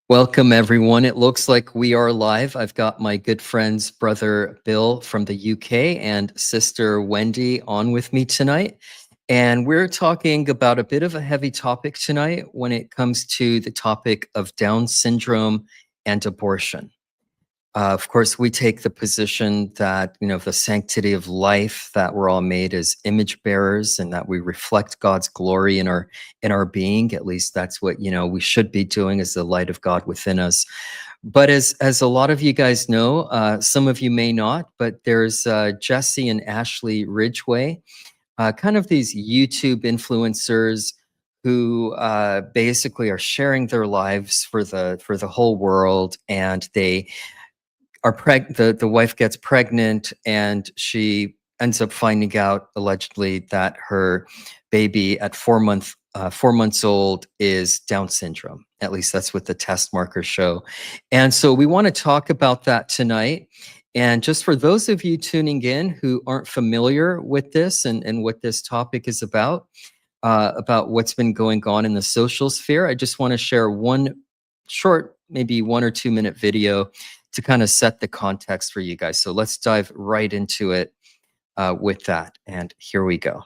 Welcome, everyone. It looks like we are live. I've got my good friends, brother Bill from the UK and sister Wendy on with me tonight. And we're talking about a bit of a heavy topic tonight when it comes to the topic of Down syndrome and abortion. Of course, we take the position that, the sanctity of life, that we're all made as image bearers and that we reflect God's glory in our being. At least that's what, we should be doing as the light of God within us. But as a lot of you guys know, some of you may not, but there's Jesse and Ashley Ridgway, kind of these YouTube influencers who basically are sharing their lives for the whole world, and they are the wife gets pregnant, and she ends up finding out allegedly that her baby at 4 months old is Down syndrome. At least that's what the test markers show. And so we want to talk about that tonight. And just for those of you tuning in who aren't familiar with this and what this topic is about what's been going on in the social sphere, I just want to share one short, maybe 1 or 2 minute video to kind of set the context for you guys. So let's dive right into it with that. And here we go.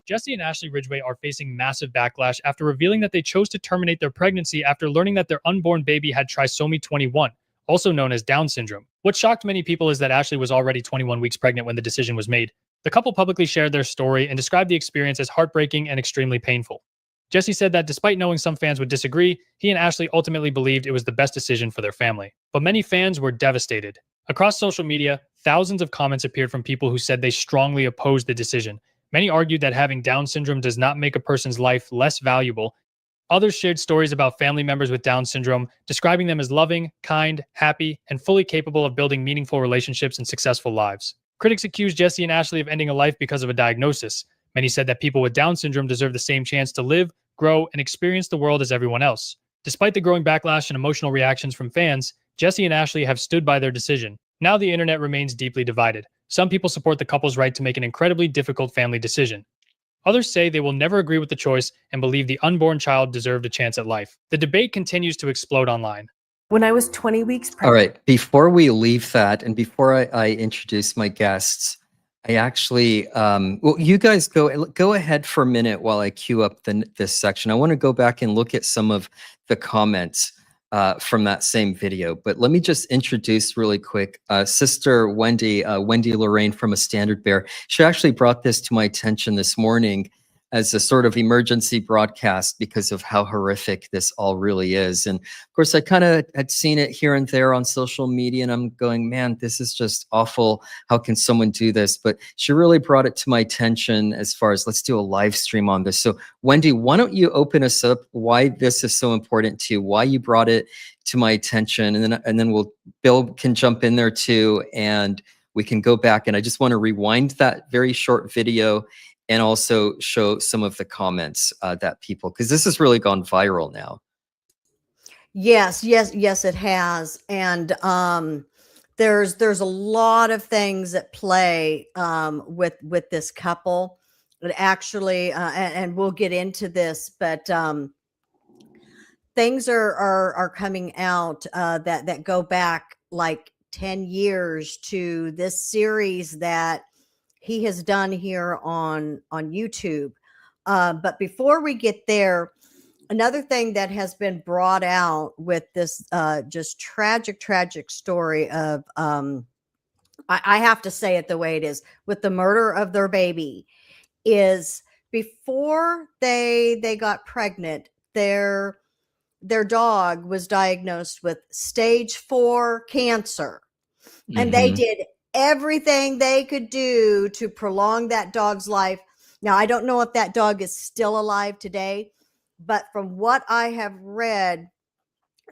Jesse and Ashley Ridgway are facing massive backlash after revealing that they chose to terminate their pregnancy after learning that their unborn baby had trisomy 21, also known as Down syndrome. What shocked many people is that Ashley was already 21 weeks pregnant when the decision was made. The couple publicly shared their story and described the experience as heartbreaking and extremely painful. Jesse said that despite knowing some fans would disagree, he and Ashley ultimately believed it was the best decision for their family. But many fans were devastated. Across social media, thousands of comments appeared from people who said they strongly opposed the decision. Many argued that having Down syndrome does not make a person's life less valuable. Others shared stories about family members with Down syndrome, describing them as loving, kind, happy, and fully capable of building meaningful relationships and successful lives. Critics accused Jesse and Ashley of ending a life because of a diagnosis. Many said that people with Down syndrome deserve the same chance to live, grow, and experience the world as everyone else. Despite the growing backlash and emotional reactions from fans, Jesse and Ashley have stood by their decision. Now the internet remains deeply divided. Some people support the couple's right to make an incredibly difficult family decision. Others say they will never agree with the choice and believe the unborn child deserved a chance at life. The debate continues to explode online. When I was 20 weeks pregnant. All right, before we leave that and before I introduce my guests, I actually, well, you guys go ahead for a minute while I queue up this section. I want to go back and look at some of the comments from that same video. But let me just introduce really quick Sister Wendy, Wendy Lorraine from A Standard Bearer. She actually brought this to my attention this morning as a sort of emergency broadcast because of how horrific this all really is. And of course, I kind of had seen it here and there on social media, and I'm going, man, this is just awful. How can someone do this? But she really brought it to my attention as far as let's do a live stream on this. So Wendy, why don't you open us up why this is so important to you, why you brought it to my attention, and then Bill can jump in there too, and we can go back. And I just want to rewind that very short video and also show some of the comments that people, because this has really gone viral now. Yes, it has. And there's a lot of things at play with this couple. It actually, and we'll get into this, but things are coming out that go back like 10 years to this series that he has done here on YouTube. But before we get there, another thing that has been brought out with this just tragic story of, I have to say it the way it is, with the murder of their baby, is before they got pregnant, their dog was diagnosed with stage 4 cancer. And they did everything they could do to prolong that dog's life. Now, I don't know if that dog is still alive today, but from what I have read,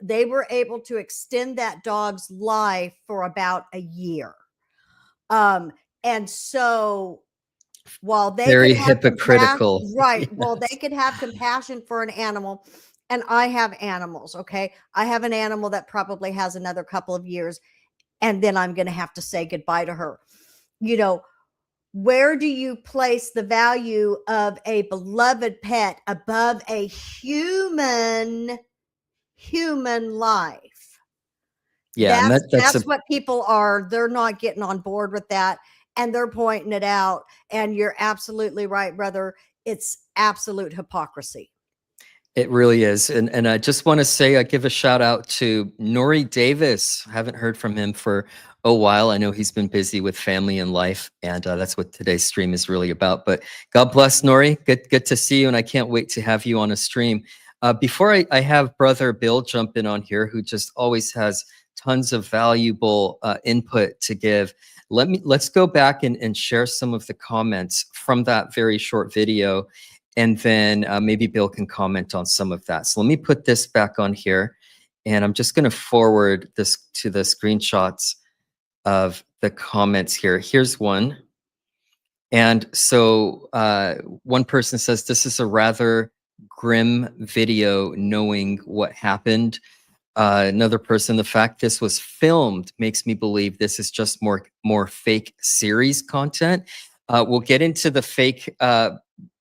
they were able to extend that dog's life for about a year. And so while they very could have hypocritical, right? Well, they could have compassion for an animal, and I have animals. Okay, I have an animal that probably has another couple of years, and then I'm going to have to say goodbye to her. where do you place the value of a beloved pet above a human life? Yeah, and that's a That's what people are. They're not getting on board with that, and they're pointing it out. And you're absolutely right, brother. It's absolute hypocrisy. It really is. And I just want to say I give a shout out to Nori Davis. Haven't heard from him for a while. I know he's been busy with family and life, and that's what today's stream is really about. But God bless Nori. Good to see you, and I can't wait to have you on a stream. Before I have Brother Bill jump in on here, who just always has tons of valuable input to give. Let's go back and share some of the comments from that very short video. And then maybe Bill can comment on some of that. So let me put this back on here. And I'm just going to forward this to the screenshots of the comments here. Here's one. And so one person says, this is a rather grim video knowing what happened. Another person, the fact this was filmed makes me believe this is just more fake series content. We'll get into the fake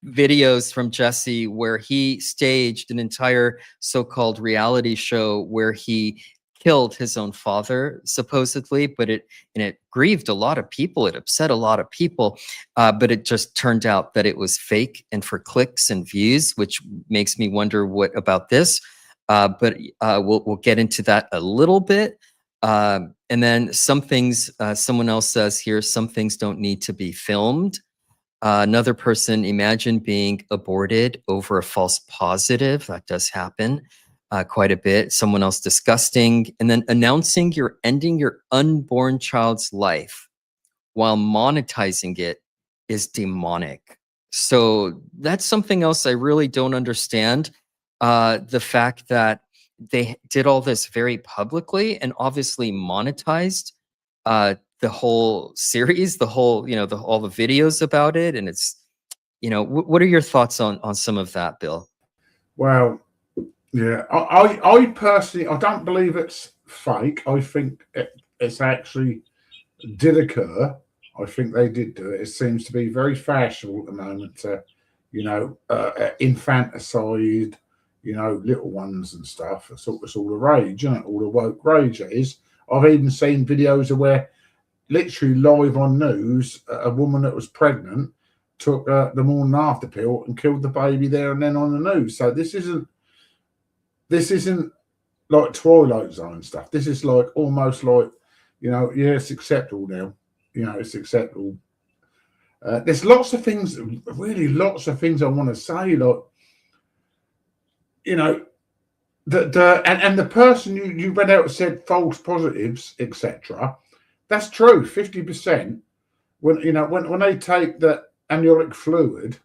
videos from Jesse where he staged an entire so-called reality show where he killed his own father, supposedly, but it grieved a lot of people. It upset a lot of people, but it just turned out that it was fake and for clicks and views, which makes me wonder what about this. But we'll get into that a little bit. And then some things, someone else says here, some things don't need to be filmed. Another person, imagine being aborted over a false positive. That does happen quite a bit. Someone else, disgusting. And then announcing you're ending your unborn child's life while monetizing it is demonic. So that's something else I really don't understand. The fact that they did all this very publicly and obviously monetized the whole series, the whole, all the videos about it. And it's, what are your thoughts on some of that, Bill? Well, yeah, I personally, I don't believe it's fake. I think it's actually did occur. I think they did do it. It seems to be very fashionable at the moment to, infanticide, little ones and stuff. It's all the rage, isn't it? All the woke rage it is. I've even seen videos of where literally live on news, a woman that was pregnant took the morning after pill and killed the baby there and then on the news. So this isn't like Twilight Zone stuff. This is like almost like, it's acceptable now. It's acceptable. There's lots of things, really lots of things I want to say, like, and the person you read out said false positives, etc. That's true, 50%. When they take the amniotic fluid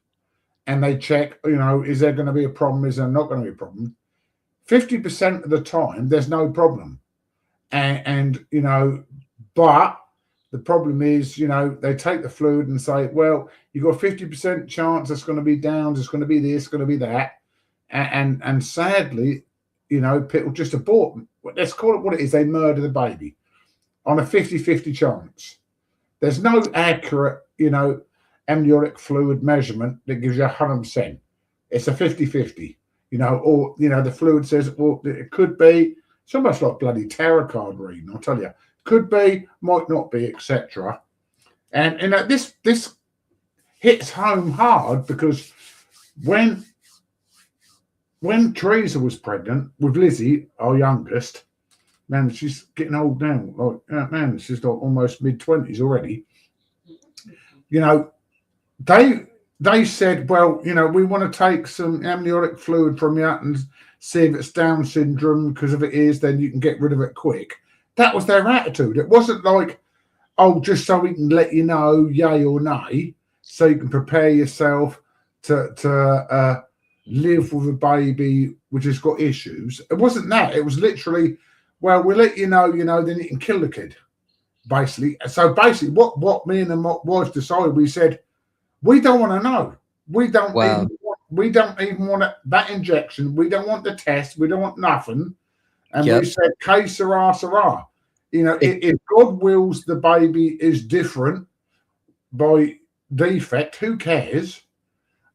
and they check, is there going to be a problem? Is there not going to be a problem? 50% of the time, there's no problem. And but the problem is, they take the fluid and say, well, you've got a 50% chance it's going to be Downs, it's going to be this, going to be that. And sadly, people just abort. Let's call it what it is. They murder the baby on a 50-50 chance. There's no accurate, amniotic fluid measurement that gives you 100%. It's a 50-50, or, the fluid says, well, it could be. It's almost like bloody tarot card reading, I'll tell you. Could be, might not be, etc. And this hits home hard because when Teresa was pregnant with Lizzie, our youngest, man, she's getting old now. Like, man, she's like almost mid-20s already. They said, well, we want to take some amniotic fluid from you and see if it's Down syndrome, because if it is, then you can get rid of it quick. That was their attitude. It wasn't like, oh, just so we can let you know, yay or nay, so you can prepare yourself to live with a baby which has got issues. It wasn't that. It was literally, well, we'll let you know, then you can kill the kid, basically. So basically, what me and the wife decided, we said, we don't want to know. We don't even want that injection. We don't want the test. We don't want nothing. And we said, que sera, sera. If God wills the baby is different by defect, who cares?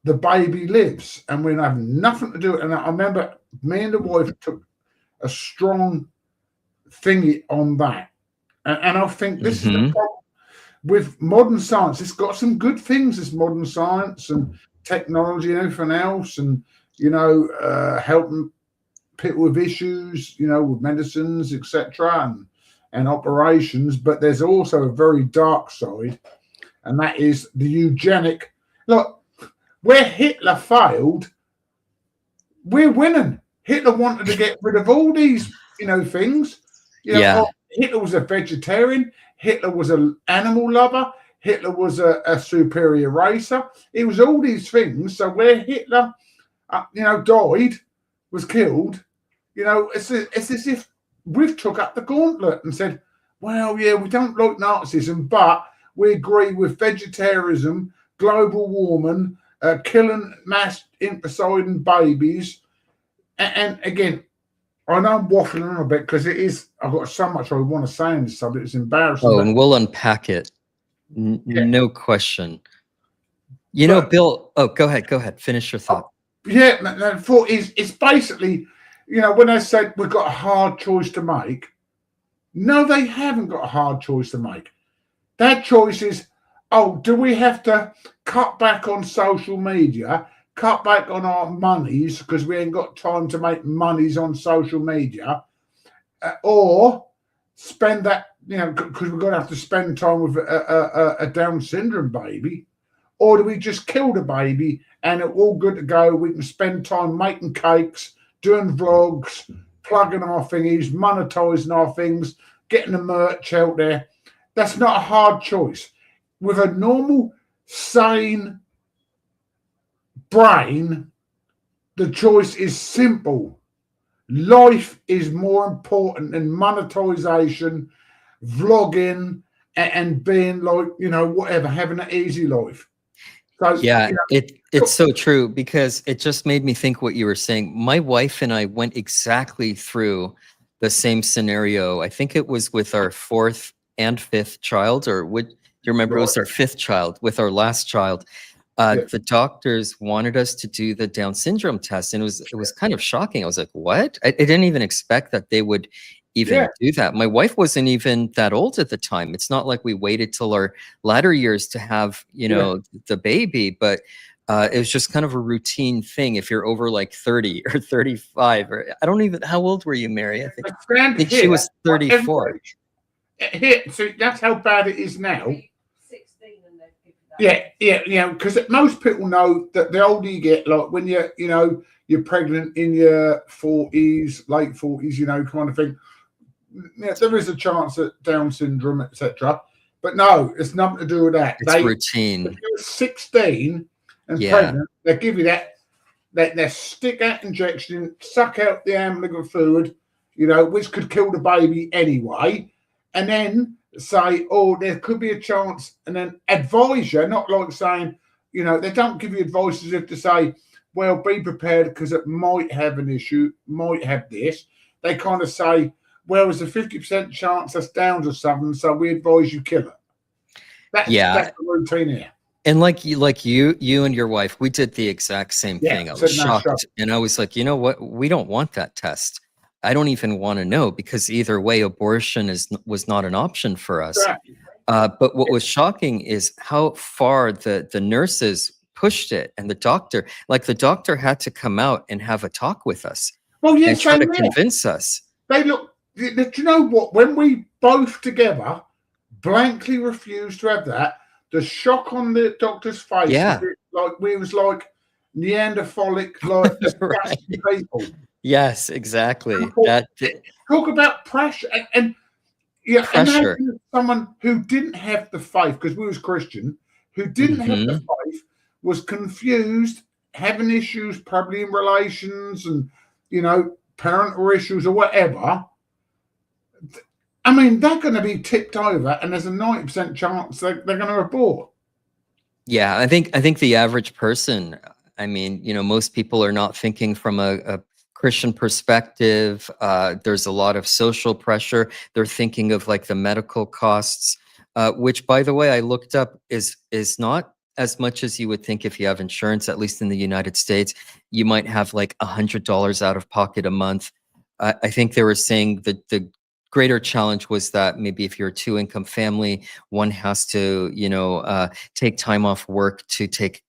The baby lives, and we have nothing to do with it. And I remember me and the wife took a strong thingy on that. And I think this is the problem with modern science. It's got some good things, this modern science and technology and everything else, and, you know, helping people with issues, you know, with medicines, etc., and operations. But there's also a very dark side, and that is the eugenic. Look, where Hitler failed, we're winning. Hitler wanted to get rid of all these, you know, things. You know, Hitler was a vegetarian. Hitler was an animal lover. Hitler was a superior racer. It was all these things. So where Hitler, you know, died, was killed, you know, it's as if we've took up the gauntlet and said, well, yeah, we don't like Nazism, but we agree with vegetarianism, global warming, killing mass infanticide babies. And again, I know I'm waffling on a bit because it is, I've got so much I want to say on this subject. It's embarrassing. Oh, and we'll unpack it. No question. You know, Bill, go ahead. Finish your thought. Yeah, no, thought is it's basically, you know, when I said we've got a hard choice to make, no, they haven't got a hard choice to make. That choice is, oh, do we have to cut back on social media, cut back on our monies because we ain't got time to make monies on social media, or spend that, you know, because we're going to have to spend time with a Down syndrome baby, or do we just kill the baby and it's all good to go? We can spend time making cakes, doing vlogs, plugging our thingies, monetizing our things, getting the merch out there. That's not a hard choice. With a normal, sane brain, the choice is simple. Life is more important than monetization, vlogging, and being like, you know, whatever, having an easy life. So, yeah, you know, it's so true, because it just made me think what you were saying. My wife and I went exactly through the same scenario. I think it was with our fourth and fifth child, or would you remember? It was our fifth child with our last child. The doctors wanted us to do the Down syndrome test, and it was kind of shocking. I was like, what? I didn't even expect that they would even do that. My wife wasn't even that old at the time. It's not like we waited till our latter years to have, you know, the baby, but it was just kind of a routine thing. If you're over like 30 or 35, or I don't even, how old were you, Mary? I think she was 34. Here, so that's how bad it is now. Yeah, because most people know that the older you get, like when you're, you know, you're pregnant in your 40s, late 40s, you know, kind of thing. Yeah, there is a chance at Down syndrome, etc. But no, it's nothing to do with that. It's routine. If you're 16 and pregnant, they give you that stick that injection, suck out the umbilical fluid, you know, which could kill the baby anyway, and then say, oh, there could be a chance, and then advise you, not like saying, you know, they don't give you advice as if to say, well, be prepared because it might have an issue, might have this. They kind of say, well, there's a 50% chance that's Downs or something, so we advise you kill it. That's the routine here. And like you and your wife, we did the exact same thing. I was shocked, and I was like, you know what? We don't want that test. I don't even want to know, because either way, abortion was not an option for us. But what was shocking is how far the nurses pushed it, and the doctor had to come out and have a talk with us. Well, yes, and try to convince us. They look. Do you know what? When we both together blankly refused to have that, the shock on the doctor's face, like we was like Neanderthalic, like disgusting people. Yes, exactly. Talk about pressure and pressure. Someone who didn't have the faith, because we was Christian, who didn't have the faith, was confused, having issues probably in relations and, you know, parental issues or whatever. I mean, they're going to be tipped over, and there's a 90% chance they're going to abort. Yeah, I think the average person, I mean, you know, most people are not thinking from a Christian perspective. There's a lot of social pressure. They're thinking of like the medical costs, which, by the way, I looked up is not as much as you would think if you have insurance, at least in the United States. You might have like $100 out of pocket a month. I think they were saying that the greater challenge was that maybe if you're a two-income family, one has to, take time off work to take,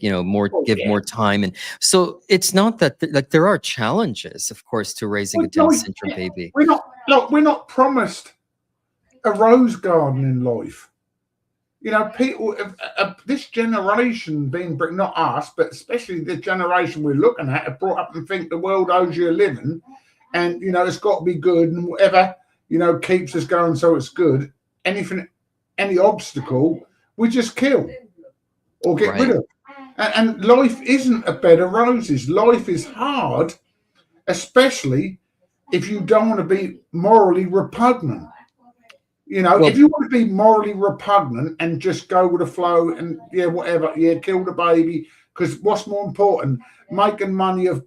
more, give Yeah. more time. And so it's not that like there are challenges, of course, to raising a Down syndrome baby. We're not promised a rose garden in life. People, this generation being, not us, but especially the generation we're looking at, are brought up and think the world owes you a living, and it's got to be good, and whatever keeps us going, so it's good. Any obstacle, we just kill or get rid of. And life isn't a bed of roses. Life is hard, especially if you don't want to be morally repugnant. If you want to be morally repugnant and just go with the flow and whatever, kill the baby, because what's more important, making money of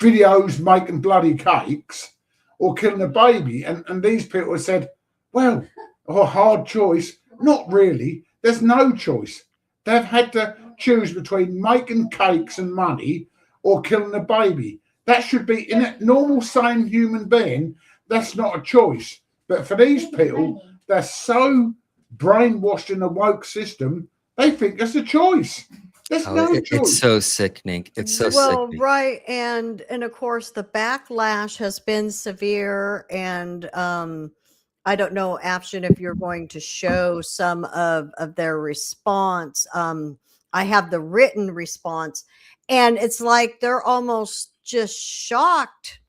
videos making bloody cakes or killing a baby? And these people have said, well, a hard choice. Not really. There's no choice. They've had to choose between making cakes and money or killing a baby. That should be, in a normal, sane human being, that's not a choice. But for these people, they're so brainwashed in a woke system, they think it's a choice. There's no choice. It's so sickening. It's so sickening. Right. And of course, the backlash has been severe. And I don't know, Afshin, if you're going to show some of their response. I have the written response. And it's like they're almost just shocked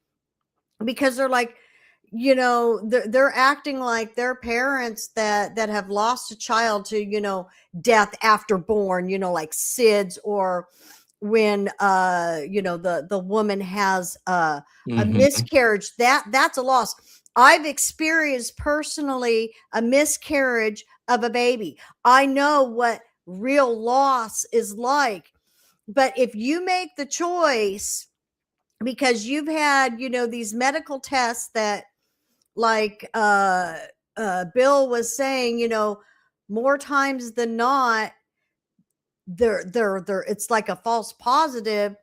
because they're like, they're acting like their parents that have lost a child to, death after born, like SIDS, or when, the woman has a miscarriage, that's a loss. I've experienced personally a miscarriage of a baby. I know what real loss is like. But if you make the choice, because you've had, these medical tests that, like Bill was saying, more times than not, they're it's like a false positive.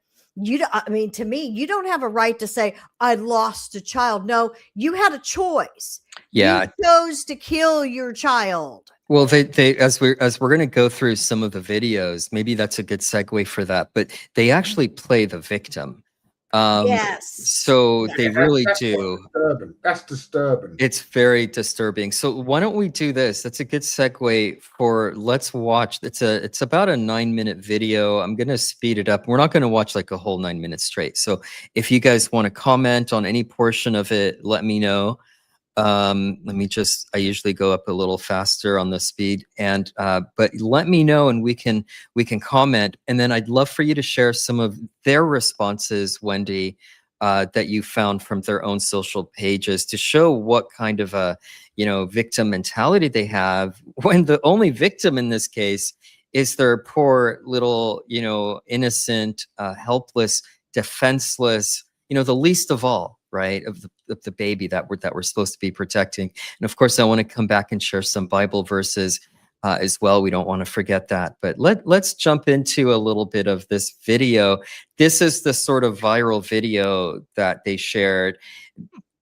To me, you don't have a right to say I lost a child. No, you had a choice. Yeah, you chose to kill your child. Well, they as we're going to go through some of the videos, maybe that's a good segue for that. But they actually play the victim. Yes. So they really do. Disturbing. That's disturbing. It's very disturbing. So why don't we do this? That's a good segue for, let's watch. It's about a 9-minute video. I'm going to speed it up. We're not going to watch like a whole 9 minutes straight. So if you guys want to comment on any portion of it, let me know. I usually go up a little faster on the speed, and but let me know and we can comment. And then I'd love for you to share some of their responses, Wendy, that you found from their own social pages, to show what kind of a victim mentality they have, when the only victim in this case is their poor little innocent, helpless, defenseless, the least of all, right, of the baby that we're supposed to be protecting. And of course, I want to come back and share some Bible verses as well. We don't want to forget that. But let's jump into a little bit of this video. This is the sort of viral video that they shared.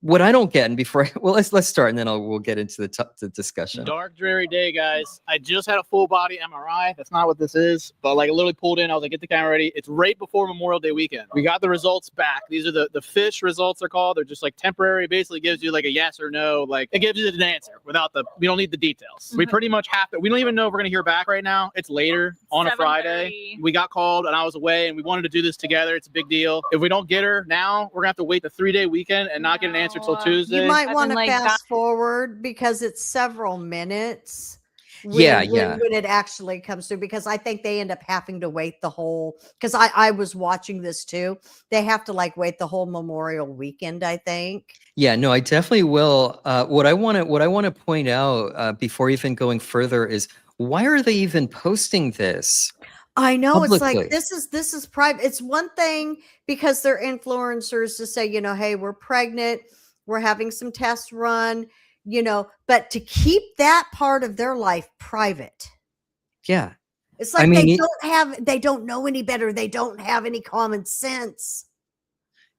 What I don't get, and let's start, and then we'll get into the discussion. Dark, dreary day, guys. I just had a full body MRI. That's not what this is, but like I literally pulled in. I was like, get the camera ready. It's right before Memorial Day weekend. We got the results back. These are the fish results, they're called. They're just like temporary. Basically gives you like a yes or no. Like it gives you an answer without we don't need the details. We pretty much have to. We don't even know if we're going to hear back right now. It's later on a Friday. We got called and I was away, and we wanted to do this together. It's a big deal. If we don't get her now, we're going to have to wait the 3-day weekend and not get an answer till Tuesday. You might want to fast forward because it's several minutes. When it actually comes through, because I think they end up having to wait the whole, because I was watching this too. They have to wait the whole Memorial weekend, I think. Yeah, no, I definitely will. What I want to point out before even going further is, why are they even posting this? I know publicly? It's like this is private. It's one thing because they're influencers to say, hey, we're pregnant, we're having some tests run, but to keep that part of their life private. Yeah. It's like I mean, they don't know any better. They don't have any common sense.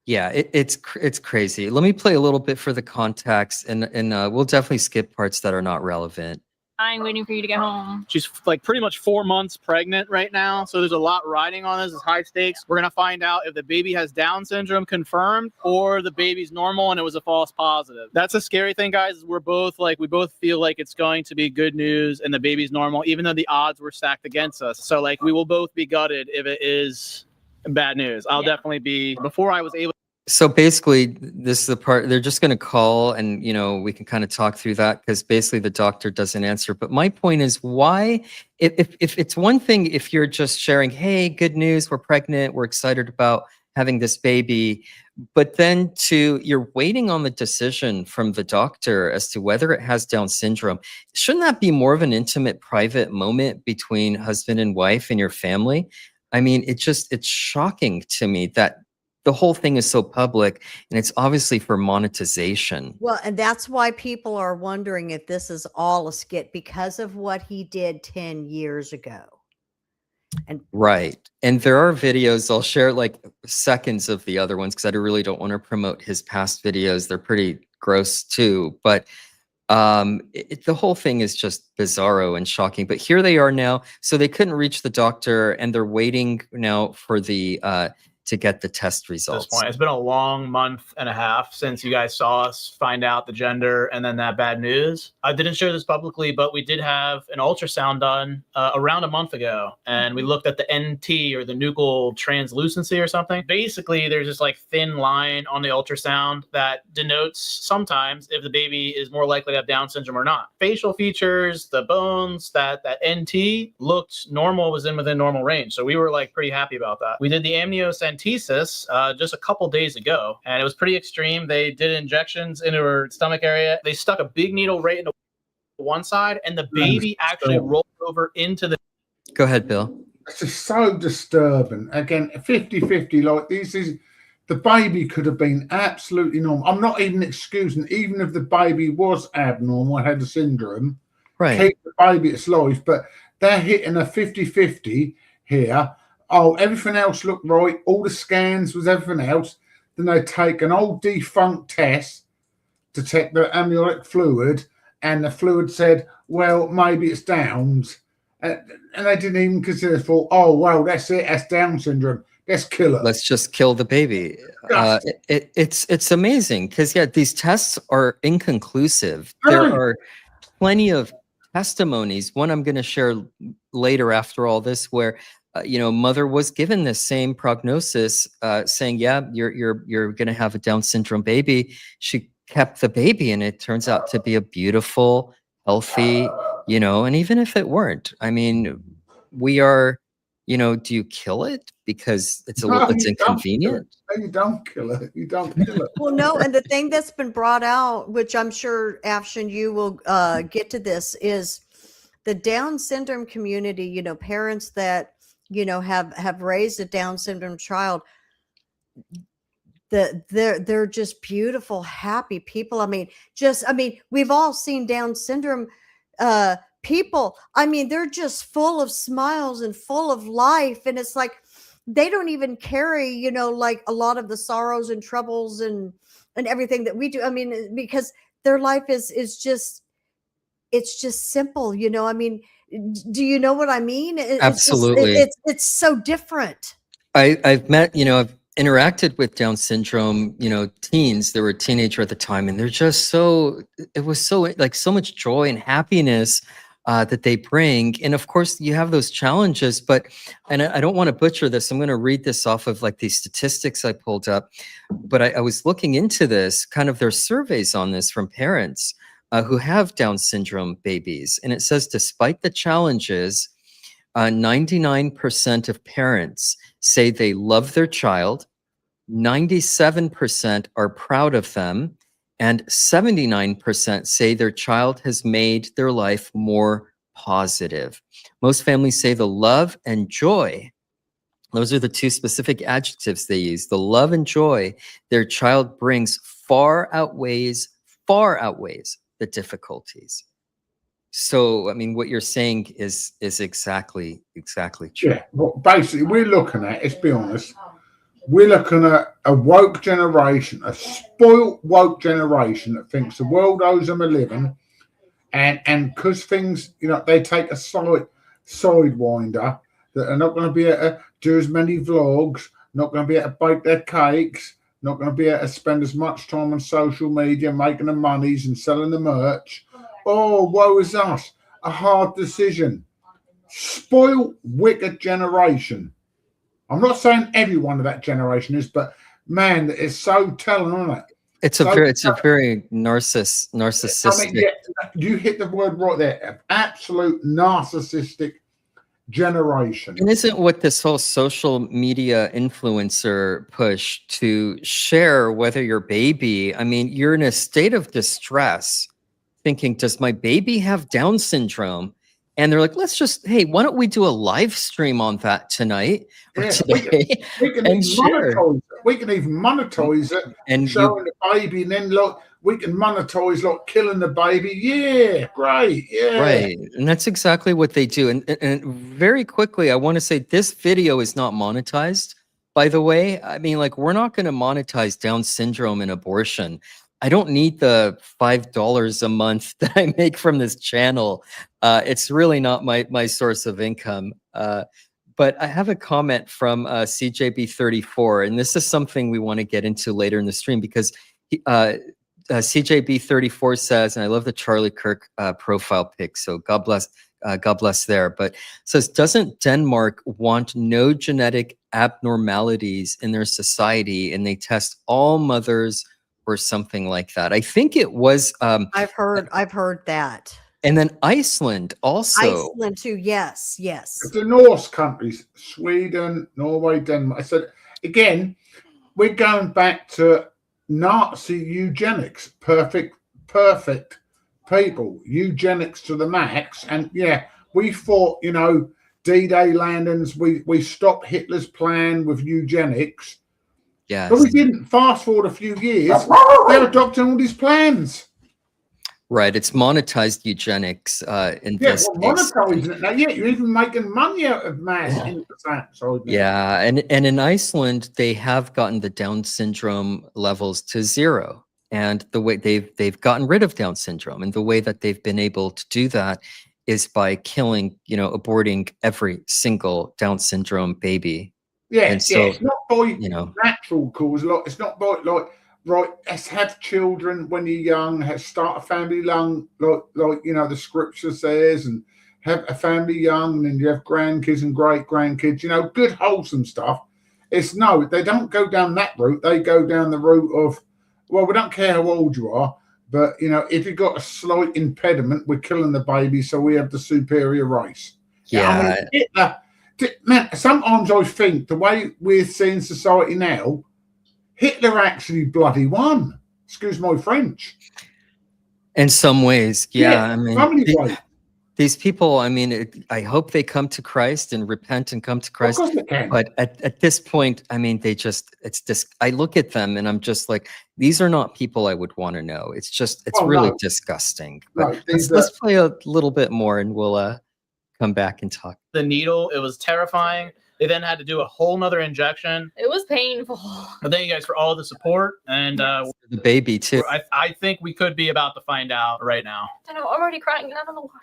yeah, it's crazy. Let me play a little bit for the context, and we'll definitely skip parts that are not relevant. I'm waiting for you to get home. She's like pretty much 4 months pregnant right now. So there's a lot riding on this. It's high stakes. We're going to find out if the baby has Down syndrome confirmed or the baby's normal and it was a false positive. That's a scary thing, guys. We both feel like it's going to be good news and the baby's normal, even though the odds were stacked against us. So like we will both be gutted if it is bad news. I'll definitely be, before I was able. So basically, this is the part they're just going to call, and we can kind of talk through that because basically the doctor doesn't answer. But my point is, why, if it's one thing if you're just sharing, hey, good news, we're pregnant, we're excited about having this baby, but then you're waiting on the decision from the doctor as to whether it has Down syndrome. Shouldn't that be more of an intimate, private moment between husband and wife and your family? I mean, it's shocking to me that the whole thing is so public, and it's obviously for monetization. Well, and that's why people are wondering if this is all a skit because of what he did 10 years ago. And right. And there are videos, I'll share like seconds of the other ones because I really don't want to promote his past videos. They're pretty gross too. But the whole thing is just bizarro and shocking. But here they are now. So they couldn't reach the doctor, and they're waiting now for the to get the test results. At this point, it's been a long month and a half since you guys saw us find out the gender and then that bad news. I didn't share this publicly, but we did have an ultrasound done around a month ago, and we looked at the NT, or the nuchal translucency or something. Basically, there's this like thin line on the ultrasound that denotes sometimes if the baby is more likely to have Down syndrome or not. Facial features, the bones, that NT looked normal, was within normal range. So we were like pretty happy about that. We did the amniocentesis just a couple days ago, and it was pretty extreme. They did injections into her stomach area. They stuck a big needle right into one side, and the baby actually rolled over into the. Go ahead, Bill. It's just so disturbing. Again, 50-50, like this is, the baby could have been absolutely normal. I'm not even excusing, even if the baby was abnormal, had a syndrome, right, keep the baby its life, but they're hitting a 50-50 here. Oh, everything else looked right. All the scans was everything else. Then they take an old defunct test to check the amniotic fluid, and the fluid said, well, maybe it's Downs. And they didn't even consider for, oh, well, that's it. That's Down syndrome. Let's kill it. Let's just kill the baby. It's amazing because, yeah, these tests are inconclusive. There are plenty of testimonies. One I'm going to share later after all this where mother was given the same prognosis, saying, yeah, you're going to have a Down syndrome baby. She kept the baby, and it turns out to be a beautiful, healthy, and even if it weren't, I mean, we are, do you kill it because it's it's inconvenient? You don't kill it. You don't kill it. Well, no, and the thing that's been brought out, which I'm sure, Afshin, you will get to this, is the Down syndrome community, parents that have raised a Down syndrome child, they're just beautiful, happy people. I mean, we've all seen Down syndrome people. I mean, they're just full of smiles and full of life, and it's like they don't even carry like a lot of the sorrows and troubles and everything that we do. I mean, because their life is just, it's just simple. I mean, do you know what I mean? Absolutely. It's so different. I've met, I've interacted with Down syndrome, teens. They were a teenager at the time, and they're just it was so like so much joy and happiness that they bring. And of course you have those challenges, and I don't want to butcher this. I'm going to read this off of like these statistics I pulled up, but I was looking into this, kind of their surveys on this from parents who have Down syndrome babies. And it says, despite the challenges, 99% of parents say they love their child, 97% are proud of them, and 79% say their child has made their life more positive. Most families say the love and joy, those are the two specific adjectives they use, the love and joy their child brings far outweighs the difficulties. So, I mean, what you're saying is exactly true. Yeah, well, basically, we're looking at, let's be honest, we're looking at a woke generation, a spoilt woke generation that thinks the world owes them a living, and because things, they take a sidewinder, that are not going to be able to do as many vlogs, not going to be able to bake their cakes, not going to be able to spend as much time on social media making the monies and selling the merch. Oh, woe is us. A hard decision. Spoiled, wicked generation. I'm not saying everyone of that generation is, but man, it's so telling, isn't it? It's a very narcissistic. I mean, yeah, you hit the word right there. Absolute narcissistic generation. And isn't what this whole social media influencer push to share whether your baby, I mean, you're in a state of distress thinking, does my baby have Down syndrome? And they're like, hey, why don't we do a live stream on that tonight or today? We can even monetize it. We can even monetize it and showing the baby, and then we can monetize killing the baby. Yeah, great. Yeah. Right. And that's exactly what they do. And very quickly, I want to say this video is not monetized, by the way. I mean, we're not going to monetize Down syndrome and abortion. I don't need the $5 a month that I make from this channel. It's really not my source of income. But I have a comment from CJB34, and this is something we want to get into later in the stream because CJB34 says, and I love the Charlie Kirk profile pic, so God bless there, but says, doesn't Denmark want no genetic abnormalities in their society, and they test all mothers or something like that? I think it was. I've heard that. And then Iceland also. Iceland too. Yes. The Norse countries, Sweden, Norway, Denmark. I said again, we're going back to Nazi eugenics. Perfect people. Eugenics to the max. And yeah, we fought, D-Day landings. We stopped Hitler's plan with eugenics. Yes. But we didn't. Fast forward a few years, they're adopting all these plans. Right, it's monetized eugenics in this case. Monetizing it now. Yeah, you're even making money out of mass infanticide. Yeah, and in Iceland, they have gotten the Down syndrome levels to 0, and the way they've gotten rid of Down syndrome, and the way that they've been able to do that is by killing, aborting every single Down syndrome baby. Yeah, and so, it's not by natural cause. It's not by right, let's have children when you're young, start a family young, like the scripture says, and have a family young, and then you have grandkids and great grandkids, good wholesome stuff. They don't go down that route. They go down the route of, well, we don't care how old you are, but if you've got a slight impediment, we're killing the baby, so we have the superior race. Yeah. Man, sometimes I think the way we're seeing society now, Hitler actually bloody won. Excuse my French. In some ways, yeah. I mean, these people, I mean, I hope they come to Christ and repent and come to Christ. Of course they can. But at this point, I mean, I look at them and I'm just like, these are not people I would want to know. It's really disgusting. But let's play a little bit more and we'll come back and talk. The needle, it was terrifying. They then had to do a whole nother injection. It was painful. But thank you guys for all the support. And the baby, too. I think we could be about to find out right now. I know, I'm already crying. I don't know why.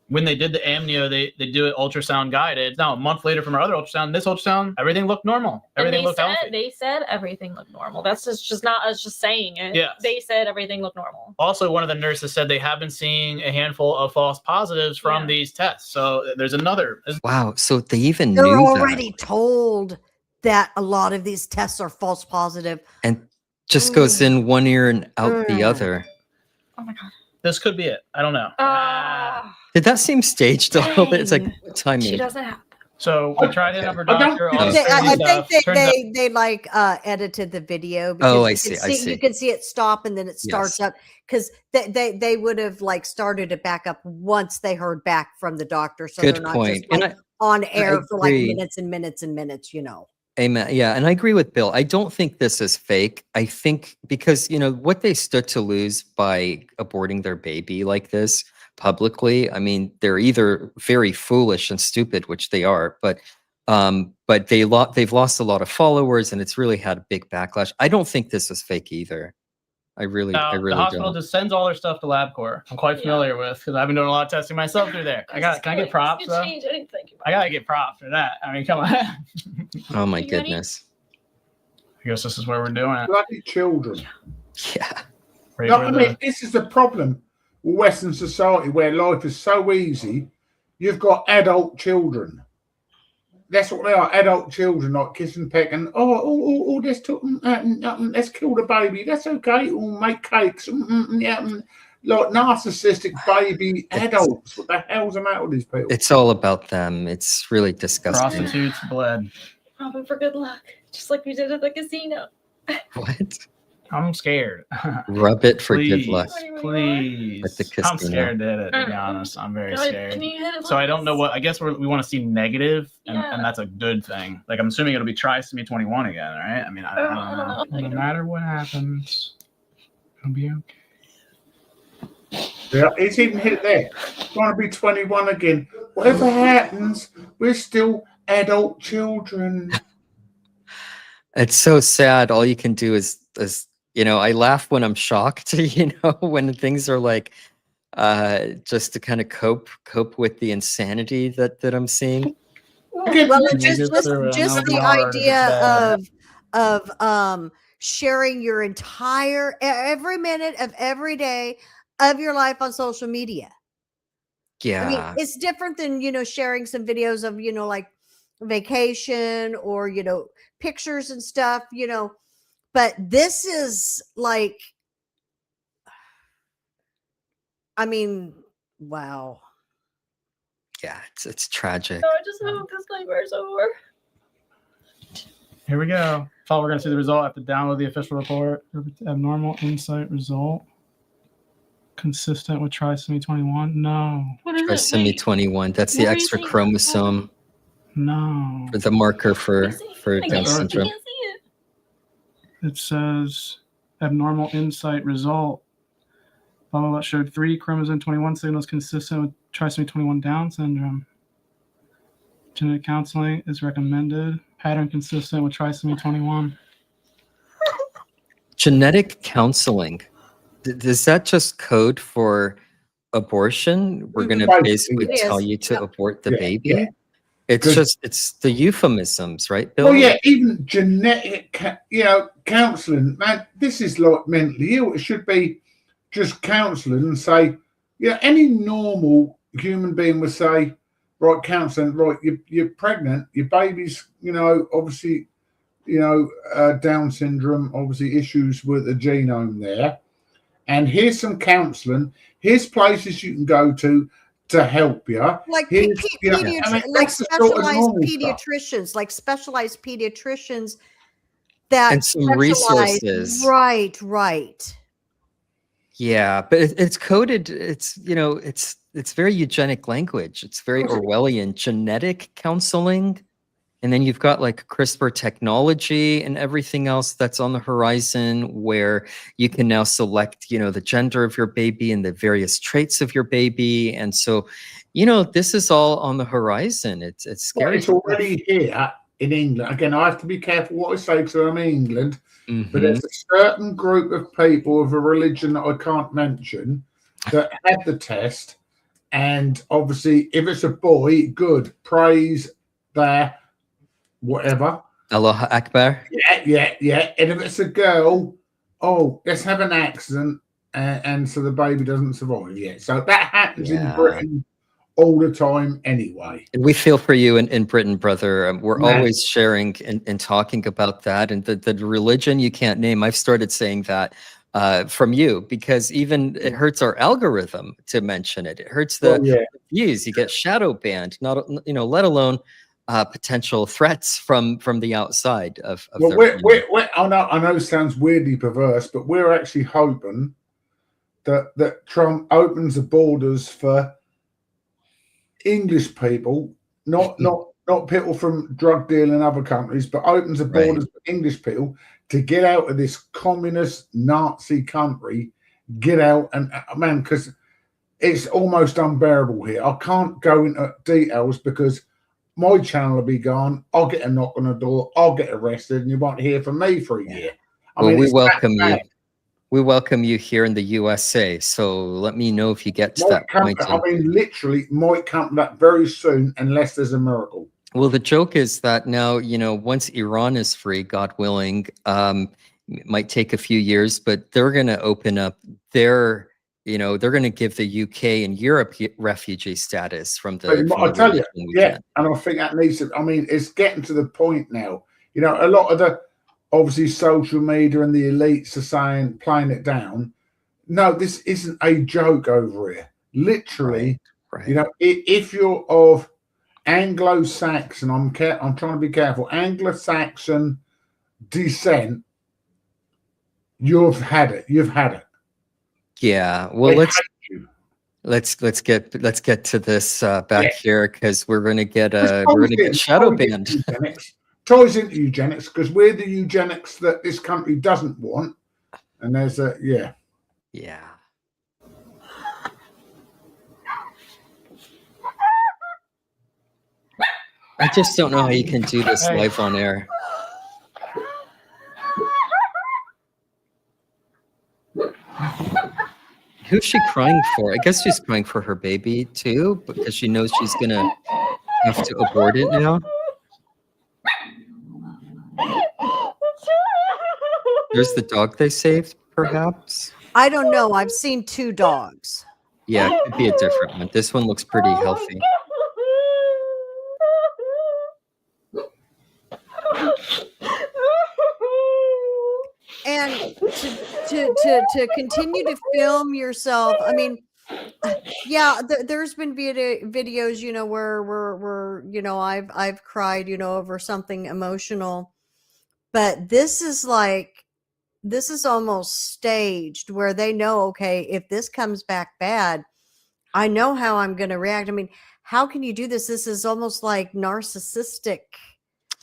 When they did the amnio, they do it ultrasound guided. Now, a month later from our other ultrasound, this ultrasound, everything looked normal. Everything looked healthy. They said everything looked normal. That's just not us just saying it. Yeah. They said everything looked normal. Also, one of the nurses said they have been seeing a handful of false positives from these tests. So there's another. Wow. So they even They're knew already told that a lot of these tests are false positive. And just goes in one ear and out the other. Oh my God. This could be it. I don't know. Did that seem staged a little bit? It's like, what time She doesn't have. So we tried to hit up her doctor. I think they edited the video. Oh, I see. You can see it stop and then it starts up because they would have started it back up once they heard back from the doctor. So good they're not point. just on air for minutes and minutes and minutes. Amen. Yeah, and I agree with Bill. I don't think this is fake. I think because what they stood to lose by aborting their baby like this publicly. I mean, they're either very foolish and stupid, which they are, but they've lost a lot of followers, and it's really had a big backlash. I don't think this is fake either. I really The hospital don't. just sends all their stuff to LabCorp. I'm quite familiar with because I've been doing a lot of testing myself through there. Can I get props though? I gotta get props for that. I mean, come on. Oh my goodness. I guess this is where we're doing it. Bloody children. Yeah. Right No, where I mean, this is the problem with Western society where life is so easy. You've got adult children. That's what they are, adult children, like kiss and peck and let's let's kill the baby. That's okay. We'll make cakes. Like narcissistic baby adults. What the hell's the matter with these people? It's all about them. It's really disgusting. Prostitutes bled. Robin for good luck, just like we did at the casino. What? I'm scared. Rub it for Please, good luck. please. At the casino. I'm scared to hit it, to be honest. I'm very scared. Can you hit it So I don't know this? what. I guess we want to see negative, and, Yeah. and that's a good thing. Like I'm assuming it'll be trisomy 21 again, right? I mean, I don't know. No matter what happens, it'll be okay. Yeah, it's even hit there. Trying to be 21 again. Whatever happens, we're still adult children. It's so sad. All you can do is I laugh when I'm shocked, when things are like just to kind of cope with the insanity that I'm seeing. Well, it's You just get through it. I just know the it's hard, it's idea bad. of sharing your entire every minute of every day of your life on social media. Yeah. I mean, it's different than sharing some videos of like vacation or pictures and stuff, but this is like, I mean, wow. Yeah, it's tragic. No, I just hope this nightmare's over. Here we go. So we're going to see the result. I have to download the official report. Abnormal insight result. Consistent with trisomy 21. No. What is it? Trisomy Wait, 21. That's what the were you extra saying? chromosome No. for the marker for I Down can't syndrome. see it. It says abnormal insight result. Blah, blah, blah, showed 3 chromosome 21 signals consistent with trisomy 21 Down syndrome. Genetic counseling is recommended. Pattern consistent with trisomy 21. Genetic counseling. Is that just code for abortion? We're going to basically It tell is. you to Yep. abort the Yeah, baby. yeah. It's the euphemisms, right, Bill? Well, yeah, even genetic, counselling, man, this is like mentally ill. It should be just counselling and say, any normal human being would say, right, counselling, right, you're pregnant, your baby's, obviously, Down syndrome, obviously issues with the genome there. And here's some counselling. Here's places you can go to help you. Like Here's, like that's the sort of specialized normal stuff. pediatricians, like specialized pediatricians that And some specialize- resources. Right. Yeah, but it's coded. It's it's very eugenic language. It's very Orwellian. Genetic counseling, and then you've got like CRISPR technology and everything else that's on the horizon, where you can now select, the gender of your baby and the various traits of your baby, and so, this is all on the horizon. It's Well, scary. it's already here in England. Again, I have to be careful what I say because I'm in England. But Mhm. there's a certain group of people of a religion that I can't mention that had the test. And obviously, if it's a boy, good. Praise there, whatever. Allah Akbar. Yeah. And if it's a girl, let's have an accident. And so the baby doesn't survive. Yeah. So that happens in Yeah. Britain all the time anyway. And we feel for you in Britain, brother. We're Man. always sharing and talking about that. And the religion you can't name, I've started saying that from you, because even it hurts our algorithm to mention it. It hurts the views. You get shadow banned, not let alone potential threats from the outside of Well, their I know it sounds weirdly perverse, but we're actually hoping that Trump opens the borders for English people, not people from drug dealing in other countries, but opens the borders for English people to get out of this communist Nazi country, get out and man, because it's almost unbearable here. I can't go into details because my channel will be gone. I'll get a knock on the door. I'll get arrested, and you won't hear from me for a year. Well, we it's that welcome you. bad. We welcome you here in the USA. So let me know if you get to that point. I mean, literally might come to that very soon unless there's a miracle. Well, the joke is that now, once Iran is free, God willing, it might take a few years, but they're going to open up they're going to give the UK and Europe refugee status from the I tell you, religion. and I think that needs to, I mean, it's getting to the point now. A lot of the, obviously, social media and the elites are playing it down. No, this isn't a joke over here. Literally, right. If you're of Anglo-Saxon, I'm trying to be careful, Anglo-Saxon descent, you've had it. Yeah. Well, let's get to this back here, because we're gonna get shadow banned. Ties into eugenics, because we're the eugenics that this country doesn't want. And there's Yeah. I just don't know how you can do this live on air. Who's she crying for? I guess she's crying for her baby too, because she knows she's gonna have to abort it now. There's the dog they saved, perhaps. I don't know. I've seen 2 dogs. Yeah, it could be a different one. This one looks pretty healthy. And to continue to film yourself, I mean, yeah, there's been videos, where I've cried, over something emotional, but this is almost staged, where they know, okay, if this comes back bad, I know how I'm going to react. I mean, how can you do this? This is almost like narcissistic.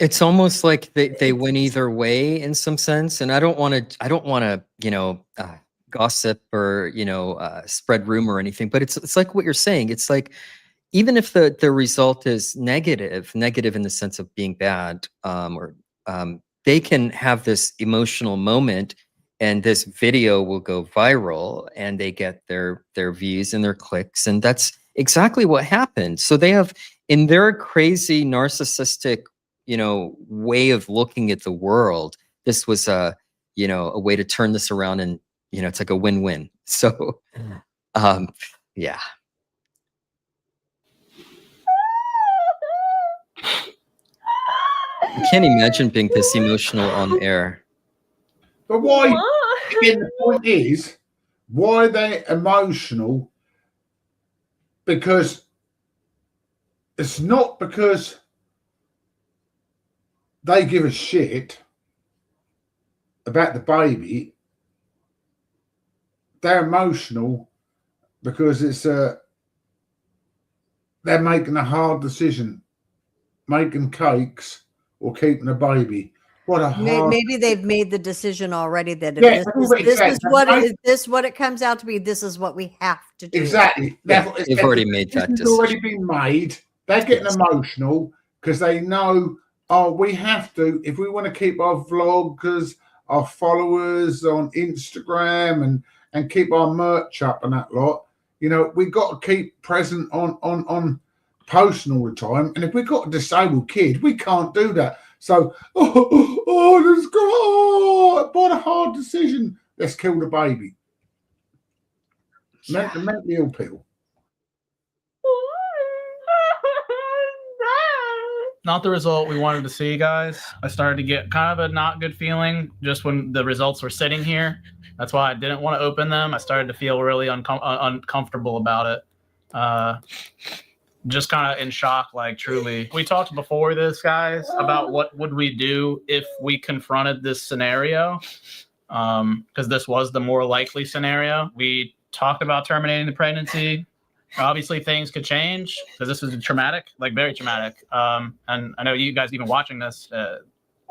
It's almost like they win either way in some sense. And I don't want to, gossip or, spread rumor or anything, but it's like what you're saying. It's like, even if the result is negative in the sense of being bad, they can have this emotional moment, and this video will go viral, and they get their views and their clicks. And that's exactly what happened. So they have, in their crazy narcissistic, way of looking at the world, this was a way to turn this around, and it's like a win-win. So yeah. I can't imagine being this emotional on air. But why? Again, the point is, why they're emotional? Because it's not because they give a shit about the baby. They're emotional because they're making a hard decision, making cakes or keeping a baby. What a hard. Maybe they've made the decision already that if this is what it comes out to be. This is what we have to do. Exactly. They've already made that decision. It's already been made. They're getting emotional because they know, we have to, if we want to keep our vloggers, our followers on Instagram and keep our merch up and that lot, we got to keep present on posting all the time. And if we've got a disabled kid, we can't do that. So, let's go. What a hard decision. Let's kill the baby. Mentally ill people. Not the result we wanted to see, guys. I started to get kind of a not good feeling just when the results were sitting here. That's why I didn't want to open them. I started to feel really uncomfortable about it. Just kind of in shock, like, truly. We talked before this, guys, about what would we do if we confronted this scenario, because this was the more likely scenario. We talked about terminating the pregnancy. Obviously, things could change because this was traumatic, like very traumatic. And I know you guys even watching this,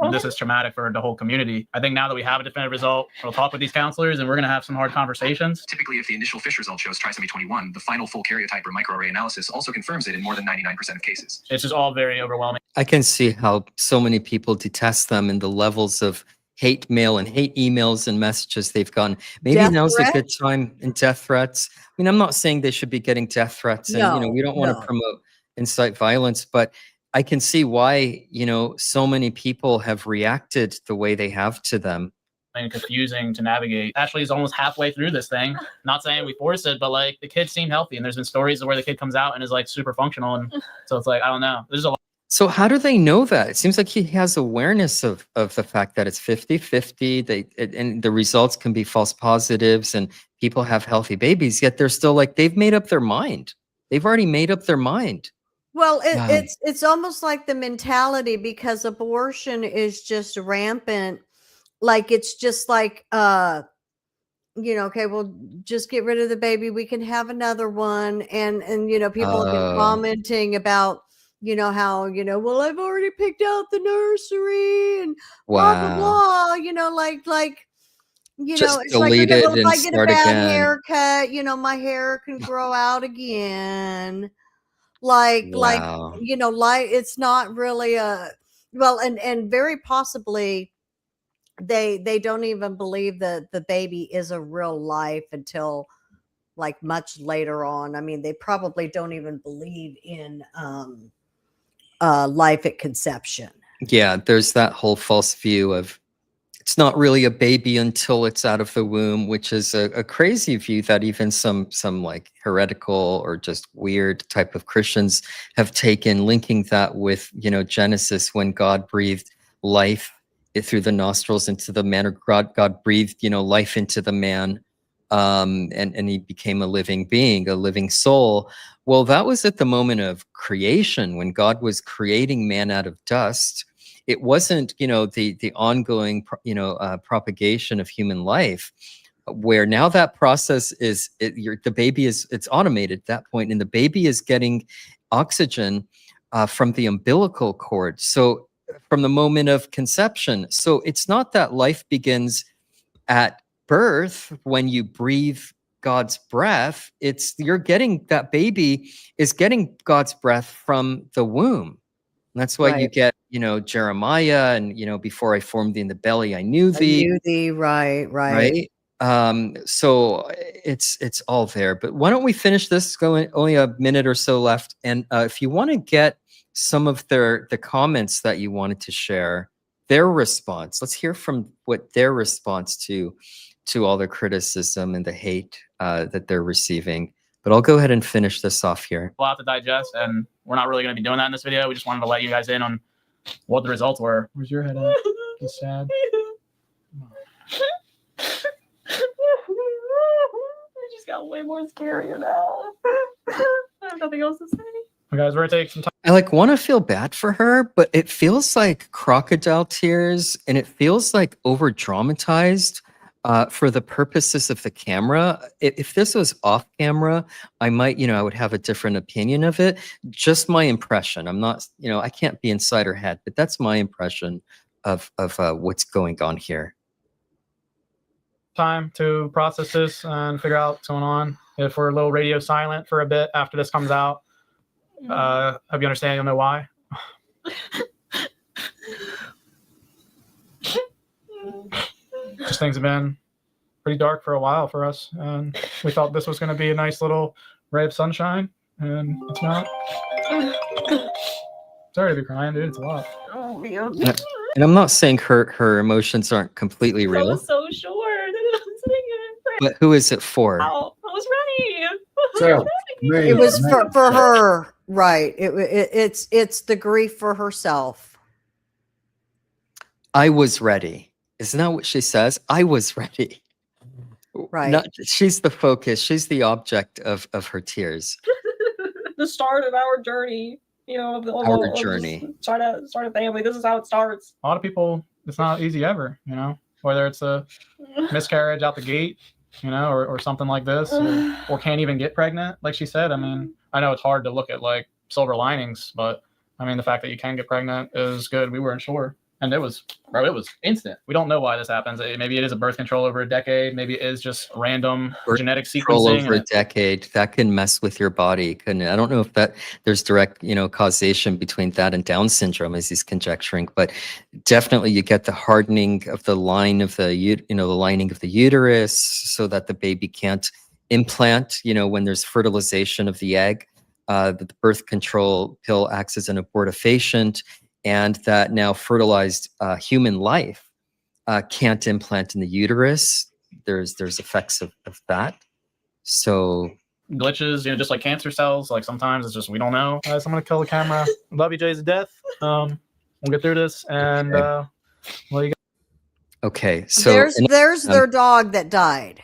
This is traumatic for the whole community. I think now that we have a definitive result, we'll talk with these counselors and we're going to have some hard conversations. Typically, if the initial FISH result shows trisomy 21, the final full karyotype or microarray analysis also confirms it in more than 99% of cases. It's just all very overwhelming. I can see how so many people detest them and the levels of hate mail and hate emails and messages they've gotten. Maybe Death now's a good threats? time, and death threats. I mean, I'm not saying they should be getting death threats, and No, we don't want no. to promote incite violence, but I can see why, so many people have reacted the way they have to them. And confusing to navigate. Ashley is almost halfway through this thing. Not saying we forced it, but like the kid seemed healthy, and there's been stories of where the kid comes out and is like super functional, and so it's like I don't know. There's a lot. So how do they know that? It seems like he has awareness of the fact that it's 50-50, and the results can be false positives and people have healthy babies, yet they're still like, they've made up their mind. They've already made up their mind. Well, Yeah. it's almost like the mentality, because abortion is just rampant. Like, it's just like, okay, well, just get rid of the baby. We can have another one. And people have been commenting about, how, well, I've already picked out the nursery and blah, blah, Wow. blah, like, Just it's like, delete okay, it well, if and I get a start bad again. haircut, my hair can grow out again. Like, Wow. it's not really and very possibly they don't even believe that the baby is a real life until like much later on. I mean, they probably don't even believe in life at conception. Yeah, there's that whole false view of it's not really a baby until it's out of the womb, which is a crazy view that even some like heretical or just weird type of Christians have taken, linking that with, Genesis, when God breathed life through the nostrils into the man, or God breathed, life into the man, and he became a living being, a living soul. Well, that was at the moment of creation, when God was creating man out of dust. It wasn't, the ongoing, propagation of human life, where now that process is, the baby is, it's automated at that point, and the baby is getting oxygen from the umbilical cord. So from the moment of conception. So it's not that life begins at birth when you breathe God's breath. It's that baby is getting God's breath from the womb. And that's why you Right. get, Jeremiah, and, before I formed thee in the belly, I knew thee. Right. So it's all there. But why don't we finish this? Only a minute or so left. And if you want to get some of the comments that you wanted to share, their response, let's hear from what their response to all the criticism and the hate that they're receiving. But I'll go ahead and finish this off here. A lot to digest, and we're not really going to be doing that in this video. We just wanted to let you guys in on what the results were. Where's your head at? Just sad. I just got way more scarier now. I have nothing else to say. Okay, guys, we're going to take some time. I want to feel bad for her, but it feels like crocodile tears, and it feels like over dramatized for the purposes of the camera. If this was off camera, I might, I would have a different opinion of it. Just my impression. I'm not, I can't be inside her head, but that's my impression of what's going on here. Time to process this and figure out what's going on. If we're a little radio silent for a bit after this comes out, hope you understand, you'll know why. Just things have been pretty dark for a while for us, and we thought this was going to be a nice little ray of sunshine, and it's not. Sorry to be crying, dude. It's a lot. Oh man. And I'm not saying her emotions aren't completely I real, was so sure that I'm singing. but who is it for? I was ready. So, me. It was for her, right? It's the grief for herself. I was ready. Isn't that what she says? I was ready. Right. She's the focus. She's the object of her tears. The start of our journey. Our journey. Try to start a family. This is how it starts. A lot of people, it's not easy ever, whether it's a miscarriage out the gate, or something like this, or can't even get pregnant, like she said. I mean, I know it's hard to look at like silver linings, but I mean, the fact that you can get pregnant is good. We weren't sure. And it was instant. We don't know why this happens. Maybe it is a birth control over a decade. Maybe it is just random Birth genetic control sequencing. over a decade, that can mess with your body, couldn't it? I don't know if there's direct, causation between that and Down syndrome, as he's conjecturing, but definitely you get the hardening of the line of the lining of the uterus, so that the baby can't implant, when there's fertilization of the egg. The birth control pill acts as an abortifacient, and that now fertilized human life can't implant in the uterus. There's effects of that. So glitches, just like cancer cells. Like sometimes it's just we don't know. So I'm gonna kill the camera. Love you, Jay, to death. We'll get through this, and well, you okay. So there's their dog that died.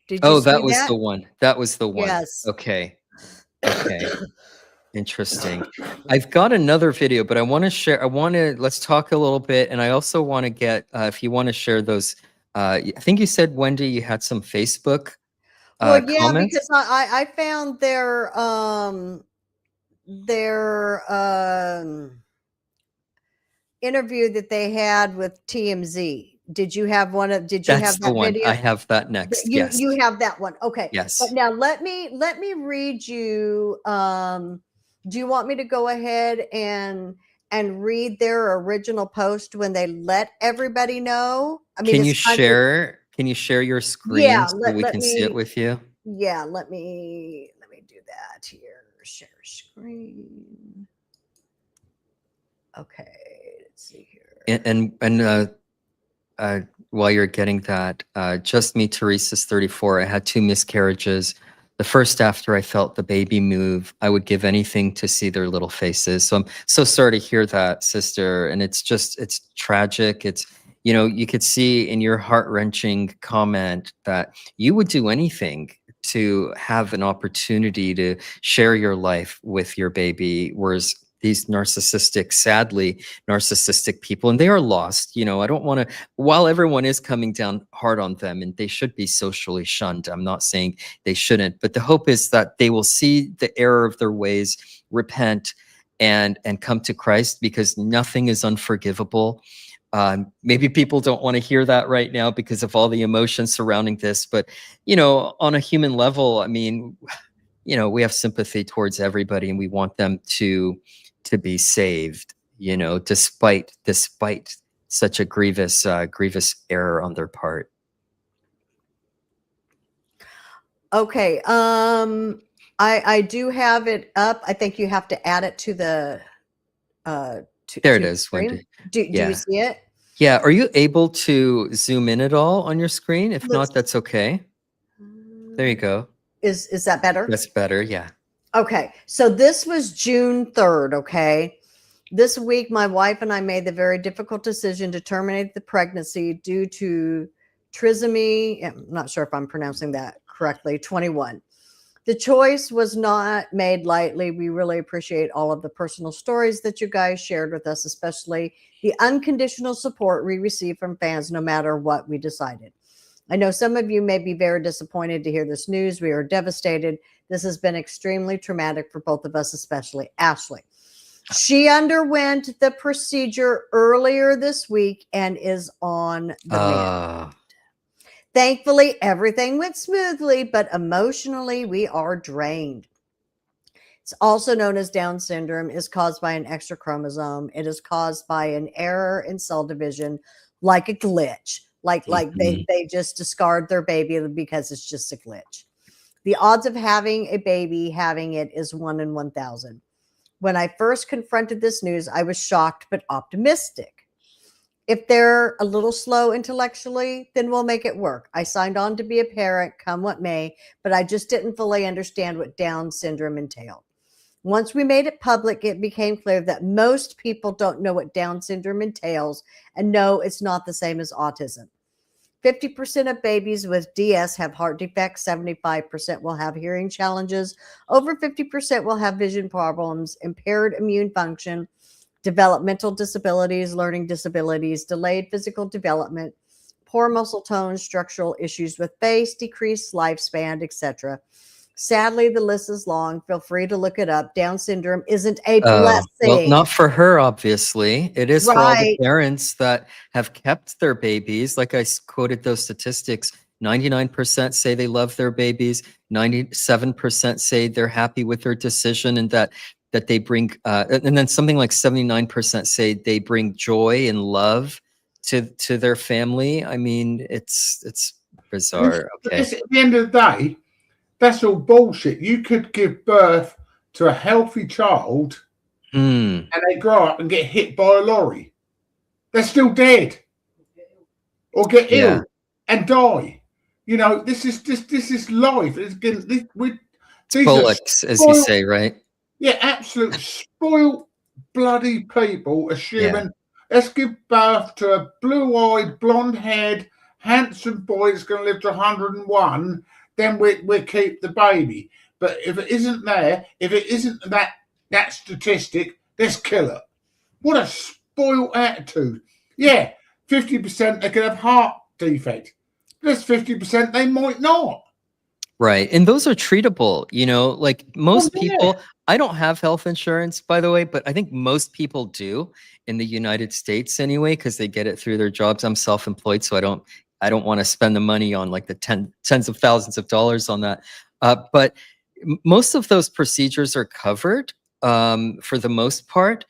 Did you see that was the one. That was the one. Yes. Okay. Interesting. I've got another video, but I want to share. Let's talk a little bit. And I also want to get, if you want to share those, I think you said, Wendy, you had some Facebook Well, yeah, comments? because I found their interview that they had with TMZ. Did you have one of? Did you That's have the that one. video? I have that next. Yes. You have that one. Okay. Yes. But now let me read you. Do you want me to go ahead and read their original post when they let everybody know? I mean, Can you share? Can you share your screen Yeah, so we can see it with you? Yeah, let me do that here. Share screen. Okay, let's see here. And while you're getting that, just me, Teresa's 34. I had 2 miscarriages. The first after I felt the baby move, I would give anything to see their little faces. So I'm so sorry to hear that, sister. And it's tragic. It's, you could see in your heart-wrenching comment that you would do anything to have an opportunity to share your life with your baby, whereas these sadly narcissistic people, and they are lost. I don't want to, while everyone is coming down hard on them and they should be socially shunned, I'm not saying they shouldn't, but the hope is that they will see the error of their ways, repent, and come to Christ, because nothing is unforgivable. Maybe people don't want to hear that right now because of all the emotions surrounding this, but on a human level, I mean, we have sympathy towards everybody, and we want them to be saved, despite such a grievous error on their part. Okay. I do have it up. I think you have to add it to the there it is, Wendy. Do you see it? Yeah. Are you able to zoom in at all on your screen? If not, that's okay. There you go. Is that better? That's better. Yeah. Okay. So this was June 3rd. Okay. This week, my wife and I made the very difficult decision to terminate the pregnancy due to trisomy. I'm not sure if I'm pronouncing that correctly. 21. The choice was not made lightly. We really appreciate all of the personal stories that you guys shared with us, especially the unconditional support we receive from fans, no matter what we decided. I know some of you may be very disappointed to hear this news. We are devastated. This has been extremely traumatic for both of us, especially Ashley. She underwent the procedure earlier this week and is on the mend. Thankfully, everything went smoothly, but emotionally, we are drained. It's also known as Down syndrome, is caused by an extra chromosome. It is caused by an error in cell division, like a glitch. Like they just discard their baby because it's just a glitch. The odds of having a baby having it is 1 in 1,000. When I first confronted this news, I was shocked but optimistic. If they're a little slow intellectually, then we'll make it work. I signed on to be a parent, come what may, but I just didn't fully understand what Down syndrome entailed. Once we made it public, it became clear that most people don't know what Down syndrome entails, and no, it's not the same as autism. 50% of babies with DS have heart defects, 75% will have hearing challenges, over 50% will have vision problems, impaired immune function, developmental disabilities, learning disabilities, delayed physical development, poor muscle tone, structural issues with face, decreased lifespan, etc. Sadly, the list is long. Feel free to look it up. Down syndrome isn't a Well, blessing. not for her, obviously. It is for all the Right. parents that have kept their babies. Like I quoted those statistics, 99% say they love their babies. 97% say they're happy with their decision and that they bring, and then something like 79% say they bring joy and love to their family. I mean, it's bizarre. Okay. At the end of the day, that's all bullshit. You could give birth to a healthy child Hmm. and they grow up and get hit by a lorry. They're still dead or get Yeah. ill and die. You know, this is life. These are Bullocks, as you spoiled, say, right? yeah, absolute spoiled bloody people assuming Yeah. let's give birth to a blue-eyed, blonde-haired, handsome boy that's going to live to 101, then we keep the baby. But if it isn't there, if it isn't that statistic, let's kill it. What a spoiled attitude. Yeah, 50% they could have heart defect. There's 50% they might not. Right. And those are treatable, like most yeah. people. I don't have health insurance, by the way, but I think most people do in the United States anyway, because they get it through their jobs. I'm self-employed, so I don't want to spend the money on like the tens of thousands of dollars on that. But most of those procedures are covered for the most part.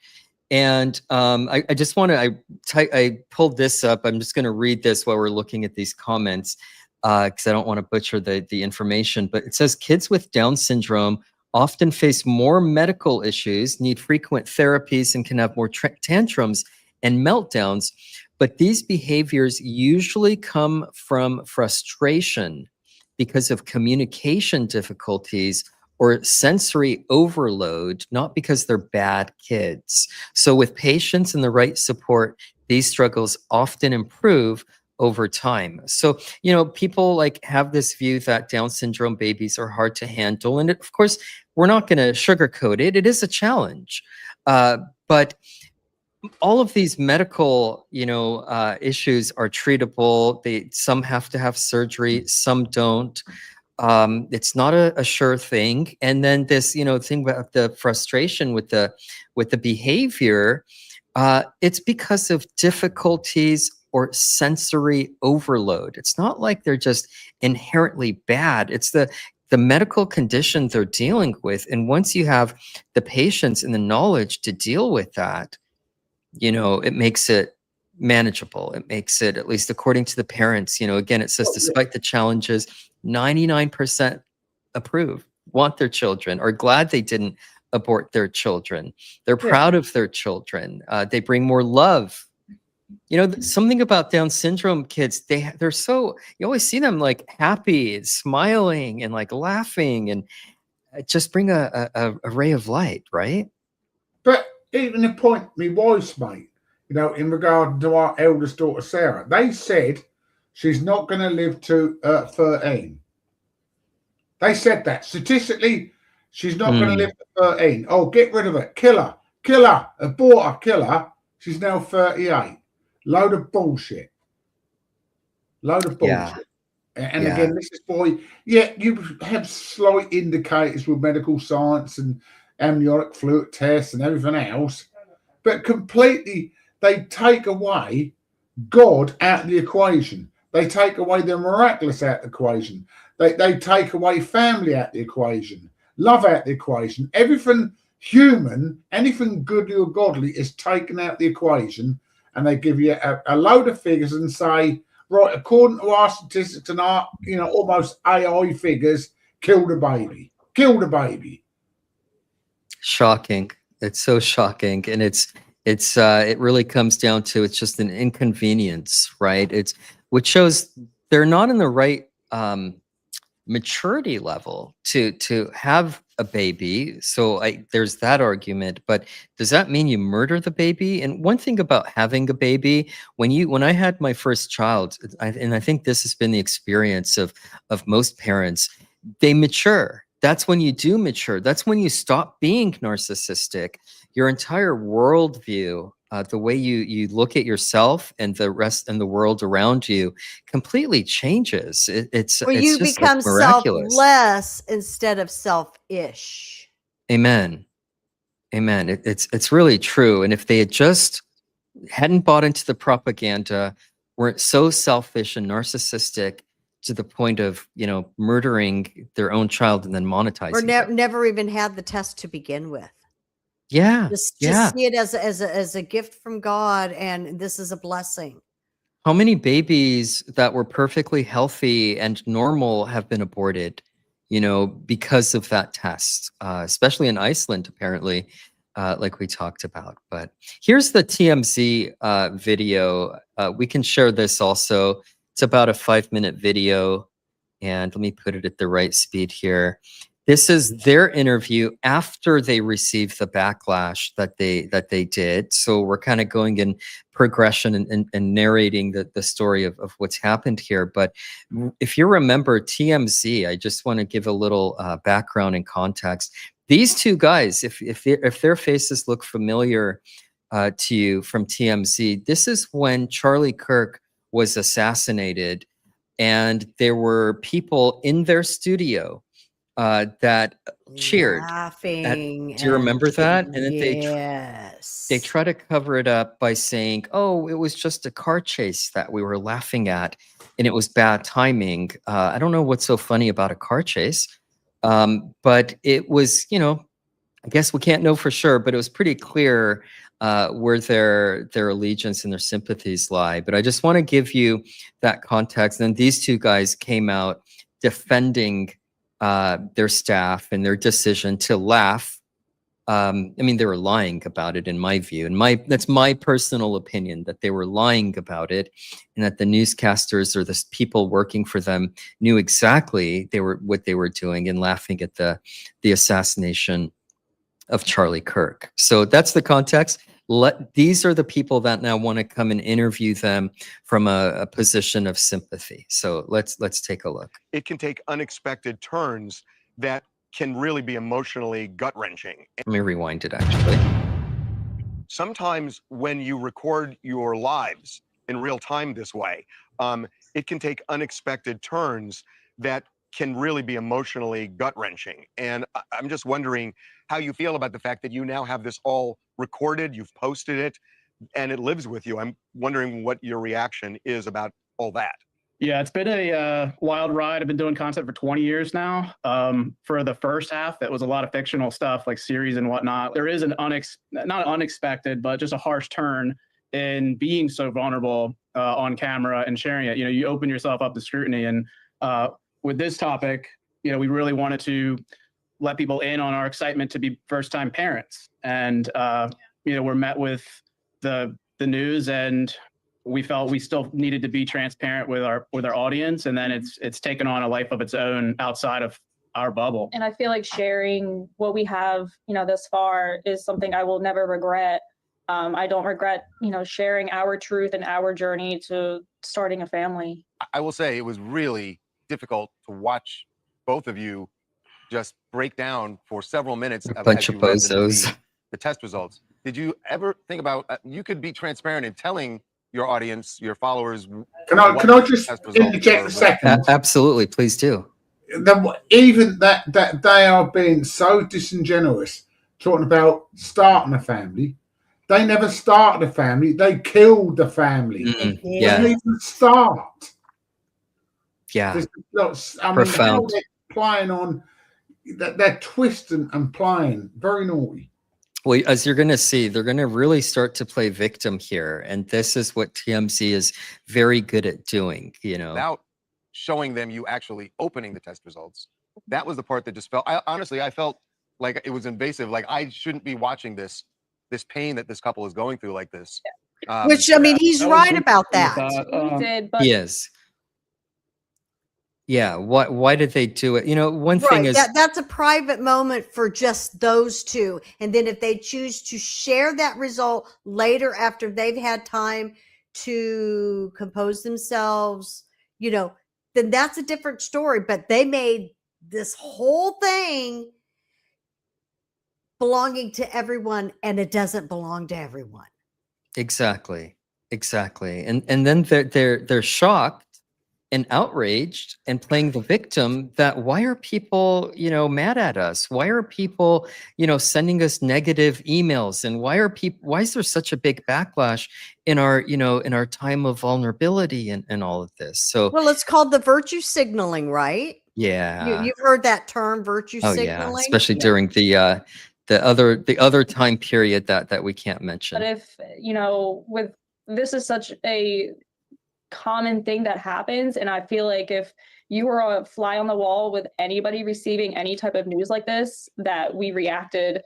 And I just want to, I pulled this up. I'm just going to read this while we're looking at these comments because I don't want to butcher the information. But it says kids with Down syndrome often face more medical issues, need frequent therapies, and can have more tantrums and meltdowns. But these behaviors usually come from frustration because of communication difficulties or sensory overload, not because they're bad kids. So with patience and the right support, these struggles often improve over time. So, people like have this view that Down syndrome babies are hard to handle. And of course, we're not going to sugarcoat it. It is a challenge. But all of these medical, issues are treatable. Some have to have surgery, some don't. It's not a sure thing. And then this, thing about the frustration with the behavior, it's because of difficulties or sensory overload. It's not like they're just inherently bad. It's the medical condition they're dealing with. And once you have the patience and the knowledge to deal with that, it makes it manageable. It makes it, at least according to the parents, again, it says despite the challenges, 99% approve, want their children, are glad they didn't abort their children. They're proud of their children. They bring more love. Something about Down syndrome kids, they're so, you always see them like happy, smiling, and like laughing, and just bring a ray of light, right? But even the point, my wife's mate, in regard to our eldest daughter Sarah, they said she's not going to live to 13. They said that statistically, she's not going to live to 13. Oh, get rid of it, kill her, abort her, kill her. She's now 38. Load of bullshit. Yeah. And again, this is why, you have slight indicators with medical science and amniotic fluid tests and everything else, but completely they take away God out of the equation. They take away the miraculous out of the equation. They take away family out of the equation, love out of the equation. Everything human, anything good or godly is taken out of the equation, and they give you a load of figures and say, right, according to our statistics and our, almost AI figures, kill the baby. Kill the baby. Shocking. It's so shocking. And it really comes down to, it's just an inconvenience, right? Which shows they're not in the right maturity level to have a baby. So there's that argument, but does that mean you murder the baby? And one thing about having a baby, when I had my first child, and I think this has been the experience of most parents, they mature. That's when you do mature. That's when you stop being narcissistic. Your entire worldview the way you look at yourself and the rest and the world around you completely changes. It's Where it's you just like become miraculous. selfless instead of selfish. Amen. Amen. It's really true. And if they had just hadn't bought into the propaganda, weren't so selfish and narcissistic to the point of, murdering their own child and then Or monetizing it. never even had the test to begin with. Yeah. Just Yeah. see it as a gift from God, and this is a blessing. How many babies that were perfectly healthy and normal have been aborted, because of that test, especially in Iceland, apparently, like we talked about. But here's the TMZ video. We can share this also. It's about a 5-minute video. And let me put it at the right speed here. This is their interview after they received the backlash that they did. So we're kind of going in progression and narrating the story of what's happened here. But if you remember TMZ, I just want to give a little background and context. These two guys, if their faces look familiar to you from TMZ, this is when Charlie Kirk was assassinated, and there were people in their studio that cheered. Laughing. Do you remember that? And then yes. they try to cover it up by saying, "Oh, it was just a car chase that we were laughing at, and it was bad timing." I don't know what's so funny about a car chase, but it was, I guess we can't know for sure, but it was pretty clear where their allegiance and their sympathies lie. But I just want to give you that context. And these two guys came out defending their staff and their decision to laugh. I mean, they were lying about it, in my view, and that's my personal opinion, that they were lying about it, and that the newscasters or the people working for them knew exactly what they were doing and laughing at the assassination of Charlie Kirk. So that's the context. These are the people that now want to come and interview them from a position of sympathy. So let's take a look. It can take unexpected turns that can really be emotionally gut-wrenching. Let me rewind it, actually. Sometimes when you record your lives in real time this way, it can take unexpected turns that can really be emotionally gut-wrenching. And I'm just wondering how you feel about the fact that you now have this all recorded, you've posted it, and it lives with you. I'm wondering what your reaction is about all that. Yeah, it's been a wild ride. I've been doing content for 20 years now. For the first half, it was a lot of fictional stuff like series and whatnot. There is an not unexpected, but just a harsh turn in being so vulnerable on camera and sharing it. You open yourself up to scrutiny. And with this topic, we really wanted to let people in on our excitement to be first-time parents. And we're met with the news, and we felt we still needed to be transparent with our audience, and then it's taken on a life of its own outside of our bubble. And I feel like sharing what we have, thus far is something I will never regret. I don't regret, sharing our truth and our journey to starting a family. I will say it was really difficult to watch both of you just break down for several minutes A bunch of bozos. The test results. Did you ever think about you could be transparent in telling your audience, your followers? Can I just interject a second? Absolutely, please do. Even that they are being so disingenuous, talking about starting a family. They never started a family. They killed the family. Yeah. They didn't even start. Yeah. Profound. How they're playing on that. They're twisting and playing. Very naughty. Well, as you're going to see, they're going to really start to play victim here. And this is what TMZ is very good at doing, Without showing them you actually opening the test results. That was the part that just felt, I felt like it was invasive. Like I shouldn't be watching this pain that this couple is going through like this. Which, he's right about that. We did, but He is. Yeah. Why did they do it? One thing is that's a private moment for just those two. And then if they choose to share that result later after they've had time to compose themselves, then that's a different story. But they made this whole thing belonging to everyone, and it doesn't belong to everyone. Exactly. Exactly. And then they're shocked and outraged and playing the victim, that why are people, mad at us? Why are people, sending us negative emails? And why is there such a big backlash in our, in our time of vulnerability and all of this? So Well, it's called the virtue signaling, right? yeah. You've heard that term, virtue Oh yeah. signaling? Especially Yeah. during the other time period that we can't mention. But if, with this is such a common thing that happens, and I feel like if you were a fly on the wall with anybody receiving any type of news like this, that we reacted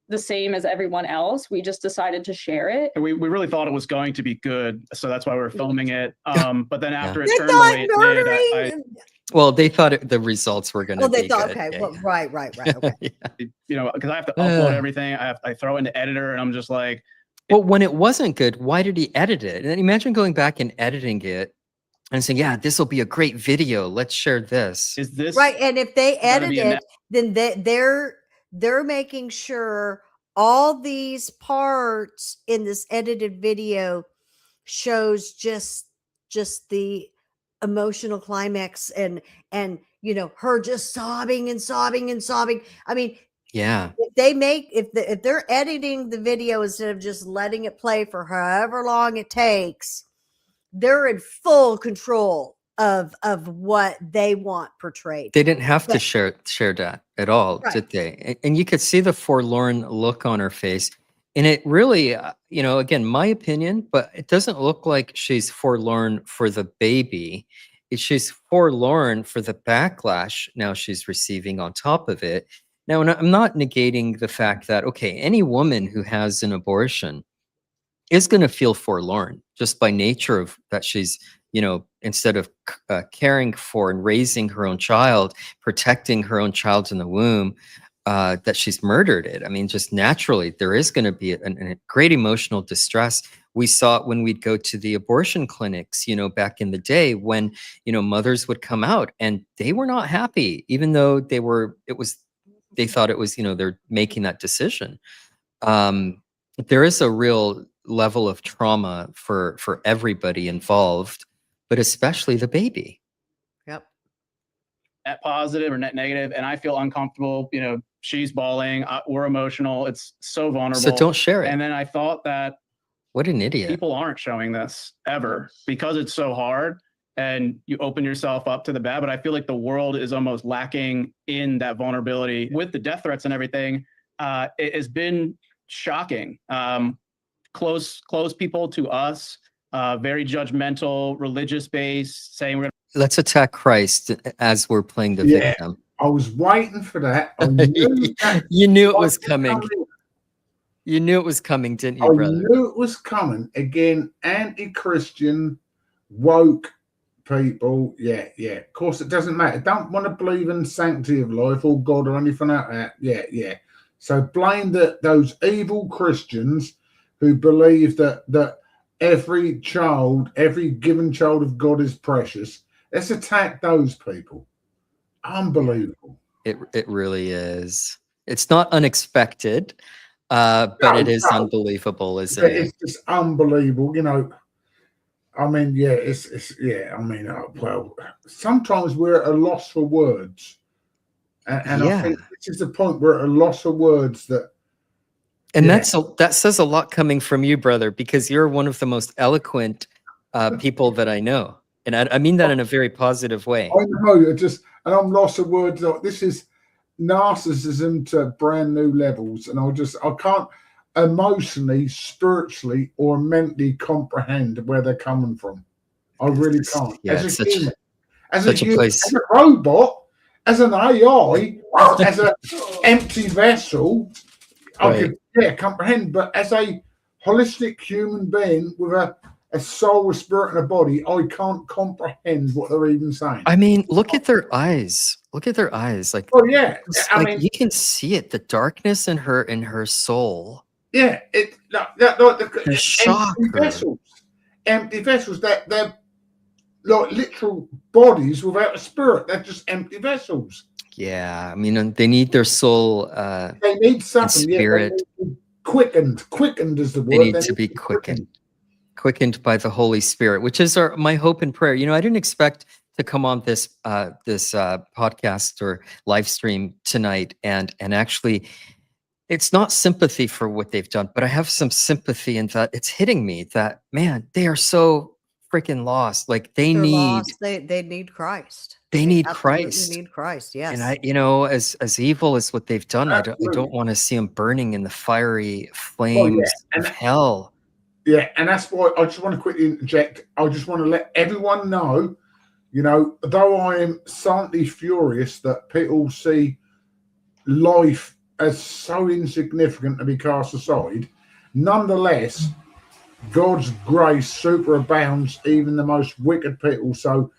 the same as everyone else. We just decided to share it. We really thought it was going to be good, so that's why we were filming it. But then after it They turned the thought way it did, murdering. Well, they thought the results were going to Oh, they be thought, good. okay, Yeah, well, yeah. right. Okay. Yeah. because I have to upload everything. I throw it into editor, and I'm just like, Well, when it wasn't good, why did he edit it? And imagine going back and editing it and saying, yeah, this will be a great video. Let's share this. is this Right, and if they gonna edit be a it, then they're making sure all these parts in this edited video shows just the emotional climax and her just sobbing and sobbing and sobbing. I mean, Yeah. if they're editing the video instead of just letting it play for however long it takes, they're in full control of what they want portrayed. They didn't have to But- share that at all, Right. did they? And you could see the forlorn look on her face. And it really, again, my opinion, but it doesn't look like she's forlorn for the baby. She's forlorn for the backlash now she's receiving on top of it. Now, and I'm not negating the fact that, okay, any woman who has an abortion is going to feel forlorn just by nature of that she's, instead of caring for and raising her own child, protecting her own child in the womb, that she's murdered it. I mean, just naturally, there is going to be a great emotional distress. We saw it when we'd go to the abortion clinics, back in the day when, mothers would come out and they were not happy, even though they thought it was, they're making that decision. There is a real level of trauma for everybody involved, but especially the baby. Yep. net positive or net negative, and I feel uncomfortable. She's bawling. We're emotional. It's so vulnerable. So don't share it. And then I thought that What an idiot. people aren't showing this ever because it's so hard and you open yourself up to the bad. But I feel like the world is almost lacking in that vulnerability with the death threats and everything. It has been shocking. Close people to us, very judgmental, religious based, saying we're Let's attack Christ as we're playing the Yeah. victim. I was waiting for that. I knew that You knew it was was coming. You knew it was coming, didn't I you, brother? knew it was coming. Again, anti-Christian, woke people. Yeah. Of course, it doesn't matter. Don't want to believe in sanctity of life or God or anything like that. Yeah. So blame those evil Christians who believe that every given child of God is precious. Let's attack those people. Unbelievable. It really is. It's not unexpected, but it is No. unbelievable, isn't But it? it's just unbelievable, I mean, yeah, it's yeah. I mean, well, sometimes we're at a loss for words, and Yeah. I think this is the point we're at a loss for words. And Yeah. that says a lot coming from you, brother, because you're one of the most eloquent people that I know. And I mean that in a very positive way. I know, and I'm lost of words. This is narcissism to brand new levels, and I can't emotionally, spiritually, or mentally comprehend where they're coming from. I really can't. Yeah, As it's a such- human, as such a human, place. as a robot, as an AI, as an empty vessel, I could comprehend. But as a holistic human being with a soul, a spirit, and a body, I can't comprehend what they're even saying. I mean, look at their eyes. Look at their eyes. Like, Oh yeah, it's I like mean, you can see it, the darkness in her soul. yeah, The shock. empty vessels. They're like literal bodies without a spirit. They're just empty vessels. Yeah, I mean, they need their soul. They need something. spirit. They need quickened. Quickened is the word. They need to be quickened. quickened by the Holy Spirit, which is my hope and prayer. I didn't expect to come on this podcast or live stream tonight, and actually, it's not sympathy for what they've done, but I have some sympathy in that it's hitting me that, man, they are so freaking lost. Like they They're need lost. They need Christ. they need absolutely Christ. need Christ. Yes. And as evil as what they've done, I don't Absolutely. want to see them burning in the fiery Well, flames and of hell. yeah, and that's why I just want to quickly interject. I just want to let everyone know, though I am silently furious that people see life as so insignificant to be cast aside, nonetheless, God's grace superabounds even the most wicked people. So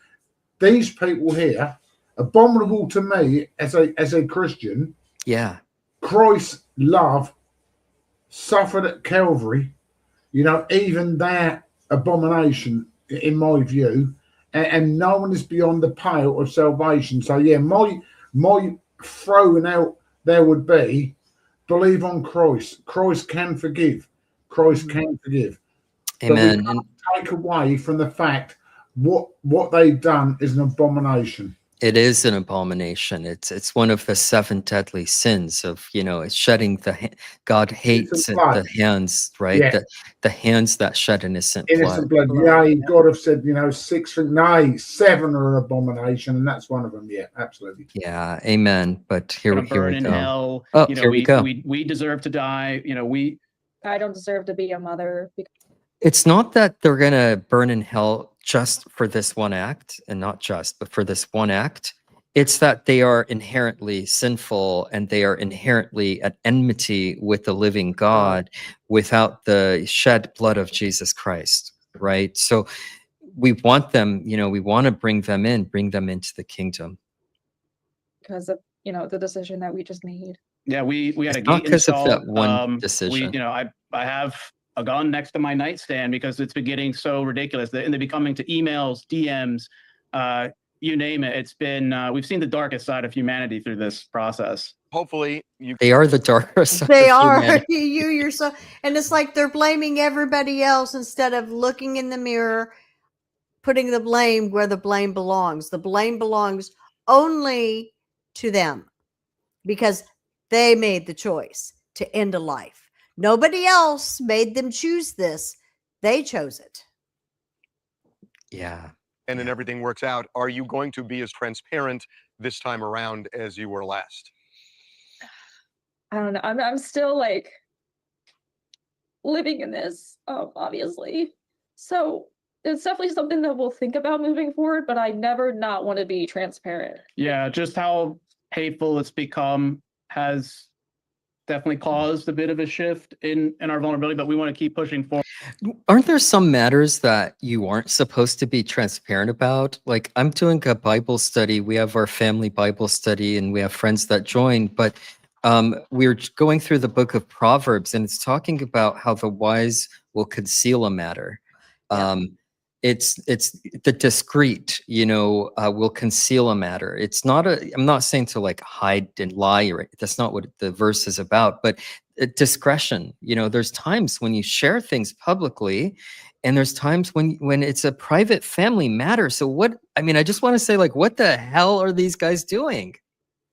these people here, abominable to me as a Christian, Yeah. Christ's love suffered at Calvary, even that abomination, in my view, and no one is beyond the pale of salvation. So yeah, my throwing out there would be, believe on Christ. Christ can forgive. Christ can forgive. Amen. But we can't take away from the fact what they've done is an abomination. It is an abomination. It's one of the 7 deadly sins of, it's shedding God hates the hands, right? Yeah. The hands that shed innocent blood. Yeah, God have said, 6, 7 are an abomination, and that's one of them. Yeah, absolutely. Yeah, amen. But here we burn in go. hell. Oh, here we go. We deserve to die. I don't deserve to be a mother. It's not that they're going to burn in hell just for this one act, and not just, but for this one act. It's that they are inherently sinful and they are inherently at enmity with the living God without the shed blood of Jesus Christ, right? So we want them, we want to bring them into the kingdom. Because of, the decision that we just made. Yeah, we had a gate not because installed. of that one decision. I have a gun next to my nightstand because it's been getting so ridiculous. And they've been coming to emails, DMs, you name it. It's been, we've seen the darkest side of humanity through this process. Hopefully they are the darkest side They of are. humanity. Yourself. And it's like they're blaming everybody else instead of looking in the mirror, putting the blame where the blame belongs. The blame belongs only to them because they made the choice to end a life. Nobody else made them choose this. They chose it. Yeah. And then everything works out. Are you going to be as transparent this time around as you were last? I don't know. I'm still like living in this, obviously. So it's definitely something that we'll think about moving forward, but I never not want to be transparent. Yeah, just how hateful it's become has definitely caused a bit of a shift in our vulnerability, but we want to keep pushing forward. Aren't there some matters that you aren't supposed to be transparent about? Like I'm doing a Bible study. We have our family Bible study and we have friends that join, but we're going through the book of Proverbs and it's talking about how the wise will conceal a matter. It's the discreet, will conceal a matter. It's not I'm not saying to like hide and lie, or that's not what the verse is about, but discretion. There's times when you share things publicly and there's times when it's a private family matter. So I just want to say, like, what the hell are these guys doing?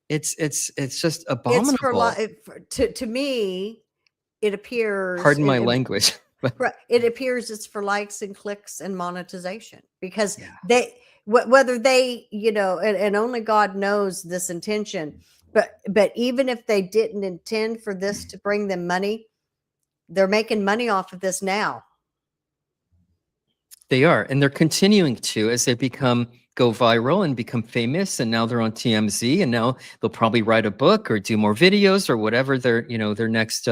It's just abominable. To me, it appears. Pardon my language. Right. It appears it's for likes and clicks and monetization because whether they, and only God knows this intention, but even if they didn't intend for this to bring them money, they're making money off of this now. They are, and they're continuing to as they go viral and become famous, and now they're on TMZ, and now they'll probably write a book or do more videos or whatever their next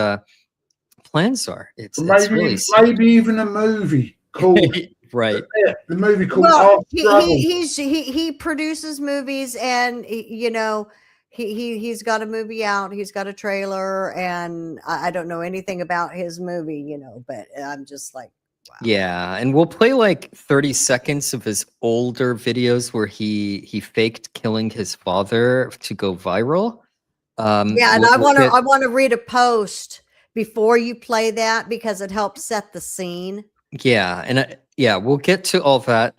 plans are. It's really maybe even a movie called right. The movie called he produces movies, and he's got a movie out. He's got a trailer, and I don't know anything about his movie, but I'm just like, wow. Yeah, and we'll play like 30 seconds of his older videos where he faked killing his father to go viral. And I want to read a post before you play that because it helps set the scene. Yeah, and yeah, we'll get to all that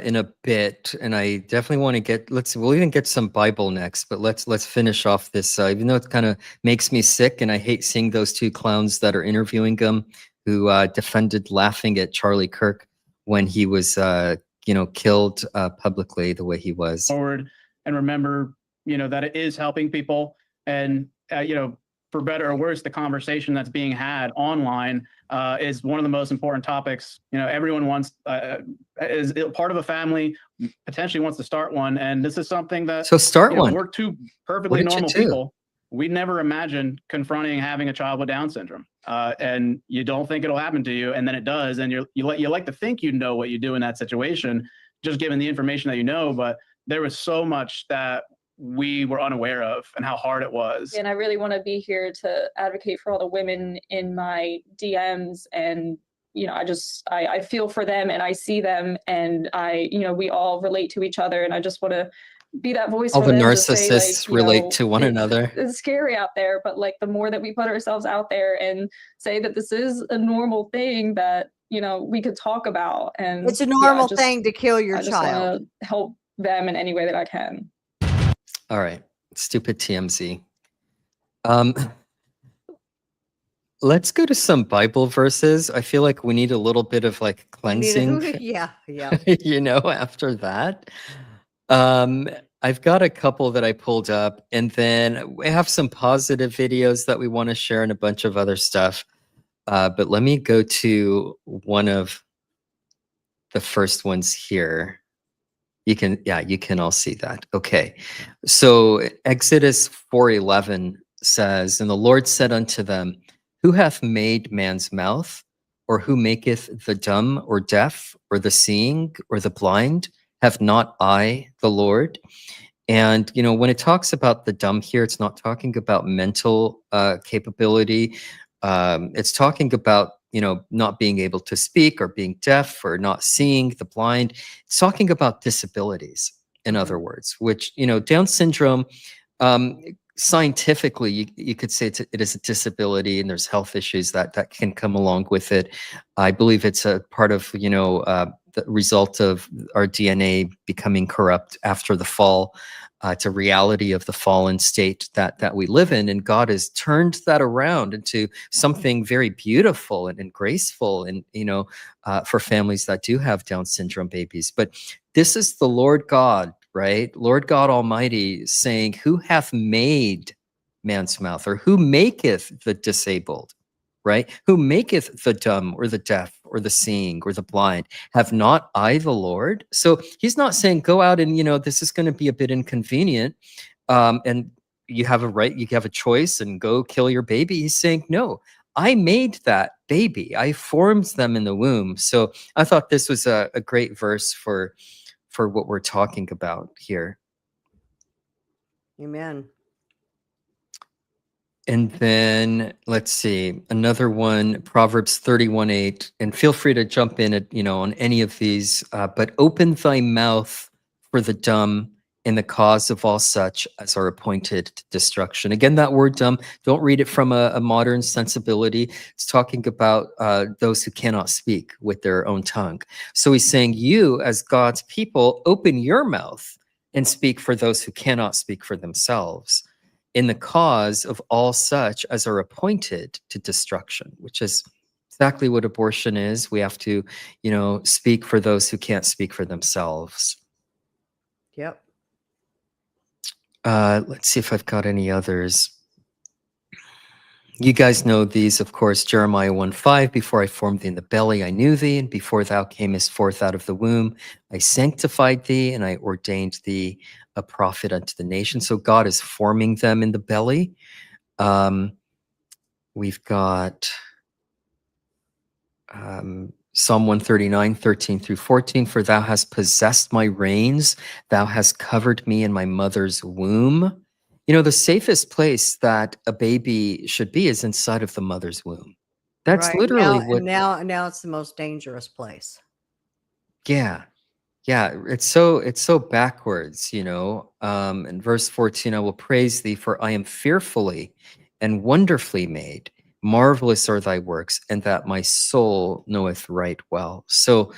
in a bit, and I definitely want to we'll even get some Bible next, but let's finish off this. Even though it kind of makes me sick, and I hate seeing those two clowns that are interviewing him, who defended laughing at Charlie Kirk when he was, killed publicly the way he was. Forward and remember, that it is helping people, and for better or worse, the conversation that's being had online is one of the most important topics. Everyone wants is part of a family, potentially wants to start one, and this is something that So start one. we're two perfectly normal people. We never imagined confronting having a child with Down syndrome, and you don't think it'll happen to you, and then it does, and you like to think you know what you do in that situation, just given the information that you know, but there was so much that we were unaware of and how hard it was. And I really want to be here to advocate for all the women in my DMs, and I feel for them, and I see them, and we all relate to each other, and I just want to be that voice All for the them narcissists relate to one another. It's scary out there, but the more that we put ourselves out there and say that this is a normal thing that we could talk about, and it's a normal thing to kill your I just child. help them in any way that I can. All right, stupid TMZ. Let's go to some Bible verses. I feel like we need a little bit of cleansing. Yeah. After that. I've got a couple that I pulled up, and then we have some positive videos that we want to share and a bunch of other stuff. But let me go to one of the first ones here. You can all see that. Okay. So Exodus 4:11 says, "And the Lord said unto them, Who hath made man's mouth? Or who maketh the dumb or deaf or the seeing or the blind? Have not I the Lord?" And, when it talks about the dumb here, it's not talking about mental capability. It's talking about, not being able to speak, or being deaf, or not seeing, the blind. It's talking about disabilities, in other words, which, Down syndrome, scientifically, you could say it is a disability, and there's health issues that can come along with it. I believe it's a part of, the result of our DNA becoming corrupt after the fall. It's a reality of the fallen state that we live in, and God has turned that around into something very beautiful and graceful, and for families that do have Down syndrome babies. But this is the Lord God, right? Lord God Almighty saying, "Who hath made man's mouth, or who maketh the disabled?" Right? "Who maketh the dumb or the deaf or the seeing or the blind? Have not I the Lord?" So he's not saying go out and, this is going to be a bit inconvenient. And you have a right, you have a choice, and go kill your baby. He's saying, no, I made that baby. I formed them in the womb. So I thought this was a great verse for what we're talking about here. Amen. And then let's see, another one, Proverbs 31:8, and feel free to jump in at, on any of these, but open thy mouth for the dumb in the cause of all such as are appointed to destruction. Again, that word dumb, don't read it from a modern sensibility. It's talking about those who cannot speak with their own tongue. So he's saying, you as God's people, open your mouth and speak for those who cannot speak for themselves, in the cause of all such as are appointed to destruction, which is exactly what abortion is. We have to, speak for those who can't speak for themselves. Yep. Let's see if I've got any others. You guys know these, of course. Jeremiah 1:5, "Before I formed thee in the belly, I knew thee, and before thou camest forth out of the womb, I sanctified thee, and I ordained thee a prophet unto the nation." So God is forming them in the belly. We've got Psalm 139:13-14, "For thou hast possessed my reins, thou hast covered me in my mother's womb." The safest place that a baby should be is inside of the mother's womb. That's Right. literally what. Now it's the most dangerous place. Yeah. It's so backwards, in verse 14, "I will praise thee, for I am fearfully and wonderfully made. marvelous are thy works, and that my soul knoweth right well. So,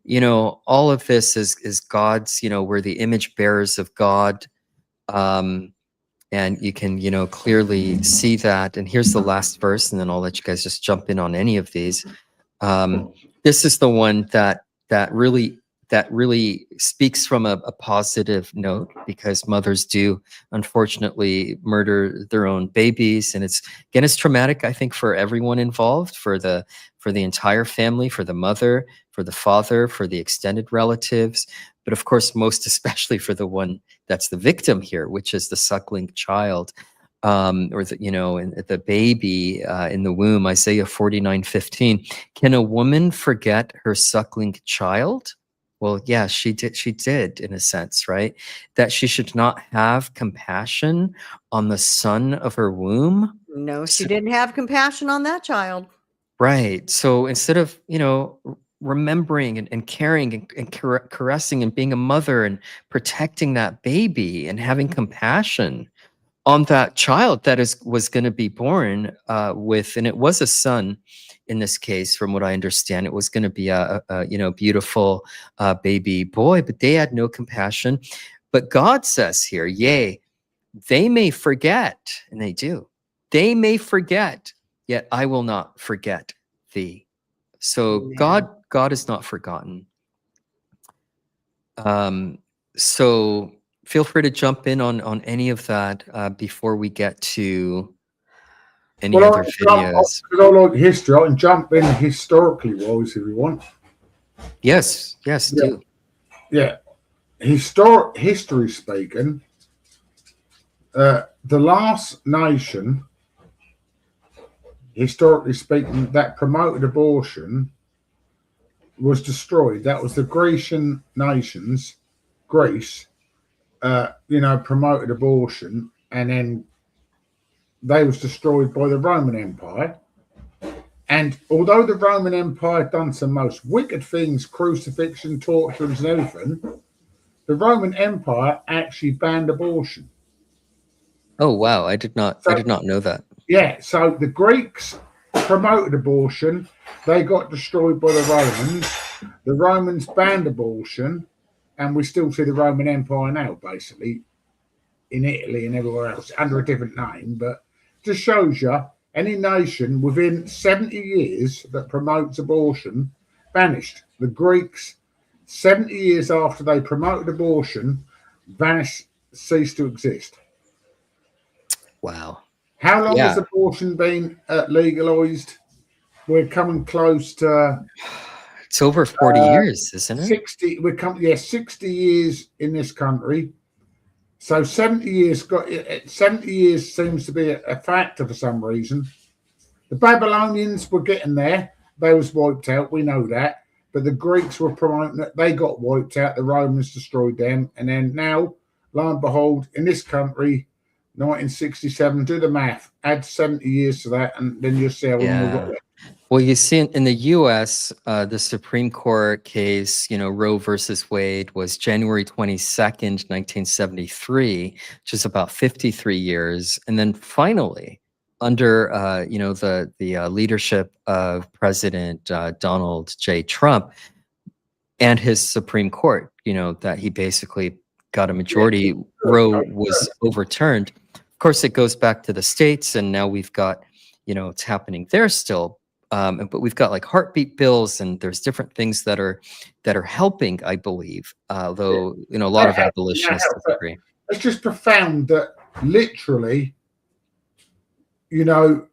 all of this is God's, we're the image bearers of God. And you can, clearly see that. And here's the last verse, and then I'll let you guys just jump in on any of these. This is the one that really speaks from a positive note, because mothers do unfortunately murder their own babies, and it's traumatic, I think, for everyone involved, for the entire family, for the mother, for the father, for the extended relatives, but of course most especially for the one that's the victim here, which is the suckling child. Or the baby in the womb. Isaiah 49:15. Can a woman forget her suckling child? Well, yeah, she did. She did, in a sense, right? That she should not have compassion on the son of her womb. No, she didn't have compassion on that child. Right. So instead of, remembering and caring and caressing and being a mother and protecting that baby and having compassion on that child that was going to be born with, and it was a son in this case, from what I understand, it was going to be a beautiful baby boy, but they had no compassion. But God says here, yea, they may forget, and they do. They may forget, yet I will not forget thee. So Yeah. God is not forgotten. So feel free to jump in on any of that before we get to any other videos. Because I like history, I can jump in historically wise if you want. Yes, do. Yeah. History speaking, the last nation, historically speaking, that promoted abortion was destroyed. That was the Grecian nations. Greece, promoted abortion, and then they was destroyed by the Roman Empire. And although the Roman Empire had done some most wicked things, crucifixion, torturings, and everything, the Roman Empire actually banned abortion. Oh wow, I did not know that. Yeah, so the Greeks promoted abortion, they got destroyed by the Romans. The Romans banned abortion, and we still see the Roman Empire now, basically, in Italy and everywhere else, under a different name. But just shows you, any nation within 70 years that promotes abortion, vanished. The Greeks, 70 years after they promoted abortion, vanished, ceased to exist. Wow. How long has abortion been legalized? We're coming close to... It's over 40 years, isn't it? 60. 60 years in this country. So 70 years. 70 years seems to be a factor for some reason. The Babylonians were getting there. They was wiped out. We know that. But the Greeks were promoting it. They got wiped out. The Romans destroyed them. And then now, lo and behold, in this country, 1967. Do the math. Add 70 years to that, and then you'll see how long we've got left. Well, you see in the U.S., the Supreme Court case, Roe versus Wade, was January 22nd, 1973, which is about 53 years. And then finally, under, the leadership of President Donald J. Trump and his Supreme Court, that he basically got a majority, Roe was overturned. Of course, it goes back to the states, and now we've got, it's happening there still. But we've got like heartbeat bills, and there's different things that are helping, I believe. Though a lot of abolitionists disagree. It's just profound that literally, you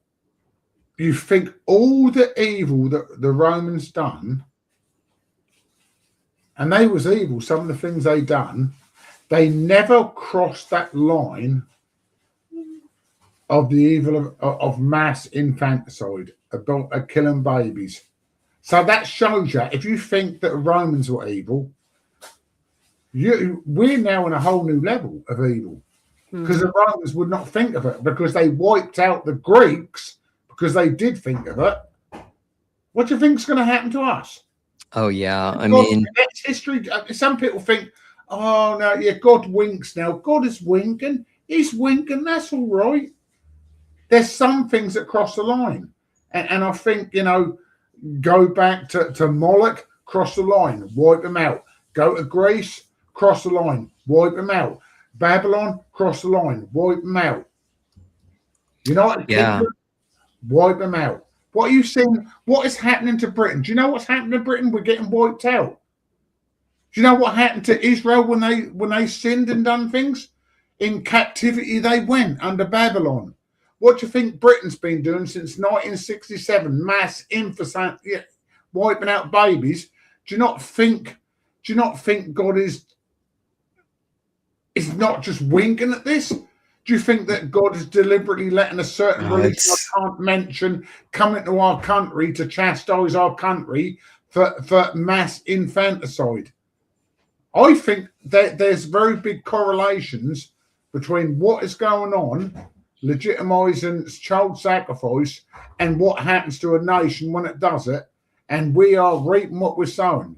think all the evil that the Romans done, and they was evil. Some of the things they done, they never crossed that line of the evil of mass infanticide, about killing babies. So that shows you, if you think that the Romans were evil, we're now on a whole new level of evil. Because the Romans would not think of it, because they wiped out the Greeks, because they did think of it. What do you think is going to happen to us? Oh, yeah. I mean, that's history. Some people think, oh, no, yeah, God winks now. God is winking. He's winking. That's all right. there's some things that cross the line. And I think, go back to Moloch, cross the line, wipe them out. Go to Greece, cross the line, wipe them out. Babylon, cross the line, wipe them out. United Kingdom, wipe them out. What are you seeing? What is happening to Britain? Do you know what's happening to Britain? We're getting wiped out. Do you know what happened to Israel when they sinned and done things? In captivity they went under Babylon. What do you think Britain's been doing since 1967? Mass infanticide, wiping out babies. Do you not think God is not just winking at this? Do you think that God is deliberately letting a certain religion I can't mention come into our country to chastise our country for mass infanticide? I think that there's very big correlations between what is going on, legitimising child sacrifice, and what happens to a nation when it does it, and we are reaping what we're sowing.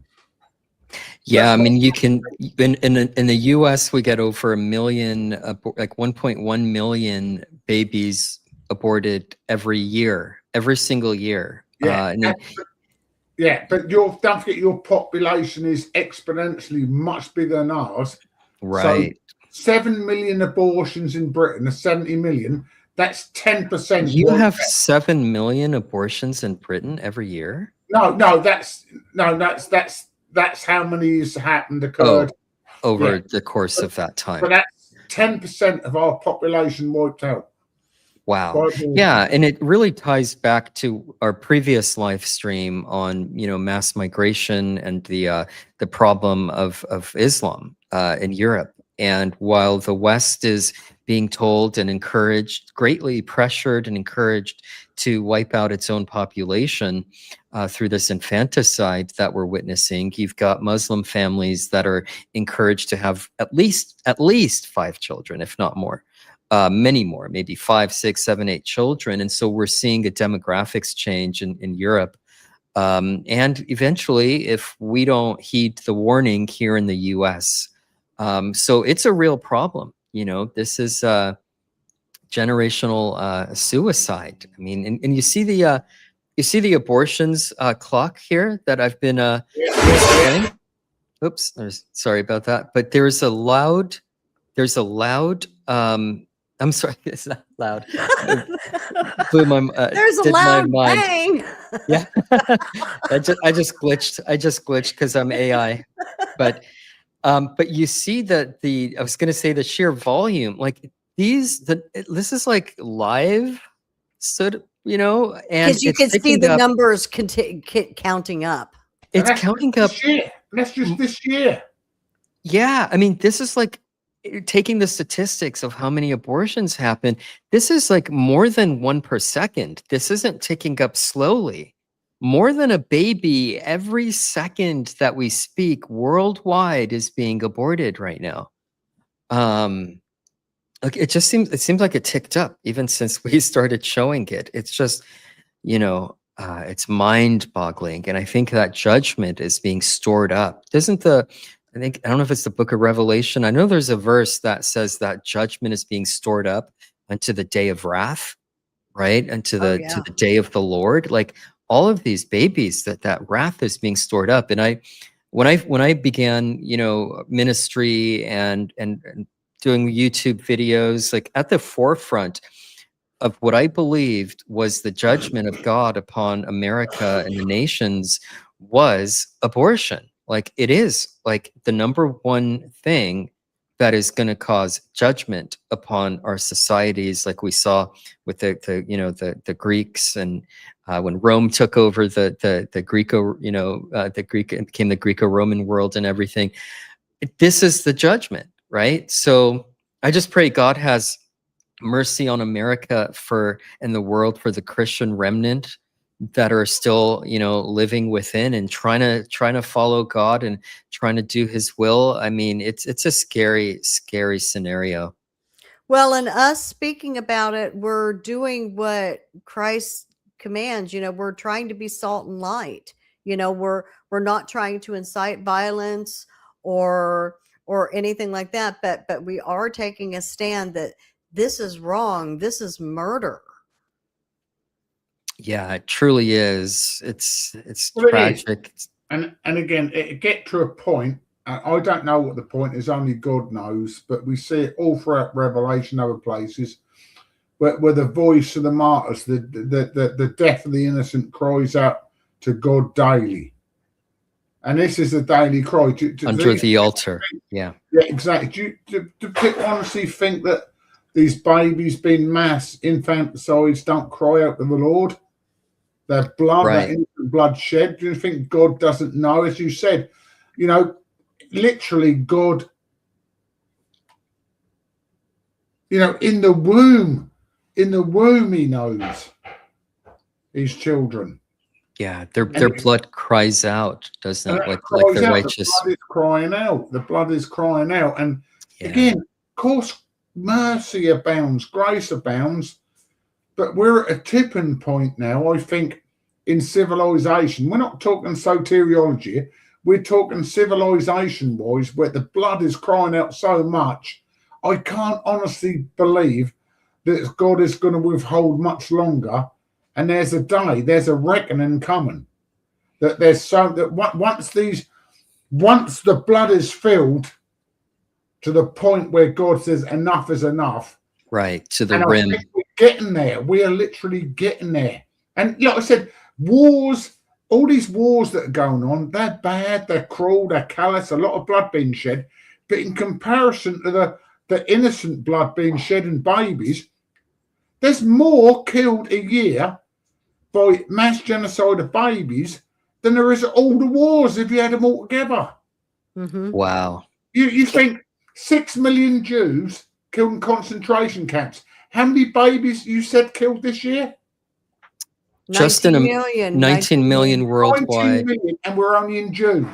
Yeah, I mean, you can in the U.S. we get over 1 million, like 1.1 million babies aborted every year, every single year. Yeah, but don't forget your population is exponentially much bigger than ours. Right. So 7 million abortions in Britain, 70 million. That's 10%. You have 7 million abortions in Britain every year? No, that's how many has occurred over the course of that time. But that's 10% of our population wiped out. Wow. Yeah, and it really ties back to our previous live stream on mass migration and the problem of Islam in Europe. And while the West is being told and encouraged, greatly pressured and encouraged to wipe out its own population through this infanticide that we're witnessing, you've got Muslim families that are encouraged to have at least 5 children, if not more. Many more, maybe 5, 6, 7, 8 children. And so we're seeing a demographics change in Europe. And eventually, if we don't heed the warning here in the US, so it's a real problem. This is generational suicide. I mean, and you see the abortions clock here that I've been displaying. Oops, sorry about that. But there's a loud I'm sorry, it's not loud. Blew my, There's a loud bang. Yeah, I just glitched because I'm AI. But you see that I was going to say the sheer volume, like this is like live, so and because you can see the numbers counting up. It's counting up. That's just this year. Yeah, I mean, this is like taking the statistics of how many abortions happen. This is like more than 1 per second. This isn't ticking up slowly. More than a baby every second that we speak worldwide is being aborted right now. Like it seems like it ticked up even since we started showing it. It's just, it's mind-boggling. And I think that judgment is being stored up. I don't know if it's the book of Revelation. I know there's a verse that says that judgment is being stored up unto the day of wrath, right? Unto to the day of the Lord. Like all of these babies, that wrath is being stored up. And when I began, ministry and doing YouTube videos, like at the forefront of what I believed was the judgment of God upon America and the nations was abortion. Like it is like the number one thing that is going to cause judgment upon our societies, like we saw with the Greeks, and when Rome took over the Greco, the Greek, it became the Greco-Roman world and everything. This is the judgment, right? So I just pray God has mercy on America and the world for the Christian remnant that are still, living within and trying to follow God and trying to do His will. I mean, it's a scary, scary scenario. Well, and us speaking about it, we're doing what Christ commands. We're trying to be salt and light. We're not trying to incite violence or anything like that. But we are taking a stand that this is wrong. This is murder. Yeah, it truly is. It's Well, it is. tragic. And again, it get to a point. I don't know what the point is. Only God knows. But we see it all throughout Revelation, other places, where the voice of the martyrs, the death of the innocent, cries out to God daily. And this is the daily cry Under the altar. Yeah. Yeah, exactly. Do people honestly think that these babies being mass infanticides don't cry out to the Lord? Their blood, Right. that innocent blood shed. Do you think God doesn't know? As you said, you know, literally God, you know, in the womb he knows his children. Yeah, their blood cries out, doesn't And it? it Like cries the out, righteous. the blood is crying out. The blood is crying out. And Yeah. again, of course, mercy abounds, grace abounds. But we're at a tipping point now, I think, in civilization. We're not talking soteriology. We're talking civilization-wise, where the blood is crying out so much. I can't honestly believe that God is going to withhold much longer. And there's a day, there's a reckoning coming. That there's so that once the blood is filled to the point where God says enough is enough. Right, to the And rim. I think we're getting there. We are literally getting there. And like I said, wars, all these wars that are going on, they're bad, they're cruel, they're callous, a lot of blood being shed. But in comparison to the innocent blood being shed in babies, there's more killed a year by mass genocide of babies than there is at all the wars if you had them all together. Mm-hmm. Wow. You think 6 million Jews killed in concentration camps. How many babies you said killed this year? Just in 19 million worldwide. 19 million, and we're only in June.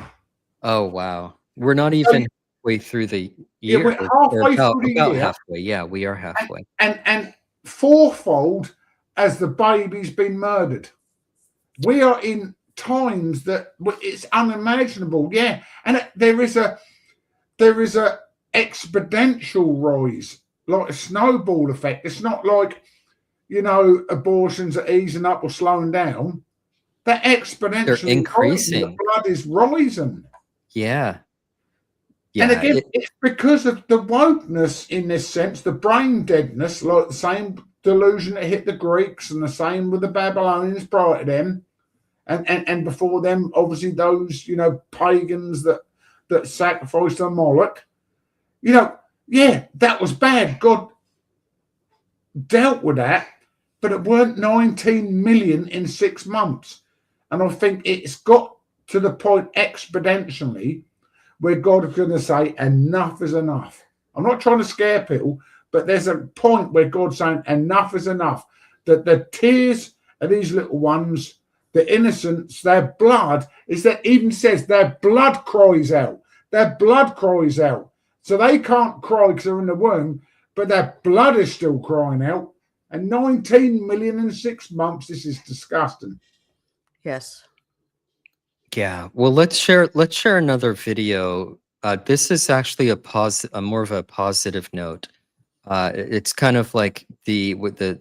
Oh wow. We're not even halfway through the year. Yeah, we're halfway through the about year. halfway. Yeah, we are halfway. And fourfold as the baby's been murdered. We are in times that it's unimaginable. Yeah, and there is a exponential rise, like a snowball effect. It's not like, you know, abortions are easing up or slowing down. They're exponentially They're increasing. Rising. The blood is rising. Yeah. Yeah. And again, it's because of the wokeness in this sense, the brain deadness, like the same delusion that hit the Greeks and the same with the Babylonians prior to them. And before them, obviously, those, you know, pagans that sacrificed on Moloch. You know, yeah, that was bad. God dealt with that, but it weren't 19 million in 6 months. And I think it's got to the point exponentially where God is going to say, enough is enough. I'm not trying to scare people, but there's a point where God's saying, enough is enough. That the tears of these little ones, the innocents, their blood, is that even says their blood cries out. Their blood cries out. So they can't cry because they're in the womb, but their blood is still crying out. And 19 million in 6 months, this is disgusting. Yes. Yeah. Well, let's share another video. This is actually a more of a positive note. It's kind of like the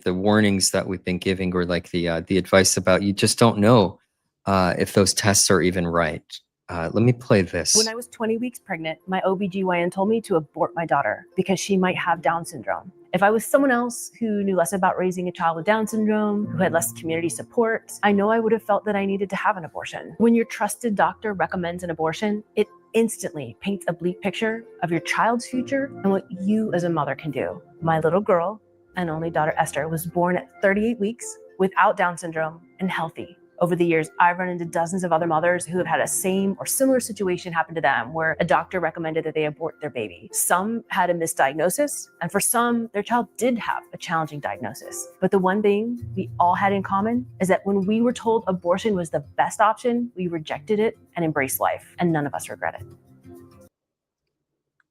warnings that we've been giving, or like the advice about you just don't know if those tests are even right. Let me play this. When I was 20 weeks pregnant, my OBGYN told me to abort my daughter because she might have Down syndrome. If I was someone else who knew less about raising a child with Down syndrome, who had less community support, I know I would have felt that I needed to have an abortion. When your trusted doctor recommends an abortion, it instantly paints a bleak picture of your child's future and what you as a mother can do. My little girl and only daughter Esther was born at 38 weeks without Down syndrome and healthy. Over the years, I've run into dozens of other mothers who have had a same or similar situation happen to them where a doctor recommended that they abort their baby. Some had a misdiagnosis, and for some, their child did have a challenging diagnosis. But the one thing we all had in common is that when we were told abortion was the best option, we rejected it and embraced life, and none of us regret it.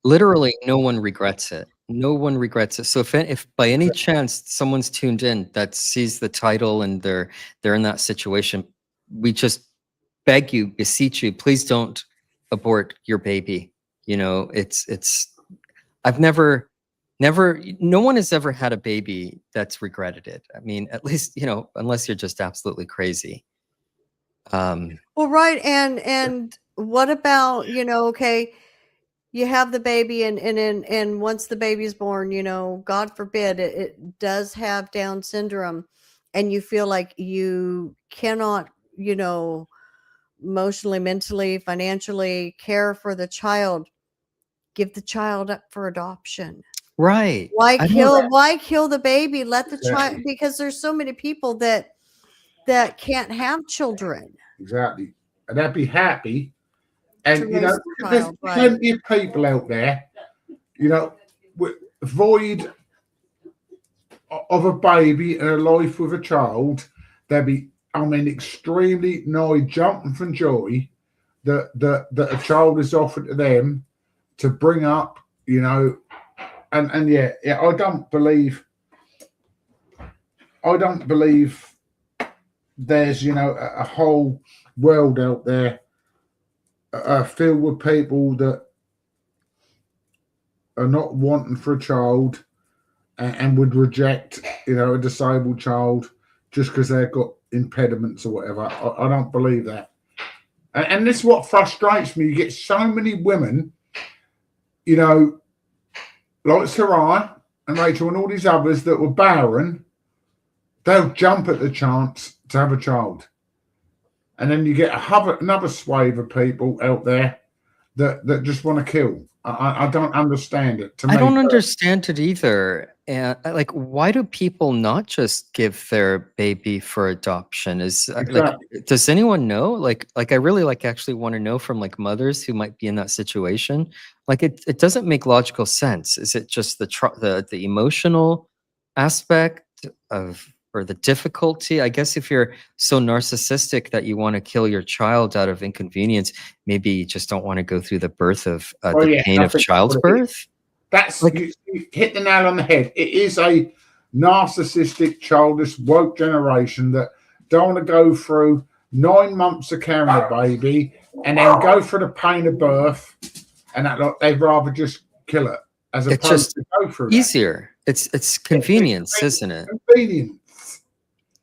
Literally, no one regrets it. No one regrets it. So if by any chance someone's tuned in that sees the title and they're in that situation, we just beg you, beseech you, please don't abort your baby. You know, it's I've never no one has ever had a baby that's regretted it. I mean, at least, unless you're just absolutely crazy. Well, right. And what about, okay, you have the baby and once the baby's born, God forbid it does have Down syndrome, and you feel like you cannot, emotionally, mentally, financially care for the child, give the child up for adoption. Right. Why kill the baby? Let the child, because there's so many people that can't have children. Exactly. And they'd be happy. And, raise the there's child, right. plenty of people out there, void of a baby and a life with a child. They'd be, extremely nigh jumping from joy that a child is offered to them to bring up, and yeah, I don't believe there's, a whole world out there filled with people that are not wanting for a child and would reject, a disabled child just because they've got impediments or whatever. I don't believe that. And this is what frustrates me. You get so many women, like Sarai and Rachel and all these others that were barren, they'll jump at the chance to have a child. And then you get another swathe of people out there that just want to kill. I don't understand it. I don't understand it either. And why do people not just give their baby for adoption? Does anyone know? I really actually want to know from mothers who might be in that situation. It doesn't make logical sense. Is it just the emotional aspect or the difficulty? I guess if you're so narcissistic that you want to kill your child out of inconvenience, maybe you just don't want to go through the birth of the pain of childbirth. That's you hit the nail on the head. It is a narcissistic, childish, woke generation that don't want to go through 9 months of carrying a baby and then go through the pain of birth, and they'd rather just kill it as opposed to go through easier. It's convenience, isn't it? Convenience.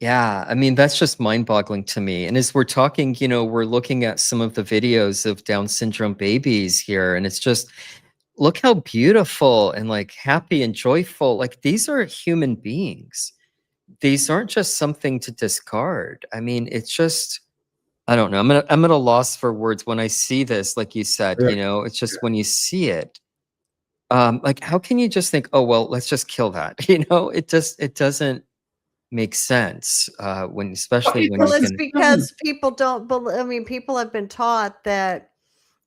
Yeah, I mean, that's just mind-boggling to me. And as we're talking, we're looking at some of the videos of Down syndrome babies here, and it's just, look how beautiful and happy and joyful. These are human beings. These aren't just something to discard. I mean, it's just, I don't know. I'm at a loss for words when I see this, like you said, it's just when you see it, how can you just think, oh, well, let's just kill that? It doesn't make sense especially when it's because people don't believe. I mean, people have been taught that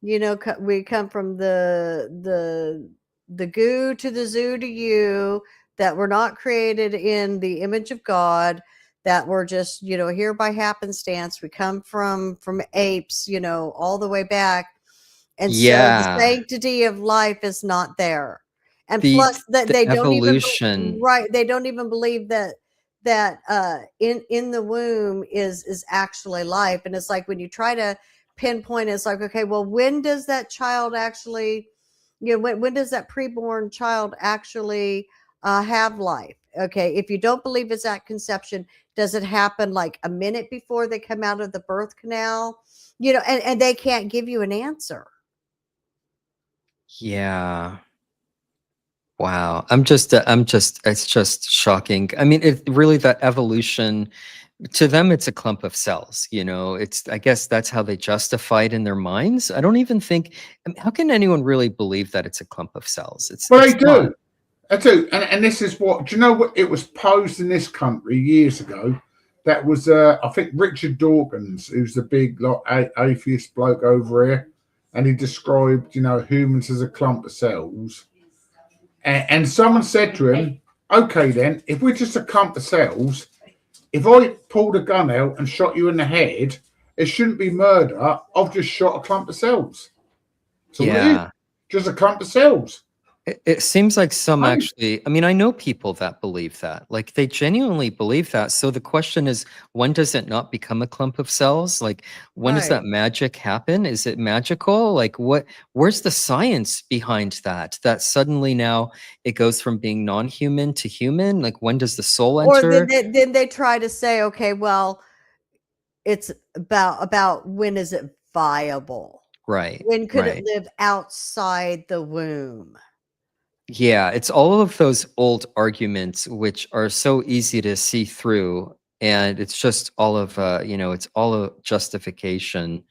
we come from the goo to the zoo to you, that we're not created in the image of God, that we're just here by happenstance. We come from apes, all the way back, and so the sanctity of life is not there. And plus that they don't even they don't even believe that in the womb is actually life. And it's when you try to pinpoint, it's okay, well, when does that child actually, when does that preborn child actually have life? Okay, if you don't believe it's at conception, does it happen a minute before they come out of the birth canal? And they can't give you an answer. Yeah. Wow. It's just shocking. I mean, that evolution, to them, it's a clump of cells, I guess that's how they justify it in their minds. I don't even think, how can anyone really believe that it's a clump of cells? They do. I do. And this is what, do you know what, it was posed in this country years ago. That was, I think, Richard Dawkins, who's the big atheist bloke over here. And he described, humans as a clump of cells. And someone said to him, okay, then, if we're just a clump of cells, if I pulled a gun out and shot you in the head, it shouldn't be murder. I've just shot a clump of cells. So just a clump of cells. It seems like some I'm actually, I mean, I know people that believe that. Like they genuinely believe that. So the question is, when does it not become a clump of cells? Like when does that Right. magic happen? Is it magical? Like where's the science behind that? That suddenly now it goes from being non-human to human? Like when does the soul Or then enter? they try to say, okay, well, it's about when is it viable? Right, When could it right. live outside the womb? Yeah, it's all of those old arguments which are so easy to see through, and it's just all of it's all a justification.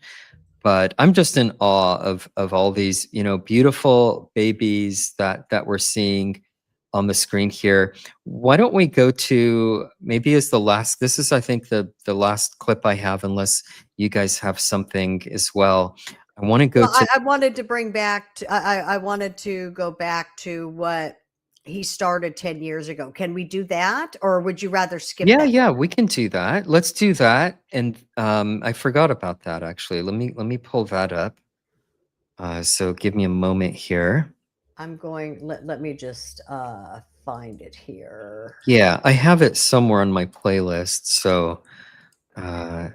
But I'm just in awe of all these, beautiful babies that we're seeing on the screen here. Why don't we go to maybe as the last, this is I think the last clip I have, unless you guys have something as well. I want to go Well, to I wanted to bring back to, I wanted to go back to what he started 10 years ago. Can we do that, or would you rather skip Yeah, that? yeah, we can do that. Let's do that. And I forgot about that actually. Let me pull that up. So give me a moment here. I'm going, let me just find it here. Yeah, I have it somewhere on my playlist. So and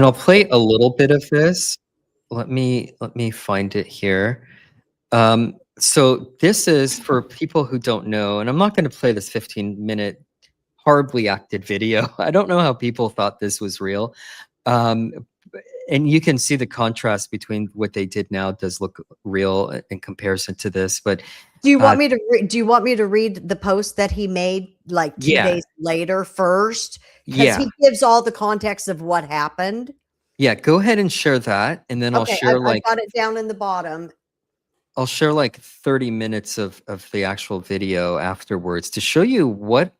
I'll play a little bit of this. Let me find it here. So this is for people who don't know, and I'm not going to play this 15-minute horribly acted video. I don't know how people thought this was real. Um, and you can see the contrast between what they did now does look real in comparison to this. But Do you uh, want me to do you want me to read the post that he made like 2 yeah, days later first? Because yeah, he gives all the context of what happened. yeah. Go ahead and share that, and then Okay, I've got it down in the bottom. I'll share like 30 minutes of the actual video afterwards to show you what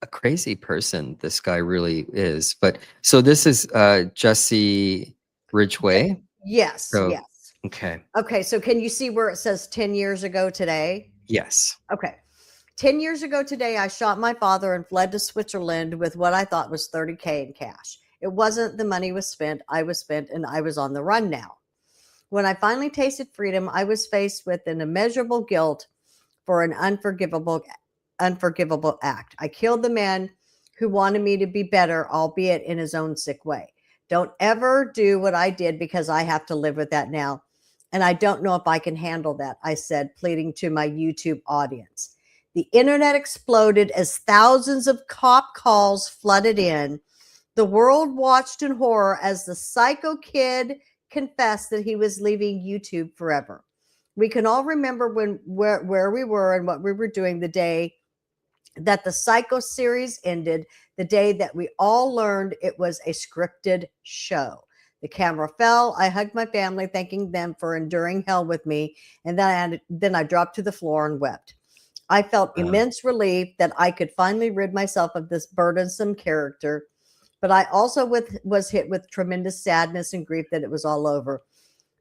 a crazy person this guy really is. But so this is Jesse Ridgway. Yes, So yes. okay, Okay, so can you see where it says 10 years ago today? yes. Okay. 10 years ago today, I shot my father and fled to Switzerland with what I thought was 30K in cash. It wasn't the money was spent, I was spent, and I was on the run now. When I finally tasted freedom, I was faced with an immeasurable guilt for an unforgivable act. I killed the man who wanted me to be better, albeit in his own sick way. Don't ever do what I did because I have to live with that now. And I don't know if I can handle that, I said, pleading to my YouTube audience. The internet exploded as thousands of cop calls flooded in. The world watched in horror as the psycho kid confessed that he was leaving YouTube forever. We can all remember where we were and what we were doing the day that the Psycho series ended, the day that we all learned it was a scripted show. The camera fell. I hugged my family, thanking them for enduring hell with me, and then I dropped to the floor and wept. I felt immense relief that I could finally rid myself of this burdensome character, but I also was hit with tremendous sadness and grief that it was all over.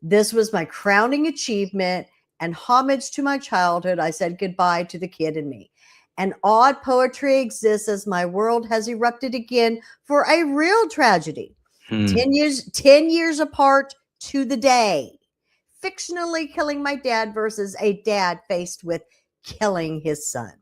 This was my crowning achievement and homage to my childhood. I said goodbye to the kid in me. And odd poetry exists as my world has erupted again for a real tragedy. 10 years apart to the day. Fictionally killing my dad versus a dad faced with killing his son.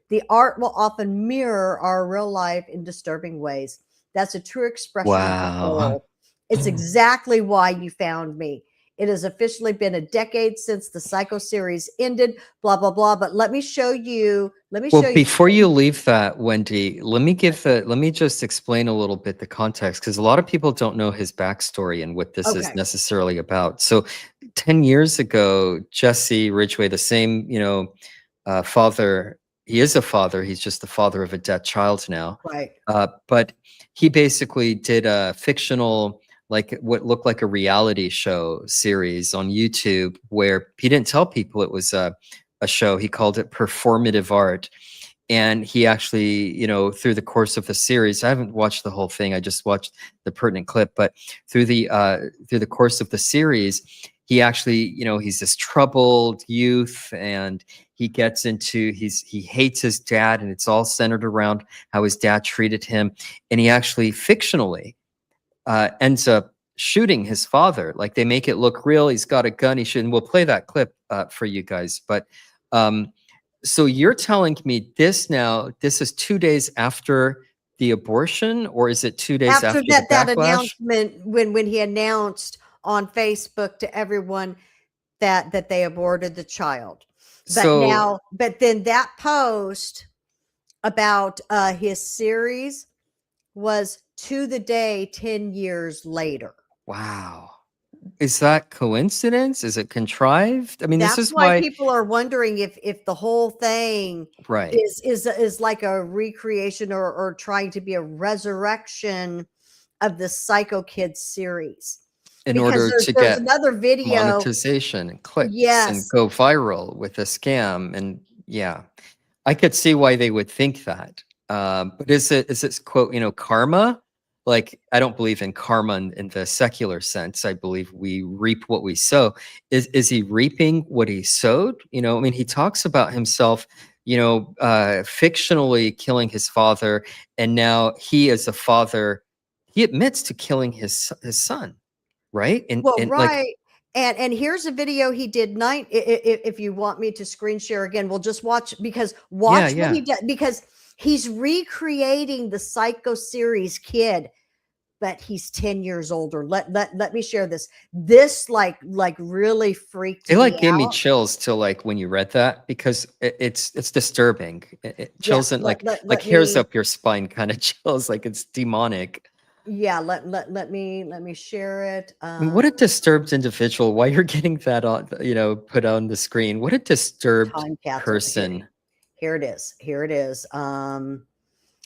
The art will often mirror our real life in disturbing ways. That's a true expression of the Wow. whole. It's exactly why you found me. It has officially been a decade since the Psycho series ended, blah, blah, blah. But let me show you. Well, before you leave that, Wendy, let me just explain a little bit the context, because a lot of people don't know his backstory and what this is necessarily about. So 10 years ago, Jesse Ridgway, the same, father, he is a father. He's just the father of a dead child now. Right. But he basically did a fictional, like what looked like a reality show series on YouTube, where he didn't tell people it was a show. He called it performative art. And he actually, through the course of the series, I haven't watched the whole thing. I just watched the pertinent clip, but through the course of the series, he actually, he's this troubled youth, and he gets into, he hates his dad, and it's all centered around how his dad treated him. And he actually fictionally ends up shooting his father. Like they make it look real. He's got a gun. He shouldn't. We'll play that clip for you guys. But So you're telling me this now, this is 2 days after the abortion, or is it 2 days After after the that backlash? announcement, when he announced on Facebook to everyone that they aborted the child. So But then that post about his series was to the day 10 years later. wow. Is that coincidence? Is it contrived? I mean, this That's is why why, people are wondering if the whole thing right, is like a recreation or trying to be a resurrection of the Psycho Kids series. in Because order to there's get another video. monetization and clicks and Yes. go viral with a scam. And yeah, I could see why they would think that. But is it quote, karma? Like, I don't believe in karma in the secular sense. I believe we reap what we sow. Is he reaping what he sowed? I mean, he talks about himself, fictionally killing his father, and now he, as a father, he admits to killing his son, right? Well, And like, right. And here's a video he did if you want me to screen share again, we'll just watch yeah, what yeah. he did, because he's recreating the Psycho series kid, but he's 10 years older. Let me share this. This like really freaked It me gave me out. chills till when you read that, because it's disturbing. It chills Yes, and let hairs me up your spine kind of chills, like it's demonic. yeah, let me share it. I mean, what a disturbed individual. Why you're getting that on, put on the screen. What a disturbed Time capsule. person. Here it is. Here it is.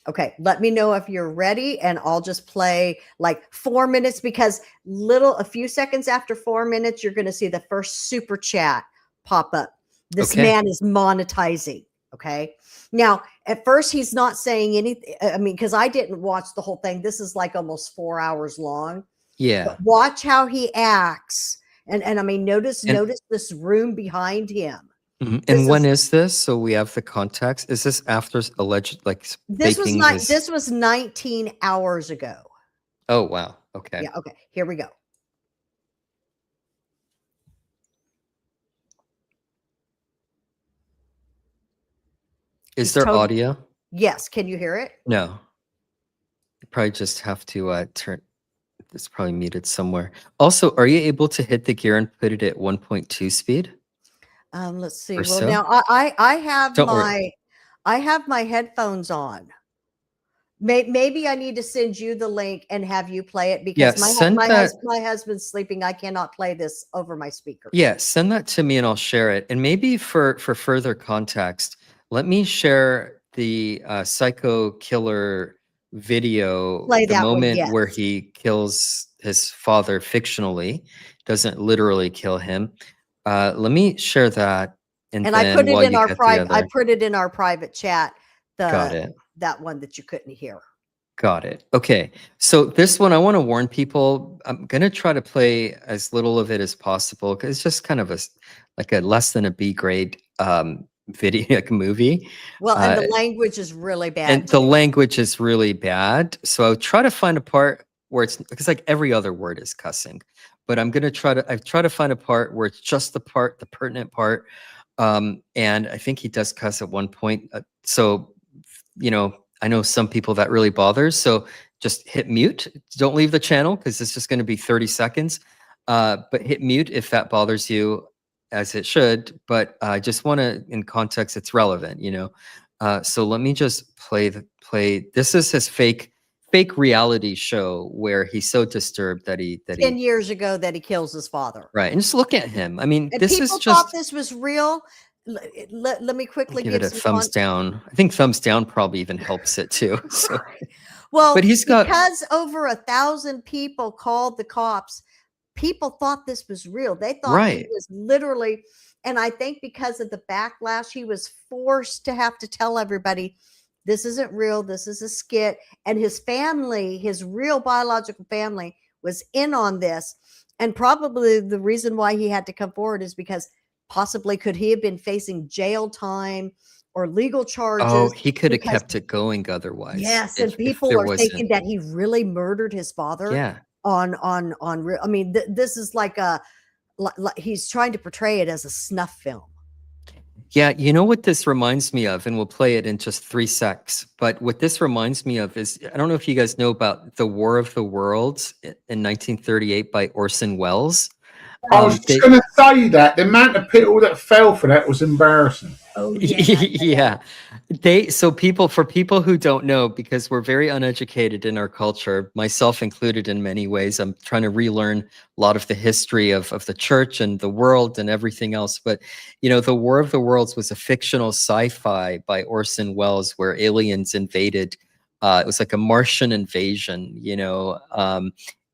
Okay, let me know if you're ready, and I'll just play like 4 minutes, because a few seconds after 4 minutes, you're going to see the first super chat pop up. This Okay. man is monetizing. Okay. Now, at first, he's not saying anything. I mean, because I didn't watch the whole thing. This is like almost 4 hours long. Yeah. But watch how he acts. And I mean, notice And, this room behind him. mhm. This And when is is this? So we have the context. Is this after alleged, this was faking not his? this was 19 hours ago. Oh, wow. Okay. Yeah, okay. Here we go. Is He's there totally- audio? Yes, can you hear it? No. You probably just have to turn. It's probably muted somewhere. Also, are you able to hit the gear and put it at 1.2 speed? Let's see. Or Well, so? now I have Don't worry. my headphones on. Maybe I need to send you the link and have you play it, Yeah, because send that. my husband's sleeping. I cannot play this over my speakers. Yeah, send that to me and I'll share it. And maybe for further context, let me share the psycho killer video, Play the that one, moment yes. where he kills his father fictionally, doesn't literally kill him. Let me share that, and And I then put it while in you our get the private. I other, put it in our private chat. got it. That one that you couldn't hear. Got it. Okay. So this one, I want to warn people, I'm going to try to play as little of it as possible, because it's just kind of like a less than a B grade video, like movie. Well, and the language is really bad. And the language is really bad. So I'll try to find a part where it's, because like every other word is cussing, but I've tried to find a part where it's just the pertinent part. And I think he does cuss at one point. So, I know some people that really bothers. So just hit mute. Don't leave the channel, because it's just going to be 30 seconds. But hit mute if that bothers you, as it should. But I just want to, in context, it's relevant, So let me just play. This is his fake reality show where he's so disturbed that 10 years ago that he kills his father. Right. And just look at him. I mean, And this people is thought just. this was real. Let me quickly Give it a some thumbs down. I think thumbs down probably even helps it too. So, Well, but he's got, because over 1,000 people called the cops, people thought this was real. They thought he right. was literally, and I think because of the backlash, he was forced to have to tell everybody, this isn't real. This is a skit. And his family, his real biological family, was in on this. And probably the reason why he had to come forward is because possibly could he have been facing jail time or legal charges? Oh, he could have because- kept it going otherwise. Yes, if and people there are wasn't. thinking that he really murdered his father. Yeah. I mean, this is like he's trying to portray it as a snuff film. Yeah, you know what this reminds me of, and we'll play it in just 3 secs. But what this reminds me of is, I don't know if you guys know about the War of the Worlds in 1938 by Orson Welles. I was just going to say that the amount of people that fell for that was embarrassing. Oh yeah. Yeah. For people who don't know, because we're very uneducated in our culture, myself included in many ways, I'm trying to relearn a lot of the history of the church and the world and everything else. But, the War of the Worlds was a fictional sci-fi by Orson Welles where aliens invaded. It was like a Martian invasion,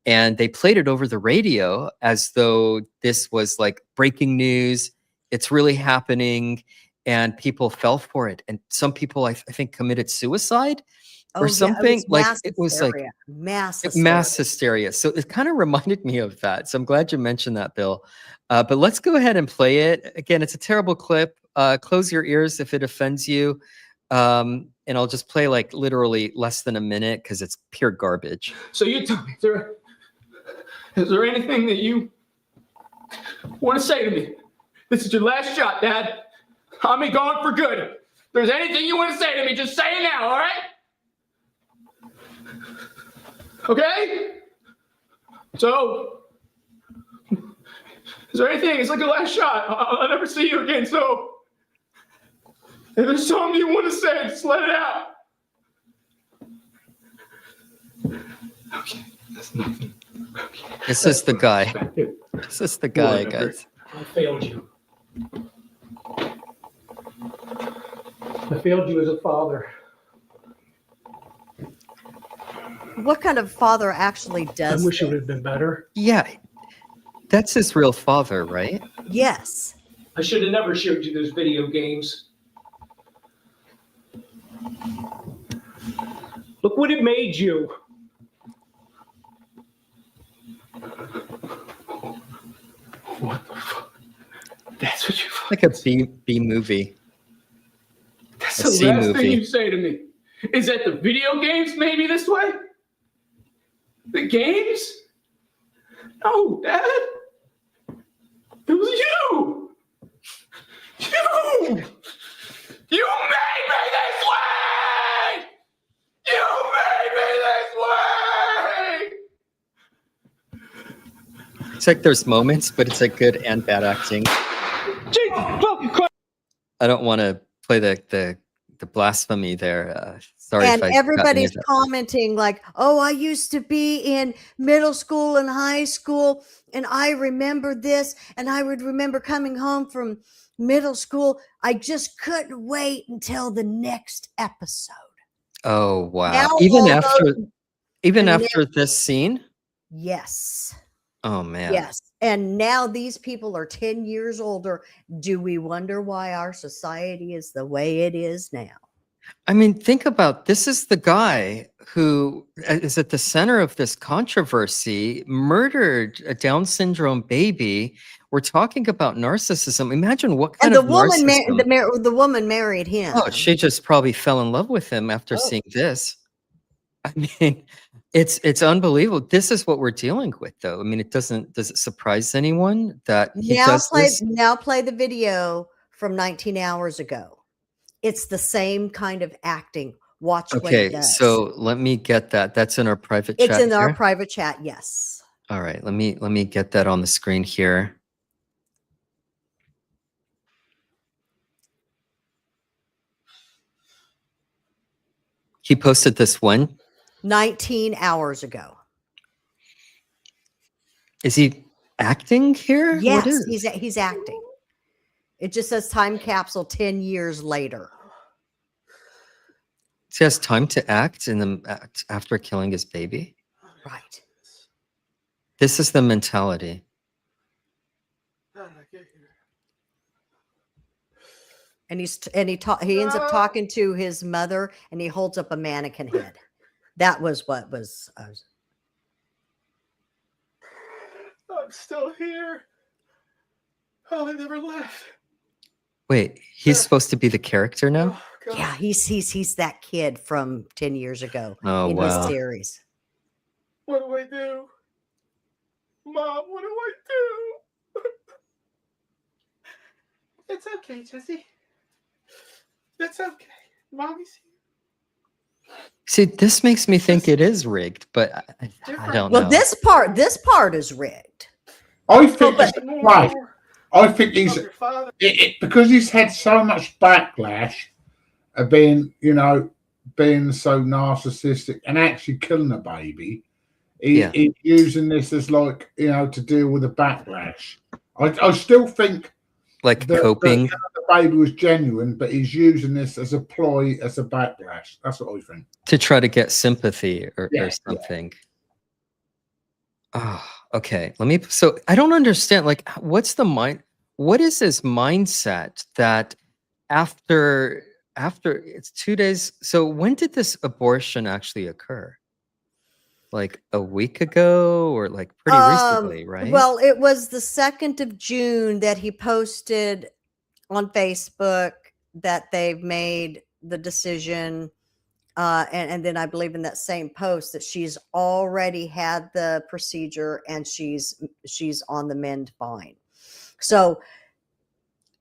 and they played it over the radio as though this was like breaking news. It's really happening. And people fell for it. And some people, I think, committed suicide or something. It was mass hysteria. So it kind of reminded me of that. So I'm glad you mentioned that, Bill. But let's go ahead and play it. Again, it's a terrible clip. Close your ears if it offends you. And I'll just play like literally less than a minute because it's pure garbage. So you tell me, is there anything that you want to say to me? This is your last shot, Dad. I'm gone for good. If there's anything you want to say to me, just say it now, all right? Okay? So, is there anything? It's like a last shot. I'll never see you again, so if there's something you want to say, just let it out. Okay, that's nothing. Okay. This is the guy. This is the guy, guys. I failed you. I failed you as a father. What kind of father actually does? I wish it would have been better. Yeah, that's his real father, right? Yes. I should have never showed you those video games. Look what it made you. What the fuck? That's what you. Like a B movie. That's the last thing you say to me. Is that the video games made me this way? The games? No, Dad. It was you. You made me this way. You made me this way. It's like there's moments, but it's like good and bad acting. I don't want to play the blasphemy there. Sorry. And everybody's commenting like, "Oh, I used to be in middle school and high school, and I remember this, and I would remember coming home from middle school. I just couldn't wait until the next episode." Oh wow! Now Even after this scene. Yes. Oh man. Yes. And now these people are 10 years older. Do we wonder why our society is the way it is now? I mean, think about this is the guy who is at the center of this controversy, murdered a Down syndrome baby. We're talking about narcissism. Imagine what kind of narcissism. The woman married him. Oh, she just probably fell in love with him after seeing this. I mean, it's unbelievable. This is what we're dealing with, though. I mean, does it surprise anyone that he does this? Now play the video from 19 hours ago. It's the same kind of acting. Watch what he does. Okay, so let me get that. That's in our private chat. It's in our here? private chat, yes. All right, let me get that on the screen here. He posted this when? 19 hours ago. Is he acting here? Yes, he's acting. It just says time capsule 10 years later. He has time to act after killing his baby. Right. This is the mentality. And he ends up talking to his mother, and he holds up a mannequin head. That was what was. I'm still here. Oh, I never left. Wait, he's supposed to be the character now? Oh, yeah, he's that kid from 10 years ago in wow. his series. What do I do? Mom, what do I do? It's okay, Jesse. It's okay. Mommy's See, this makes me think it is rigged, but I don't Well, know. this part is rigged. I think but- right. I think he's of your father. because he's had so much backlash of being, being so narcissistic and actually killing a baby. He's using this as like, to deal with the backlash. I still think Like that coping. the baby was genuine, but he's using this as a ploy, as a backlash. That's what I think. To try to get sympathy or Yeah, something. Oh, okay. So I don't understand. Like, what is his mindset that after it's 2 days? So when did this abortion actually occur? Like a week ago or like pretty recently, right? Well, it was the 2nd of June that he posted on Facebook that they've made the decision. And then I believe in that same post that she's already had the procedure and she's on the mend fine. So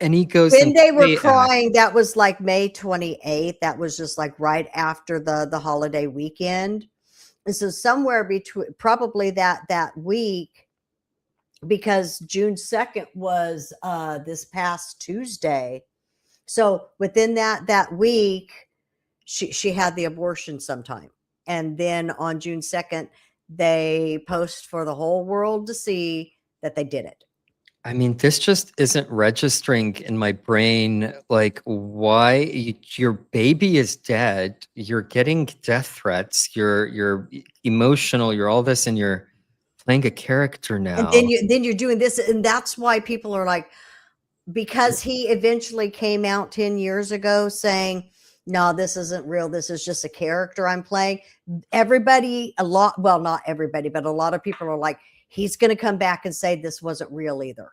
And he goes when and they were play crying, that was like May 28th. That was just like right after the holiday weekend. And so somewhere between probably that week, because June 2nd was this past Tuesday. So within that week, she had the abortion sometime. And then on June 2nd, they post for the whole world to see that they did it. I mean, this just isn't registering in my brain. Like, why your baby is dead? You're getting death threats. You're emotional. You're all this, and you're playing a character now. And then you're doing this, and that's why people are like, because he eventually came out 10 years ago saying, "No, this isn't real. This is just a character I'm playing." Not everybody, but a lot of people are like, he's going to come back and say this wasn't real either.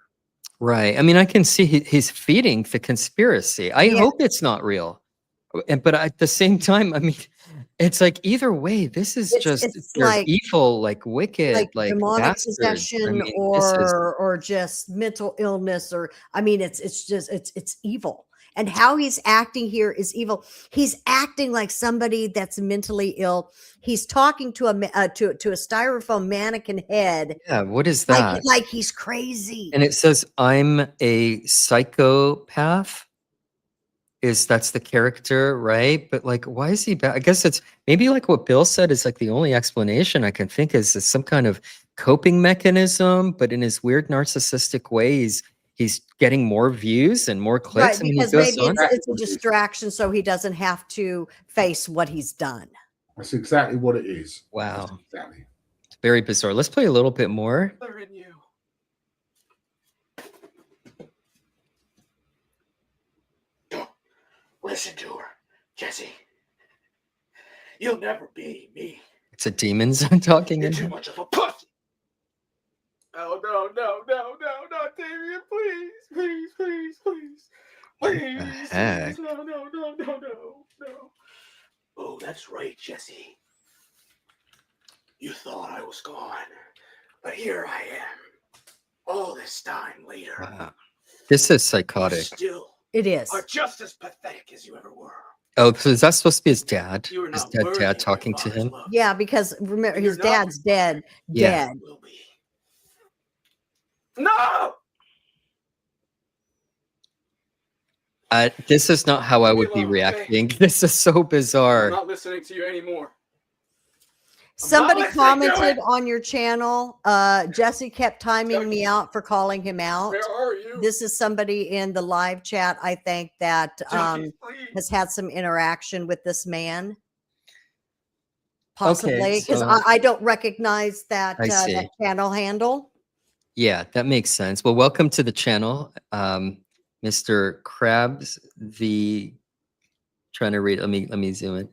Right. I mean, I can see he's feeding the conspiracy. I hope it's not real. But at the same time, I mean, it's like either way, this is they're like evil, like wicked, like demonic bastards. possession, I mean, or just mental illness, or I mean, it's evil. And how he's acting here is evil. He's acting like somebody that's mentally ill. He's talking to a styrofoam mannequin head. Yeah, what is that? Like he's crazy. And it says, "I'm a psychopath." That's the character, right? But like, why is he bad? I guess it's maybe like what Bill said is like the only explanation I can think is some kind of coping mechanism, but in his weird narcissistic ways, he's getting more views and more clicks. Right, I mean, because he goes maybe on. it's a distraction so he doesn't have to face what he's done. That's exactly what it is. Wow. That's exactly. It's very bizarre. Let's play a little bit more. They're in you. Don't listen to her, Jesse. You'll never be me. It's a demon zone talking You're in too here. much of a pussy. Oh, no, Damien, please. Please, heck? no. Oh, that's right, Jesse. You thought I was gone, but here I am. All this time later. Wow. This is You psychotic. still It is. are just as pathetic as you ever were. Oh, so is that supposed to be his dad? You are His not dead worthy dad of your talking to father's him? love. Yeah, because remember, You're his not dad's dead. Yeah. Dead. Will be. No! This is not how I Leave me would be alone, okay? reacting. This is so I'm bizarre. not listening to you anymore. Somebody listening to commented it. on your channel. Jesse kept timing me out for calling him out. Where are you? This is somebody in the live chat, I think, that Jesse, please. has had some interaction with this man. Possibly, because so- I don't recognize that I see. that channel handle. Yeah, that makes sense. Well, welcome to the channel, Mr. Krabs. Trying to read. Let me zoom in.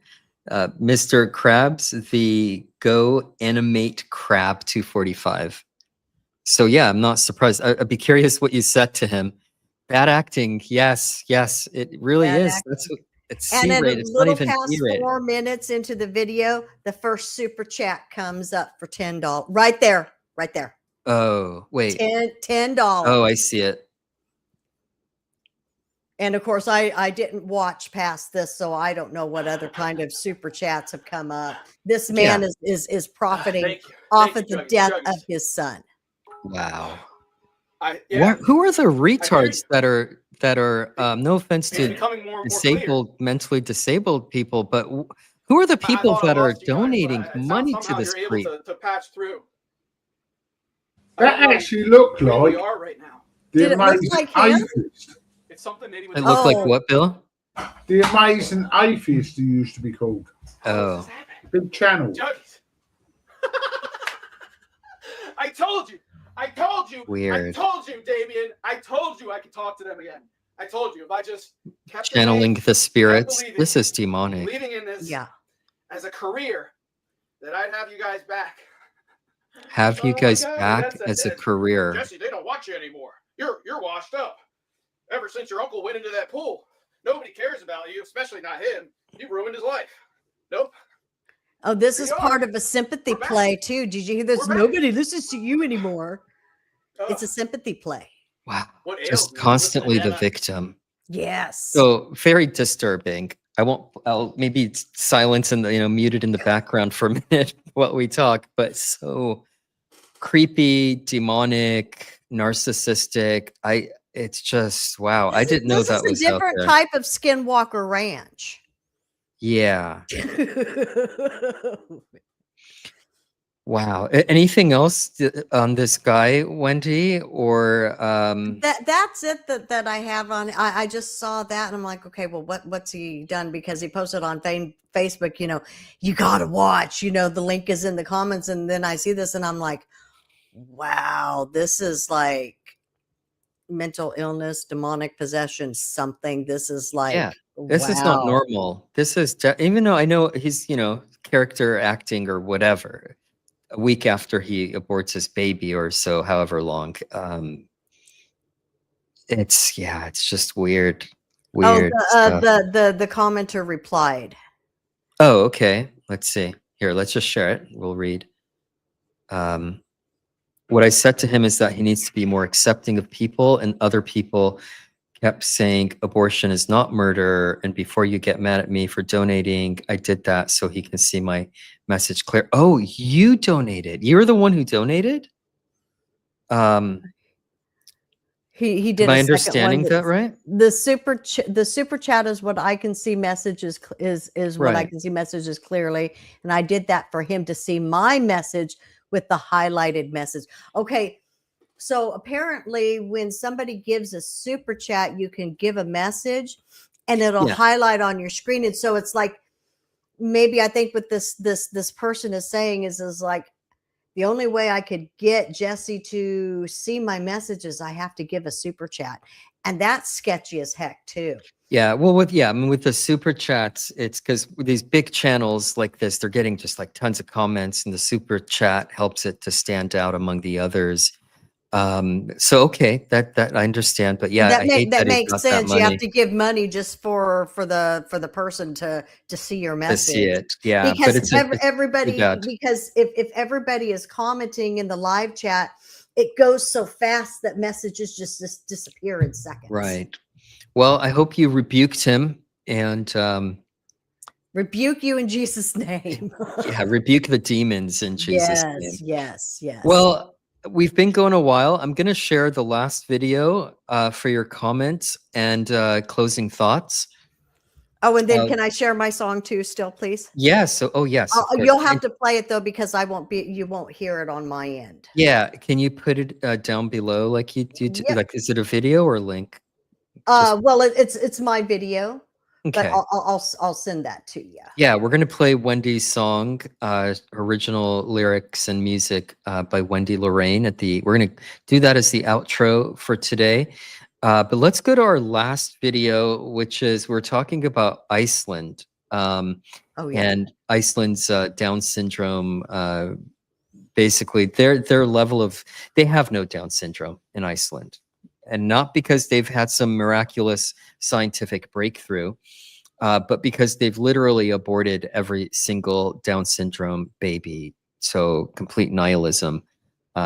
Mr. Krabs, the Go Animate Crab 245. So yeah, I'm not surprised. I'd be curious what you said to him. Bad acting, yes, it really Bad is. acting. That's what it's And then C-rated. a It's not little even past B-rated. 4 minutes into the video, the first super chat comes up for $10. Right there. Oh, wait. $10. Oh, I see it. And of course, I didn't watch past this, so I don't know what other kind of super chats have come up. This man is profiting Thank you. off Thank of you, the Juggies. death Juggies. of his son. Wow. Yeah, Who are the hear retards you. that are no offense It's to becoming more and more clear. disabled, mentally disabled people, but who are the I people thought I that are lost you guys, but donating it money sounds to somehow this you're able creep? to patch through. That actually looked where we like are right now. the Did it look amazing like him? atheist. It's something maybe It looked like what, Bill? The amazing atheist he used to be called. Oh, Big channel. Juggies. I told you. I told you. Weird. I told you, Damien. I told you I could talk to them again. I told you if I just kept the channeling faith, the spirits. believing, This is demonic. believing in this as a career, that I'd have you guys back. Have you Oh my guys God, back that's as a that's- career? Jesse, they don't want you anymore. You're washed up. Ever since your uncle went into that pool, nobody cares about you, especially not him. You ruined his life. Nope. Oh, this Here is you part are. of a sympathy We're back. play too. Did you hear this? We're back. Nobody listens to you anymore. It's a Ugh. sympathy play. Wow. What ails Just me? constantly Listen, the man, victim. Yes. So very disturbing. I'll maybe silence and muted in the background for a minute while we talk, but so creepy, demonic, narcissistic. It's just wow. I didn't know This that is was a out different there. type of Skinwalker Ranch. Yeah. Wow. Anything else on this guy, Wendy? Or That's it that I have on. I just saw that and I'm like, okay, well, what's he done? Because he posted on Facebook, you gotta watch. The link is in the comments, and then I see this and I'm like, wow, this is like mental illness, demonic possession, something. This is like, yeah, this is not wow. normal. This is even though I know he's character acting or whatever. A week after he aborts his baby or so, however long. It's just weird. Weird stuff. The commenter replied. Oh, okay. Let's see. Here, let's just share it. We'll read. What I said to him is that he needs to be more accepting of people, and other people kept saying abortion is not murder, and before you get mad at me for donating, I did that so he can see my message clear. Oh, you donated. You're the one who donated? He did. Am I a second understanding one that right? The super chat is what I can see messages is what I Right. can see messages clearly, and I did that for him to see my message with the highlighted message. Okay, so apparently when somebody gives a super chat, you can give a message, and it'll Yeah. highlight on your screen, and so it's like maybe I think what this person is saying is like, the only way I could get Jesse to see my messages, I have to give a super chat. And that's sketchy as heck too. Yeah, well, with the super chats, it's because these big channels like this, they're getting just like tons of comments, and the super chat helps it to stand out among the others. So okay, that I understand, but yeah, I hate that he makes got that sense. You have money to give money just for the person to see your to see message. it. Yeah, but Because it's too everybody, bad. because if everybody is commenting in the live chat, it goes so fast that messages just disappear in seconds. Right. Well, I hope you rebuked him and Rebuke you in Jesus' name. yeah, rebuke the demons in Jesus' name. Yes. Well, we've been going a while. I'm going to share the last video for your comments and closing thoughts. Oh, and then can I share my song too still, please? Yeah. So, yes. Of course. You'll have to play it though, because you won't hear it on my end. Yeah. Can you put it down below? Like you do? Yep. Like, is it a video or a link? Well, it's my video, but Okay. I'll send that to you. Yeah, we're gonna play Wendy's song, original lyrics and music by Wendy Lorraine we're gonna do that as the outro for today. But let's go to our last video, which is we're talking about Iceland. And Iceland's Down syndrome. Basically, their level of they have no Down syndrome in Iceland, and not because they've had some miraculous scientific breakthrough. But because they've literally aborted every single Down syndrome baby. So complete nihilism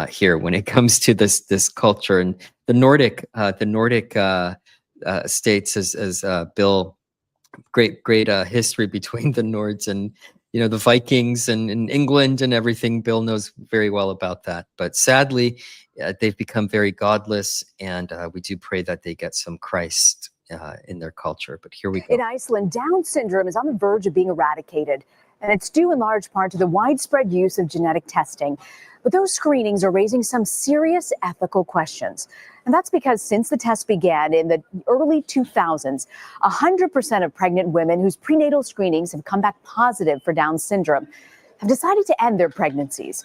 here when it comes to this culture. And the Nordic States, as Bill, great history between the Nords and the Vikings and England and everything. Bill knows very well about that. But sadly, they've become very godless, and we do pray that they get some Christ in their culture. But here we go. In Iceland, Down syndrome is on the verge of being eradicated, and it's due in large part to the widespread use of genetic testing. But those screenings are raising some serious ethical questions. And that's because since the test began in the early 2000s, 100% of pregnant women whose prenatal screenings have come back positive for Down syndrome have decided to end their pregnancies.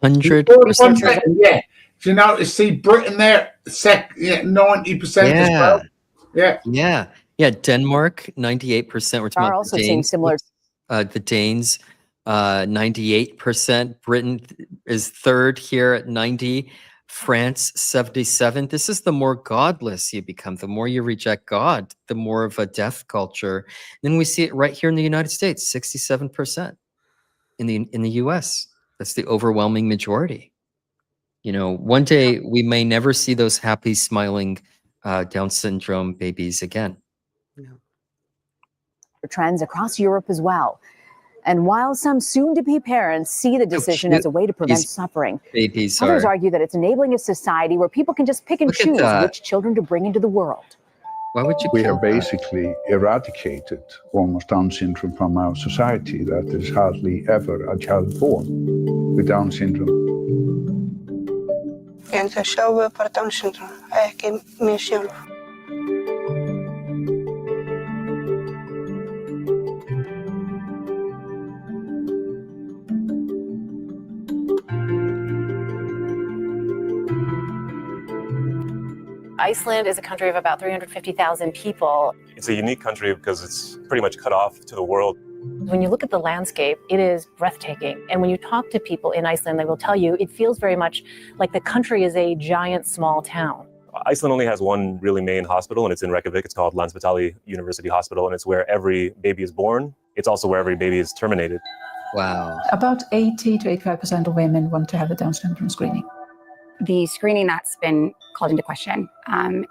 100%. Yeah. Do you notice, see Britain there, 90% as well? Yeah. Denmark, 98%. We're talking about also the seeing Danes. similar. The Danes, 98%. Britain is third here at 90%. France, 77%. This is the more godless you become, the more you reject God, the more of a death culture. Then we see it right here in the United States, 67%. In the US, that's the overwhelming majority. One day we may never see those happy, smiling Down syndrome babies again. Trends across Europe as well. And while some soon-to-be parents see the decision as a way to prevent suffering, others argue that it's enabling a society where people can just pick and choose which children to bring into the world. Why would you? We have basically eradicated almost Down syndrome from our society. That is hardly ever a child born with Down syndrome. En þau sjáu bara Down syndrome, ekki mig sjálf. Iceland is a country of about 350,000 people. It's a unique country because it's pretty much cut off to the world. When you look at the landscape, it is breathtaking. And when you talk to people in Iceland, they will tell you it feels very much like the country is a giant small town. Iceland only has one really main hospital, and it's in Reykjavik. It's called Landspítali University Hospital, and it's where every baby is born. It's also where every baby is terminated. Wow. About 80 to 85% of women want to have a Down syndrome screening. The screening that's been called into question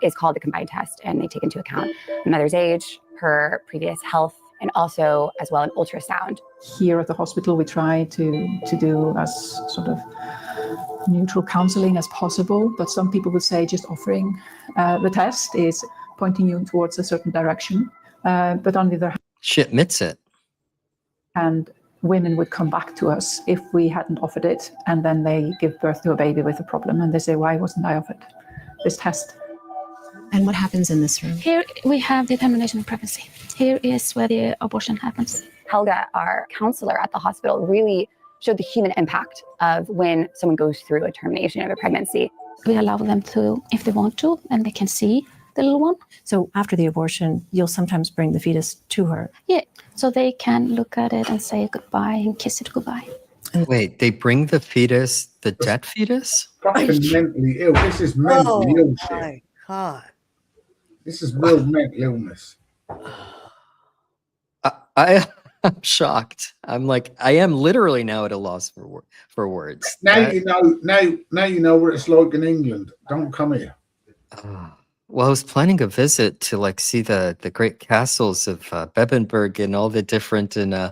is called the combined test, and they take into account the mother's age, her previous health, and also as well an ultrasound. Here at the hospital, we try to do as sort of neutral counseling as possible, but some people would say just offering the test is pointing you towards a certain direction. But on the other hand, she admits it. And women would come back to us if we hadn't offered it, and then they give birth to a baby with a problem, and they say, why wasn't I offered this test? And what happens in this room? Here we have the termination of pregnancy. Here is where the abortion happens. Helga, our counselor at the hospital, really showed the human impact of when someone goes through a termination of a pregnancy. We allow them to, if they want to, and they can see the little one. So after the abortion, you'll sometimes bring the fetus to her. Yeah, so they can look at it and say goodbye and kiss it goodbye. Wait, they bring the fetus, the dead fetus? Fucking mentally ill. This is mentally ill shit. My God. This is real mental illness. I'm shocked. I'm like, I am literally now at a loss for words. Now you know what it's like in England. Don't come here. Well, I was planning a visit to see the great castles of Bebbenberg and all the different yeah.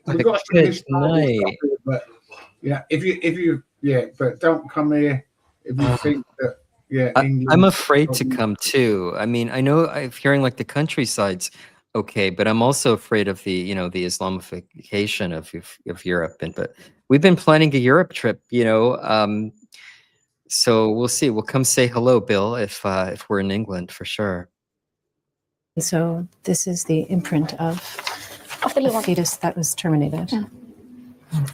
We've got Good night. But yeah, if you but don't come here if you think that. Yeah, I'm afraid to come too. I mean, I know I'm hearing the countryside's okay, but I'm also afraid of the the Islamification of Europe. But we've been planning a Europe trip, so we'll see. We'll come say hello, Bill, if we're in England for sure. And so this is the imprint of the fetus that was terminated. Yeah.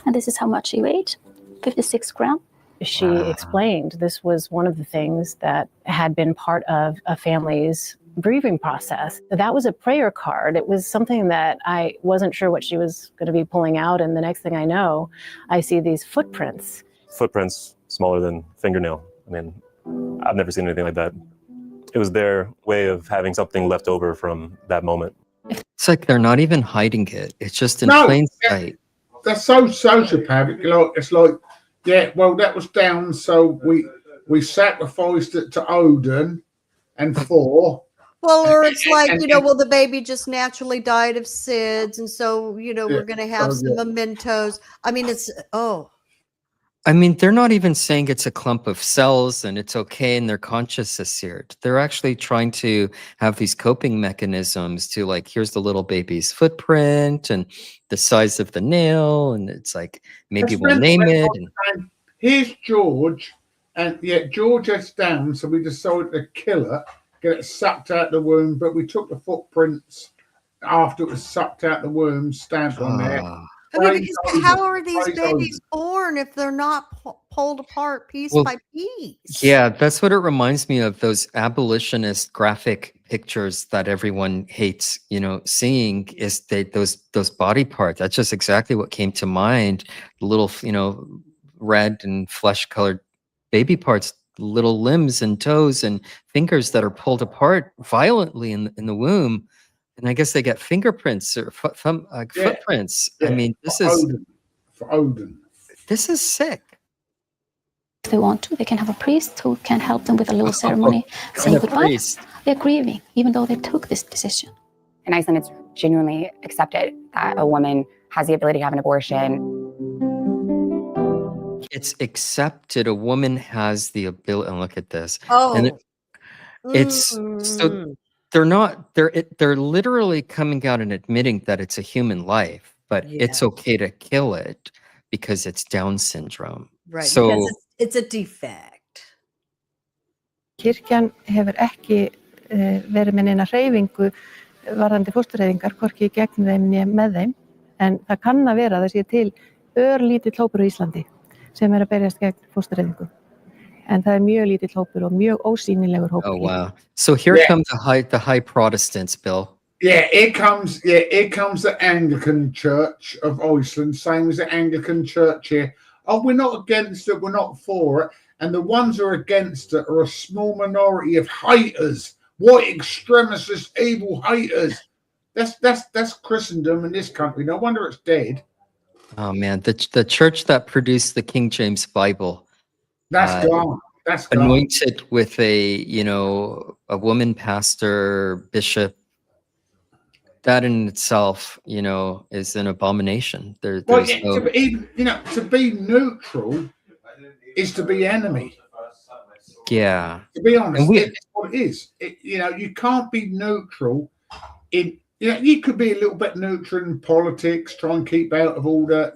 And this is how much she weighed, 56 grams. She explained this was one of the things that had been part of a family's grieving process. That was a prayer card. It was something that I wasn't sure what she was going to be pulling out. And the next thing I know, I see these footprints. Footprints smaller than fingernail. I mean, I've never seen anything like that. It was their way of having something left over from that moment. It's like they're not even hiding it. It's just in plain sight. They're so sociopathic. It's like, yeah, well, that was down, so we sacrificed it to Odin and Thor. Well, or it's like, well, the baby just naturally died of SIDS, and so, we're going to have some mementos. I mean, I mean, they're not even saying it's a clump of cells and it's okay and their conscious is seared. They're actually trying to have these coping mechanisms to, like, here's the little baby's footprint and the size of the nail, and it's like, maybe we'll name it. And here's George, and George has down, so we decided to kill it, get it sucked out the womb, but we took the footprints after it was sucked out the womb, stamped on there. I mean, because how are these babies born if they're not pulled apart piece by piece? Yeah, that's what it reminds me of, those abolitionist graphic pictures that everyone hates, seeing, is those body parts. That's just exactly what came to mind. The little, red and flesh colored baby parts, little limbs and toes and fingers that are pulled apart violently in the womb. And I guess they get fingerprints or footprints. I mean, this is for Odin. This is sick. If they want to, they can have a priest who can help them with a little ceremony, saying goodbye. They're grieving, even though they took this decision. In Iceland, it's genuinely accepted that a woman has the ability to have an abortion. It's accepted a woman has the ability, and look at this. Oh. And it's so they're literally coming out and admitting that it's a human life, but it's okay to kill it because it's Down syndrome. Right, so because it's a defect. Kirkjan hefur ekki verið með neina hreyfingu varðandi fóstureyðingar, hvorki í gegn þeim né með þeim, en það kann að vera að það sé til örlítill hópur á Íslandi sem að berjast gegn fóstureyðingu. And það mjög lítill hópur og mjög ósýnilegur hópur. Oh wow! So here come the high Protestants, Bill. Yeah, here comes the Anglican Church of Iceland, same as the Anglican Church here. Oh, we're not against it, we're not for it, and the ones who are against it are a small minority of haters, white extremist, evil haters. That's Christendom in this country. No wonder it's dead. Oh man, the church that produced the King James Bible. That's gone. That's gone. Anointed with a woman pastor, bishop. That in itself, is an abomination. To be neutral is to be enemy. Yeah. To be honest, it's what it is. You can't be neutral in. You could be a little bit neutral in politics, try and keep out of all the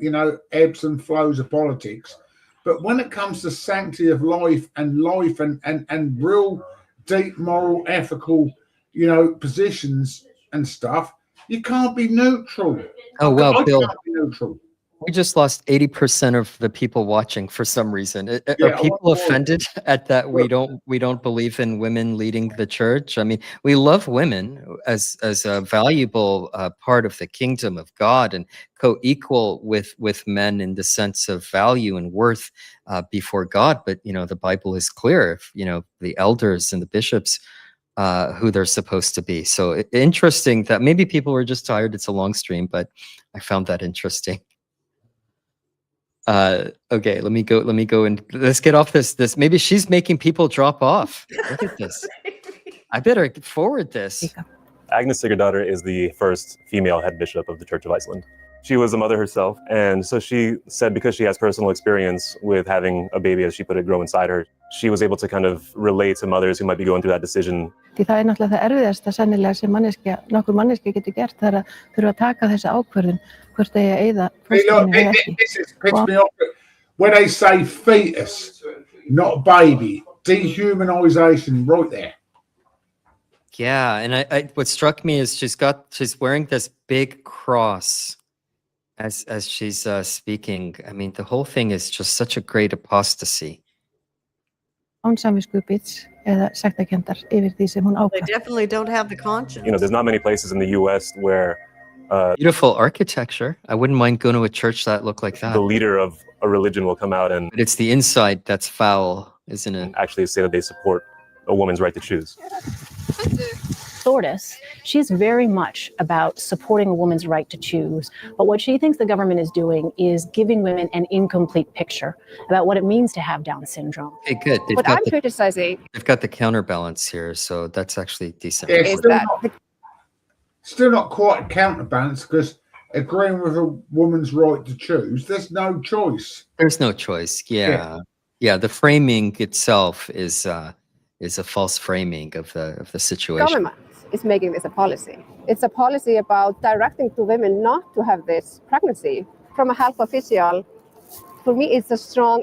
ebbs and flows of politics. But when it comes to sanctity of life and real deep moral, ethical, positions and stuff, you can't be neutral. Oh well, Bill. Can't be neutral. We just lost 80% of the people watching for some reason. Are people offended at that we don't believe in women leading the church? I mean, we love women as a valuable part of the kingdom of God and co-equal with men in the sense of value and worth before God. But the Bible is clear. If the elders and the bishops who they're supposed to be. So interesting that maybe people were just tired. It's a long stream, but I found that interesting. Okay, let me go and let's get off this. Maybe she's making people drop off. Look at this. I better forward this. Agnes Sigurdardóttir is the first female head bishop of the Church of Iceland. She was a mother herself, and so she said because she has personal experience with having a baby, as she put it, grow inside her, she was able to kind of relate to mothers who might be going through that decision. Því það náttúrulega það erfiðasta sennilega sem nokkur manneskja getur gert, það að þurfa að taka þessa ákvörðun hvort eigi að eyða fóstrinu eða ekki. This pisses me off. When they say fetus, not baby, dehumanization right there. Yeah, and what struck me is she's wearing this big cross as she's speaking. I mean, the whole thing is just such a great apostasy. Án samviskupits eða sektarkenndar yfir því sem hún ákvað. They definitely don't have the conscience. There's not many places in the U.S. where beautiful architecture. I wouldn't mind going to a church that looked like that. The leader of a religion will come out and... But it's the inside that's foul, isn't it? Actually say that they support a woman's right to choose. Thordis, she's very much about supporting a woman's right to choose. But what she thinks the government is doing is giving women an incomplete picture about what it means to have Down syndrome. Okay, good. What I'm criticizing They've got the counterbalance here, so that's actually decent. Yeah, is that still not quite a counterbalance, because agreeing with a woman's right to choose, there's no choice. There's no choice. Yeah. The framing itself is a false framing of the situation. government is making this a policy. It's a policy about directing to women not to have this pregnancy. From a health official, for me, it's a strong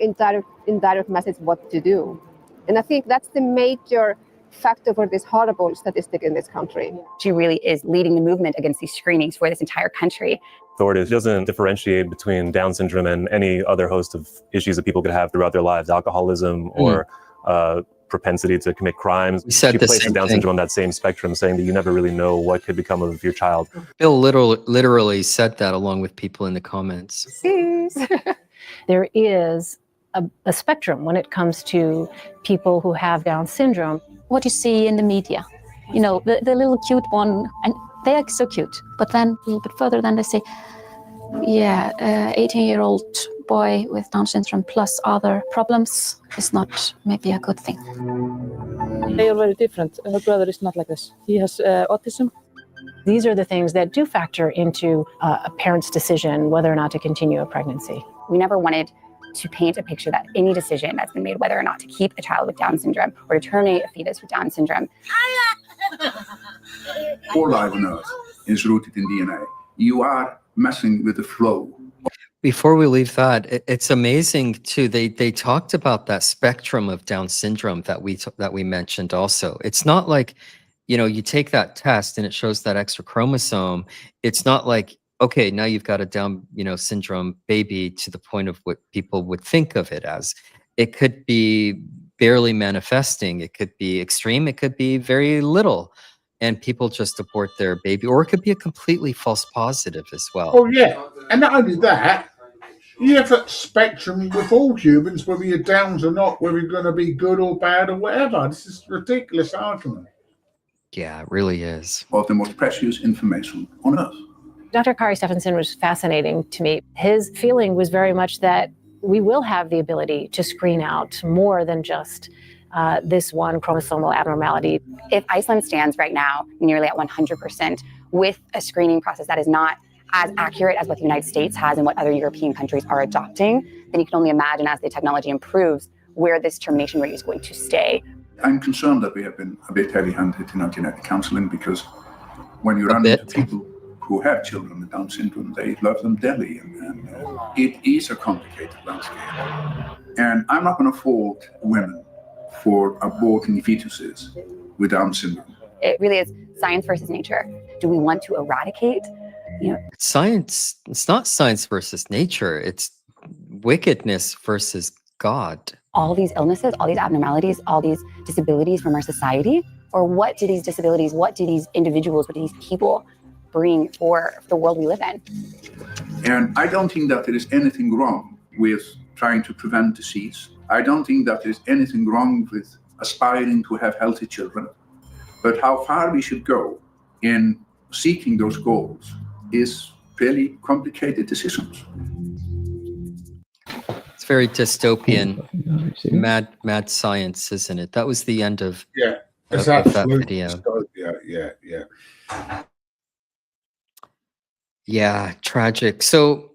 indirect message what to do. And I think that's the major factor for this horrible statistic in this country. She really is leading the movement against these screenings for this entire country. Thordis doesn't differentiate between Down syndrome and any other host of issues that people could have throughout their lives, alcoholism or propensity to commit crimes. She places Down syndrome on that same spectrum, saying that you never really know what could become of your child. Bill literally said that along with people in the comments. There is a spectrum when it comes to people who have Down syndrome. What you see in the media, you know, the little cute one, and they are so cute. But then a little bit further, then they say, 18-year-old boy with Down syndrome plus other problems is not maybe a good thing. They are very different. Her brother is not like this. He has autism. These are the things that do factor into a parent's decision whether or not to continue a pregnancy. We never wanted to paint a picture that any decision that's been made, whether or not to keep a child with Down syndrome or to terminate a fetus with Down syndrome. All life on Earth is rooted in DNA. You are messing with the flow. Before we leave that, it's amazing too. They talked about that spectrum of Down syndrome that we mentioned also. It's not like, you know, you take that test and it shows that extra chromosome. It's not like, okay, now you've got a Down, syndrome baby to the point of what people would think of it as. It could be barely manifesting. It could be extreme. It could be very little. And people just abort their baby. Or it could be a completely false positive as well. Oh, yeah. And not only that, you have a spectrum with all humans, whether you're Downs or not, whether you're going to be good or bad or whatever. This is a ridiculous argument. Yeah, it really is. Of the most precious information on Earth. Dr. Kari Stephenson was fascinating to me. His feeling was very much that we will have the ability to screen out more than just this one chromosomal abnormality. If Iceland stands right now nearly at 100% with a screening process that is not as accurate as what the United States has and what other European countries are adopting, then you can only imagine as the technology improves where this termination rate is going to stay. I'm concerned that we have been a bit heavy-handed in our genetic counseling, because when you run into people who have children with Down syndrome, they love them dearly, and it is a complicated landscape. And I'm not going to fault women for aborting fetuses with Down syndrome. It really is science versus nature. Do we want to eradicate? Science, it's not science versus nature. It's wickedness versus God. All these illnesses, all these abnormalities, all these disabilities from our society? Or what do these disabilities, what do these individuals, what do these people bring for the world we live in? And I don't think that there is anything wrong with trying to prevent disease. I don't think that there is anything wrong with aspiring to have healthy children. But how far we should go in seeking those goals is fairly complicated decisions. It's very dystopian, mad science, isn't it? That was the end of, it's of that absolute video. dystopia. Yeah, tragic. So,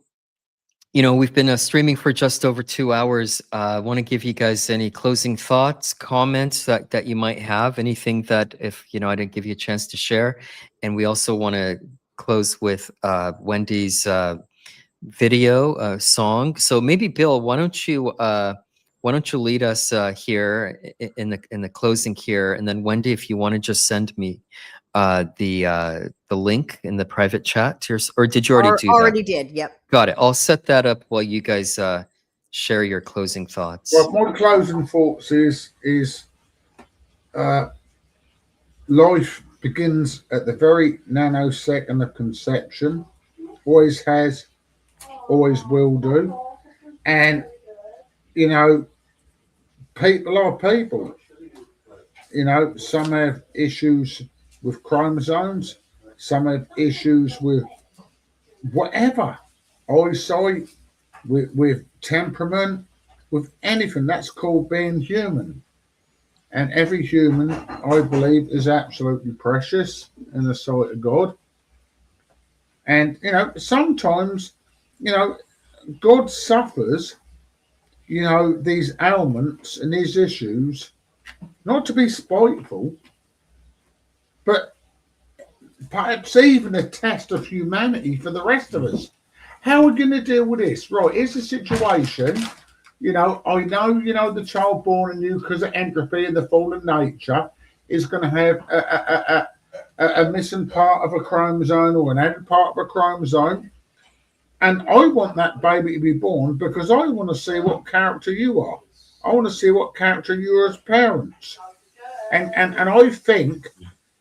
we've been streaming for just over 2 hours. I want to give you guys any closing thoughts, comments that you might have, anything that if, I didn't give you a chance to share. And we also want to close with Wendy's video song. So maybe Bill, why don't you lead us here in the closing here, and then Wendy, if you want to just send me the link in the private chat to or did you already do that? Already did. Yep. Got it. I'll set that up while you guys share your closing thoughts. Well, my closing thoughts is life begins at the very nanosecond of conception, always has, always will do. And, people are people. Some have issues with chromosomes. Some had issues with whatever, eyesight, with temperament, with anything. That's called being human. And every human, I believe, is absolutely precious in the sight of God. And, you know, sometimes, you know, God suffers, you know, these ailments and these issues, not to be spiteful, but perhaps even a test of humanity for the rest of us. How are we going to deal with this? Right, here's the situation. You know, you know, the child born in you because of entropy and the fallen nature is going to have a missing part of a chromosome or an added part of a chromosome. And I want that baby to be born because I want to see what character you are. I want to see what character you are as parents. And I think,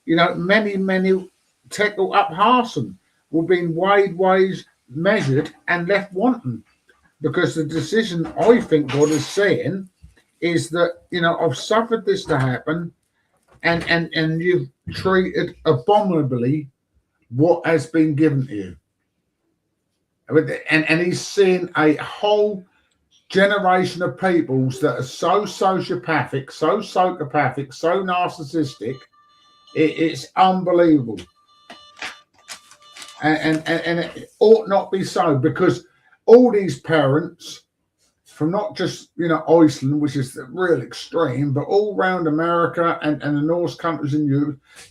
you know, many tackle up Harson will be weighed, measured, and left wanting. Because the decision I think God is saying is that, you know, I've suffered this to happen, and you've treated abominably what has been given to you. And he's seeing a whole generation of peoples that are so sociopathic, so psychopathic, so narcissistic. It's unbelievable. And it ought not be so, because all these parents from not just, you know, Iceland, which is the real extreme, but all around America and the North countries in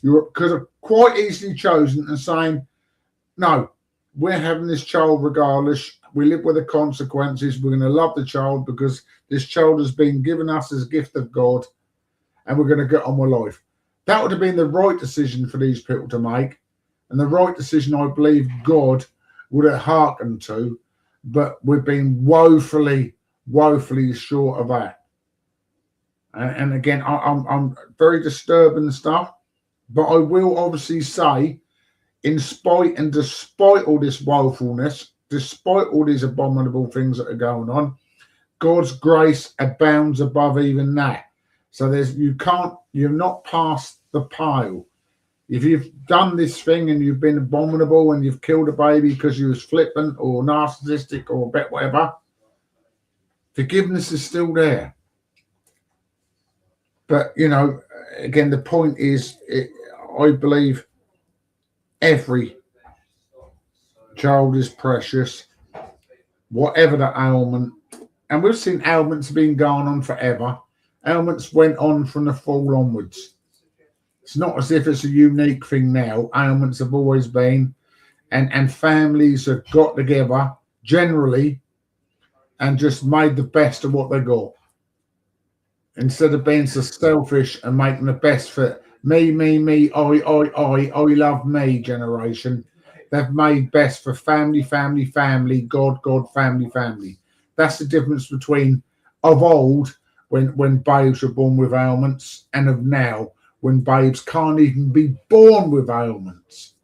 Europe could have quite easily chosen and saying, no, we're having this child regardless. We live with the consequences. We're going to love the child because this child has been given us as a gift of God, and we're going to get on with life. That would have been the right decision for these people to make, and the right decision I believe God would have hearkened to, but we've been woefully short of that. And again, I'm very disturbed and stuff, but I will obviously say, in spite and despite all this woefulness, despite all these abominable things that are going on, God's grace abounds above even that. So you're not past the pile. If you've done this thing and you've been abominable and you've killed a baby because you was flippant or narcissistic or whatever, forgiveness is still there. But, you know, again, the point is, I believe every child is precious, whatever the ailment. And we've seen ailments being going on forever. Ailments went on from the fall onwards. It's not as if it's a unique thing now. Ailments have always been. And families have got together, generally, and just made the best of what they got. Instead of being so selfish and making the best for me, I love me generation, they've made best for family, God, family. That's the difference between of old, when babes were born with ailments, and of now, when babes can't even be born with ailments.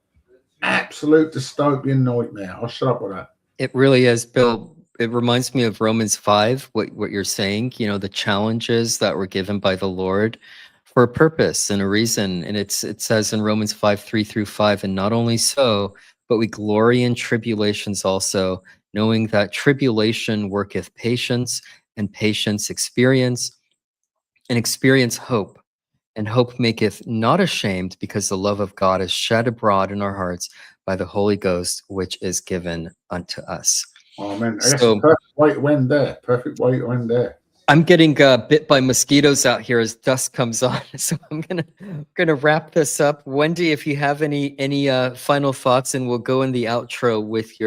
Absolute dystopian nightmare. I'll shut up with that. It really is, Bill. It reminds me of Romans 5, what you're saying, you know, the challenges that were given by the Lord for a purpose and a reason. And it says in Romans 5, 3-5, and not only so, but we glory in tribulations also, knowing that tribulation worketh patience, and patience experience, and experience hope. And hope maketh not ashamed, because the love of God is shed abroad in our hearts by the Holy Ghost, which is given unto us. Amen. That's the perfect way to end there. Perfect way to end there. I'm getting bit by mosquitoes out here as dusk comes on, so I'm gonna wrap this up. Wendy, if you have any final thoughts, and we'll go in the outro with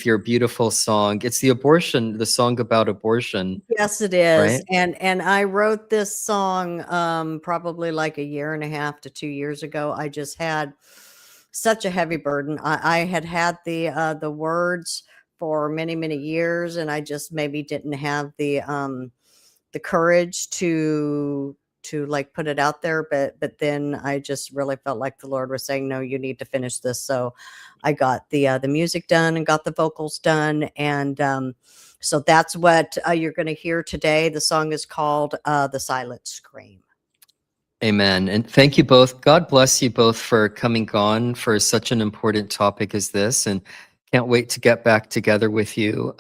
your beautiful song. It's the song about abortion. Yes, it is. Right? And I wrote this song probably like a year and a half to 2 years ago. I just had such a heavy burden. I had the words for many years, and I just maybe didn't have the courage to like put it out there, but then I just really felt like the Lord was saying, no, you need to finish this. So I got the music done and got the vocals done, and so that's what you're going to hear today. The song is called The Silent Scream. Amen. And thank you both. God bless you both for coming on for such an important topic as this. And can't wait to get back together with you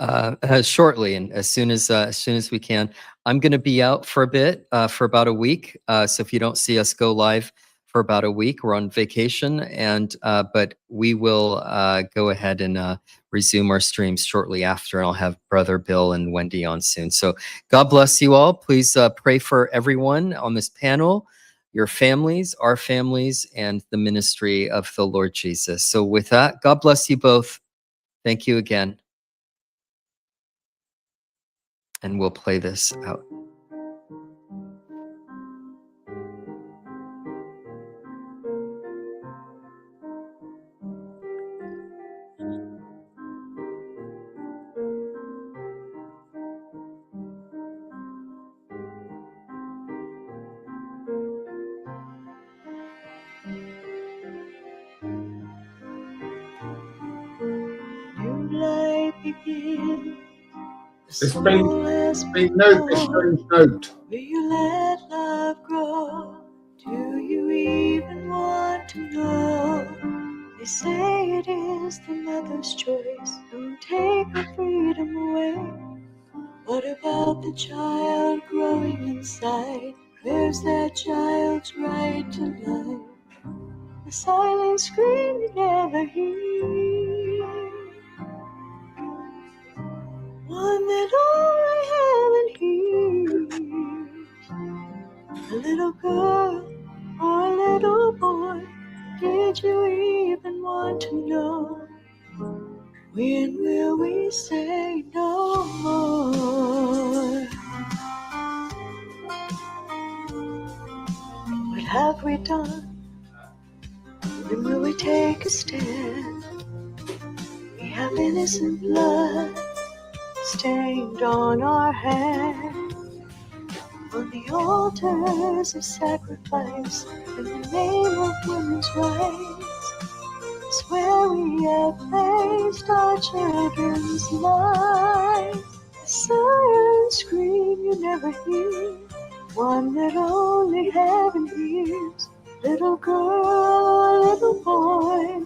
shortly and as soon as we can. I'm going to be out for a bit, for about a week. So if you don't see us go live for about a week, we're on vacation. And but we will go ahead and resume our streams shortly after. And I'll have Brother Bill and Wendy on soon. So God bless you all. Please pray for everyone on this panel, your families, our families, and the ministry of the Lord Jesus. So with that, God bless you both. Thank you again. And we'll play this out. It's been note. Will you let love grow? Do you even want to know? They say it is the mother's choice. Don't take her freedom away. What about the child growing inside? Where's that child's right to life? The silent scream you never hear, one that only heaven hears. A little girl or a little boy, did you even want to know? When will we say no more? What have we done? When will we take a stand? We have innocent blood stained on our hands, on the altars of sacrifice, in the name of women's rights. It's where we have placed our children's lives. The silent scream you never hear, one that only heaven hears. Little girl, little boy,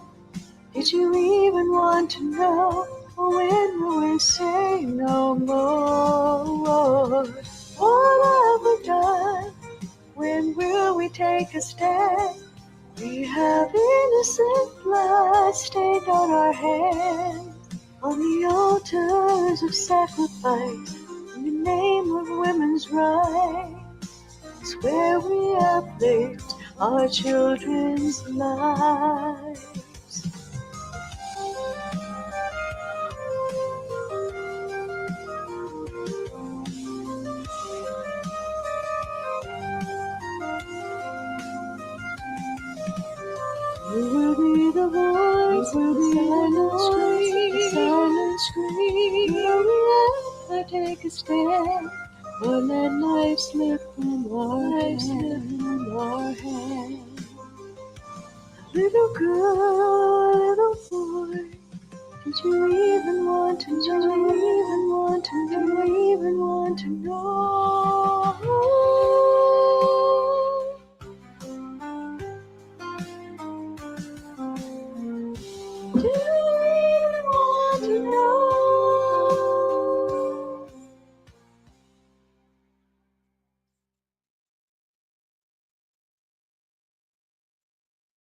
did you even want to know? When will we say no more? What have we done? When will we take a stand? We have innocent blood stained on our hands, on the altars of sacrifice, in the name of women's rights. It's where we have placed our children's lives. You will be the voice, will be the silent scream. Will we ever take a stand, or let life slip from our hands? Little girl, little boy, did you even want to know?